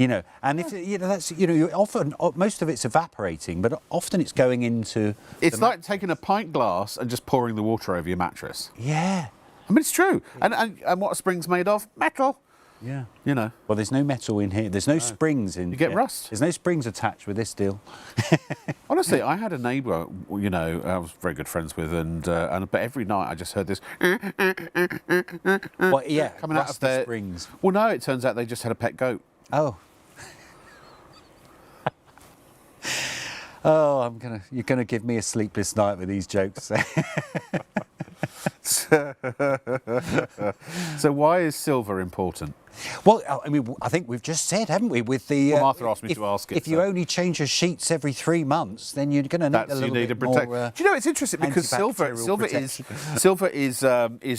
And if that's you often most of it's evaporating, but often it's going into. It's like taking a pint glass and just pouring the water over your mattress. Yeah. I mean, it's true. And what a spring's made of? Metal. Yeah. Well, there's no metal in here. There's no springs in. You get rust. There's no springs attached with this deal. Honestly, I had a neighbour, I was very good friends with, but every night I just heard this. Well, yeah, coming out of their springs. Well, no, it turns out they just had a pet goat. Oh. Oh, you're gonna give me a sleepless night with these jokes. So why is silver important? Well, I mean, I think we've just said, haven't we, with the... Well, Martha asked me to ask it. If you only change your sheets every 3 months, then you're going to need a little bit more... Do you know, it's interesting because silver is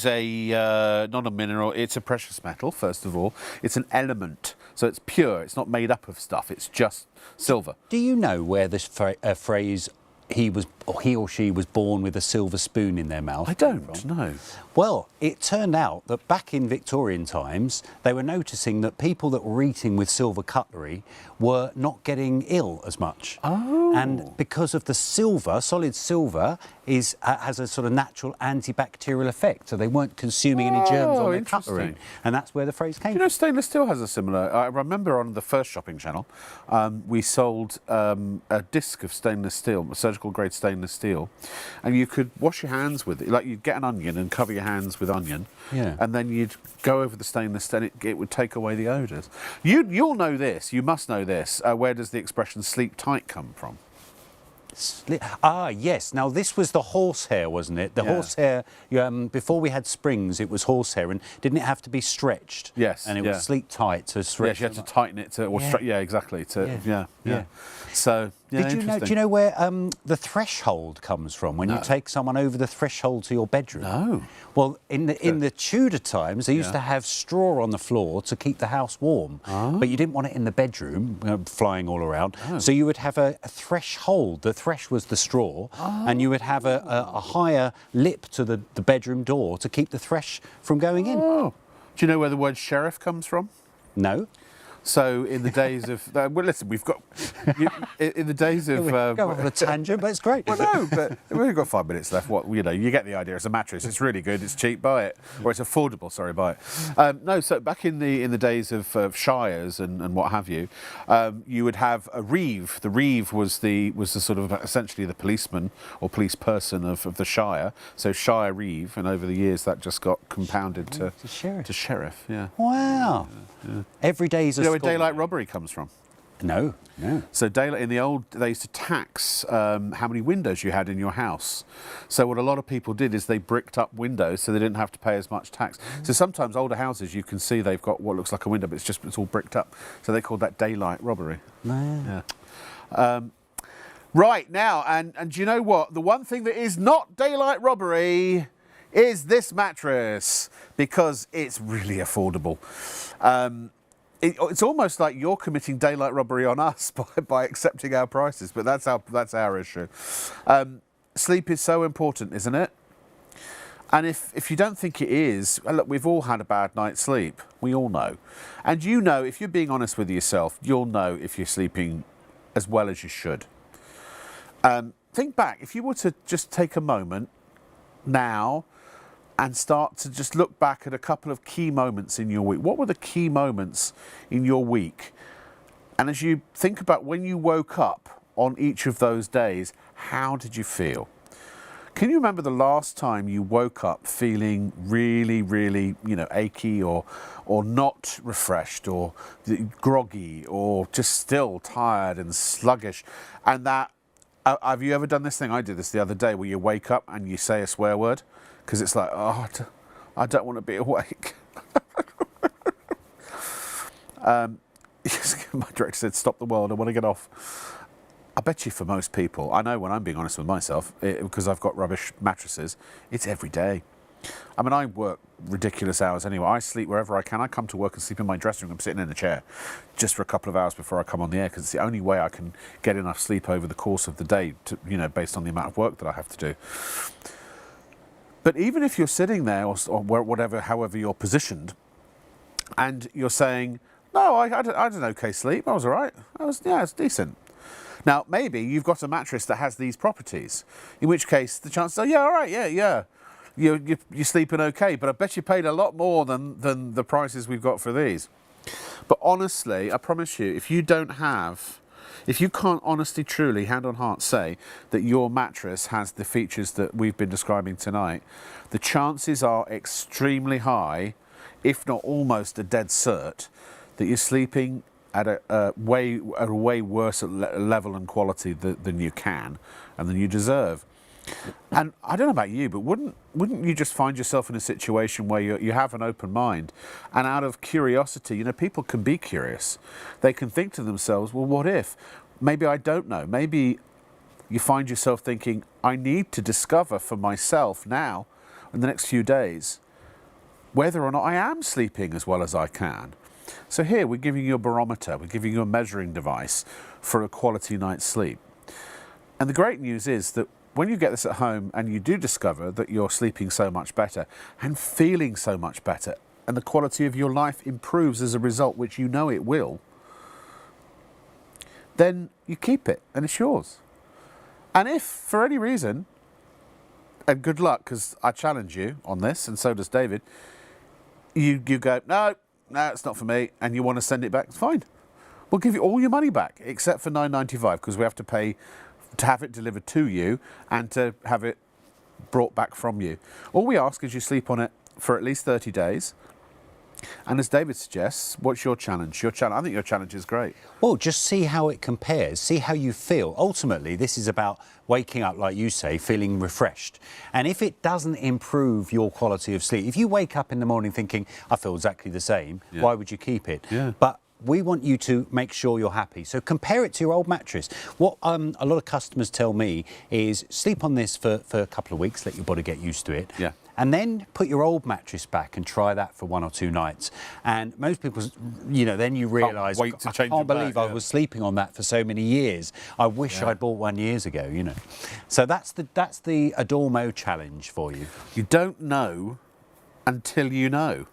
a not a mineral, it's a precious metal, first of all. It's an element, so it's pure, it's not made up of stuff, it's just silver. Do you know where this phrase, he or she was born with a silver spoon in their mouth? I don't know. Well, it turned out that back in Victorian times, they were noticing that people that were eating with silver cutlery were not getting ill as much. Oh. And because of the silver, solid silver has a sort of natural antibacterial effect, so they weren't consuming any germs on their cutlery. And that's where the phrase came from. You know, stainless steel has a similar... I remember on the first shopping channel, we sold a disc of stainless steel, surgical grade stainless steel, and you could wash your hands with it. Like, you'd get an onion and cover your hands with onion, and then you'd go over the stainless steel and it would take away the odours. You'll know this, you must know this. Where does the expression sleep tight come from? Yes. Now, this was the horsehair, wasn't it? The horsehair, before we had springs, it was horsehair, and didn't it have to be stretched? Yes. And it would sleep tight to stretch. Yes, you had to tighten it to... Or exactly. Yeah. So... Yeah, do you know where the threshold comes from, when you take someone over the threshold to your bedroom? No. Well, in the Tudor times, they used to have straw on the floor to keep the house warm, but you didn't want it in the bedroom, flying all around. So you would have a threshold. The thresh was the straw, and you would have a higher lip to the bedroom door to keep the thresh from going in. Do you know where the word sheriff comes from? No. So in the days of well, listen, we've got in the days of go on a tangent, but it's great. Well, no, but we've only got 5 minutes left. What you get the idea. It's a mattress. It's really good. It's cheap. Buy it, or it's affordable. Sorry, buy it. No, so back in the days of shires and what have you, you would have a reeve. The reeve was the sort of essentially the policeman or police person of the shire. So shire reeve, and over the years that just got compounded to sheriff. Yeah. Wow. Yeah. Every day is a... You know where daylight robbery comes from? No. So daylight, in the old, they used to tax how many windows you had in your house. So what a lot of people did is they bricked up windows so they didn't have to pay as much tax. So sometimes older houses, you can see they've got what looks like a window, but it's all bricked up. So they called that daylight robbery. Yeah. Right now, and do you know what? The one thing that is not daylight robbery is this mattress, because it's really affordable. It's almost like you're committing daylight robbery on us by accepting our prices, but that's our issue. Sleep is so important, isn't it? And if you don't think it is, look, we've all had a bad night's sleep. We all know. And you know, if you're being honest with yourself, you'll know if you're sleeping as well as you should. Think back, if you were to just take a moment now and start to just look back at a couple of key moments in your week. What were the key moments in your week? And as you think about when you woke up on each of those days, how did you feel? Can you remember the last time you woke up feeling really, really, achy or not refreshed or groggy or just still tired and sluggish? And that, have you ever done this thing? I did this the other day, where you wake up and you say a swear word. Because it's like, I don't want to be awake. My director said, stop the world, I want to get off. I bet you for most people, I know when I'm being honest with myself, because I've got rubbish mattresses, it's every day. I mean, I work ridiculous hours anyway. I sleep wherever I can. I come to work and sleep in my dressing room. I'm sitting in a chair just for a couple of hours before I come on the air, because it's the only way I can get enough sleep over the course of the day, based on the amount of work that I have to do. But even if you're sitting there or whatever, however you're positioned, and you're saying, no, I had an okay sleep, I was all right, it's decent. Now, maybe you've got a mattress that has these properties, in which case the chances are, all right, you're sleeping okay, but I bet you paid a lot more than the prices we've got for these. But honestly, I promise you, if you can't honestly, truly, hand on heart say that your mattress has the features that we've been describing tonight, the chances are extremely high, if not almost a dead cert, that you're sleeping at a way worse level and quality than you can and than you deserve. And I don't know about you, but wouldn't you just find yourself in a situation where you have an open mind, and out of curiosity, you know, people can be curious. They can think to themselves, well, what if? Maybe I don't know. Maybe you find yourself thinking, I need to discover for myself now, in the next few days, whether or not I am sleeping as well as I can. So here, we're giving you a barometer, we're giving you a measuring device for a quality night's sleep. And the great news is that when you get this at home and you do discover that you're sleeping so much better and feeling so much better, and the quality of your life improves as a result, which you know it will, then you keep it and it's yours. And if, for any reason, and good luck, because I challenge you on this, and so does David, you go, no, it's not for me, and you want to send it back, it's fine. We'll give you all your money back, except for $9.95, because we have to pay to have it delivered to you and to have it brought back from you. All we ask is you sleep on it for at least 30 days. And as David suggests, what's your challenge? I think your challenge is great. Well, just see how it compares, see how you feel. Ultimately, this is about waking up, like you say, feeling refreshed. And if it doesn't improve your quality of sleep, if you wake up in the morning thinking, I feel exactly the same, why would you keep it? Yeah. But we want you to make sure you're happy. So compare it to your old mattress. What a lot of customers tell me is sleep on this for a couple of weeks, let your body get used to it. Yeah. And then put your old mattress back and try that for 1 or 2 nights. And most people, you know, then you realise, I can't believe I was sleeping on that for so many years. I wish I'd bought one years ago, you know. So that's the Adormo challenge for you. You don't know until you know.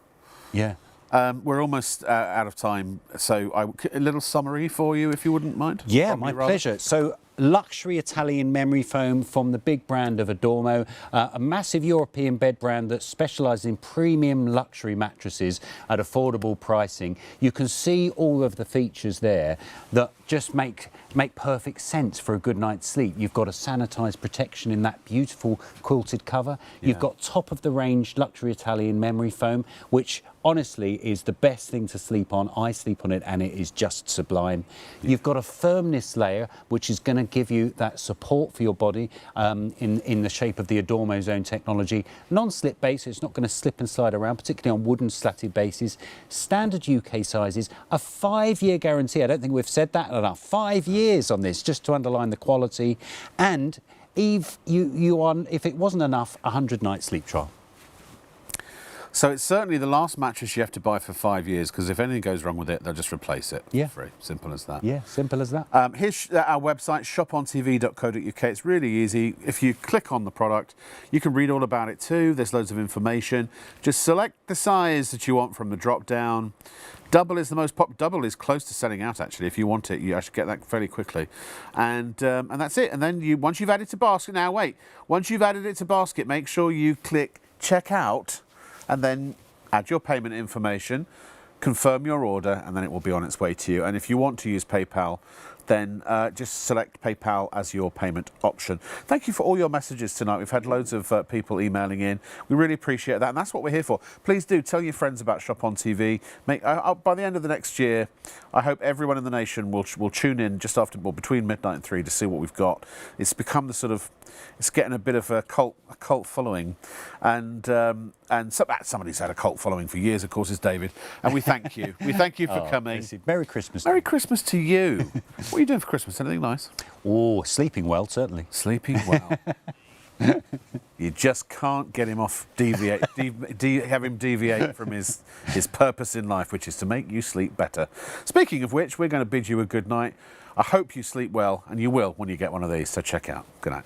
Yeah. We're almost out of time, so a little summary for you, if you wouldn't mind. Yeah, my pleasure. So, luxury Italian memory foam from the big brand of Adormo, a massive European bed brand that specialises in premium luxury mattresses at affordable pricing. You can see all of the features there that just make perfect sense for a good night's sleep. You've got a sanitised protection in that beautiful quilted cover. You've got top of the range luxury Italian memory foam, which honestly is the best thing to sleep on. I sleep on it and it is just sublime. You've got a firmness layer which is going to give you that support for your body in the shape of the Adormo Zone technology. Non-slip base, it's not going to slip and slide around, particularly on wooden slatted bases. Standard UK sizes, a 5-year guarantee. I don't think we've said that enough. 5 years on this, just to underline the quality. And Eve, you on, if it wasn't enough, a 100-night sleep trial. So it's certainly the last mattress you have to buy for 5 years, because if anything goes wrong with it, they'll just replace it for free. Simple as that. Yeah, simple as that. Here's our website, ShopOnTV.co.uk. It's really easy. If you click on the product, you can read all about it too. There's loads of information. Just select the size that you want from the drop down. Double is the most Double is close to selling out, actually. If you want it, you actually get that fairly quickly. And that's it. And then once you've added to basket, now wait. Once you've added it to basket, make sure you click checkout, and then add your payment information, confirm your order, and then it will be on its way to you. And if you want to use PayPal, then just select PayPal as your payment option. Thank you for all your messages tonight. We've had loads of people emailing in. We really appreciate that, and that's what we're here for. Please do tell your friends about Shop on TV. By the end of the next year, I hope everyone in the nation will tune in just after, well, between midnight and 3 to see what we've got. It's become the sort of, it's getting a bit of a cult following, and somebody's had a cult following for years, of course, is David. And we thank you. We thank you for coming. Merry Christmas. Merry Christmas to you. What are you doing for Christmas? Anything nice? Oh, sleeping well, certainly. Sleeping well. You just can't get him off, have him deviate from his purpose in life, which is to make you sleep better. Speaking of which, we're going to bid you a good night. I hope you sleep well, and you will when you get one of these, so check out. Good night.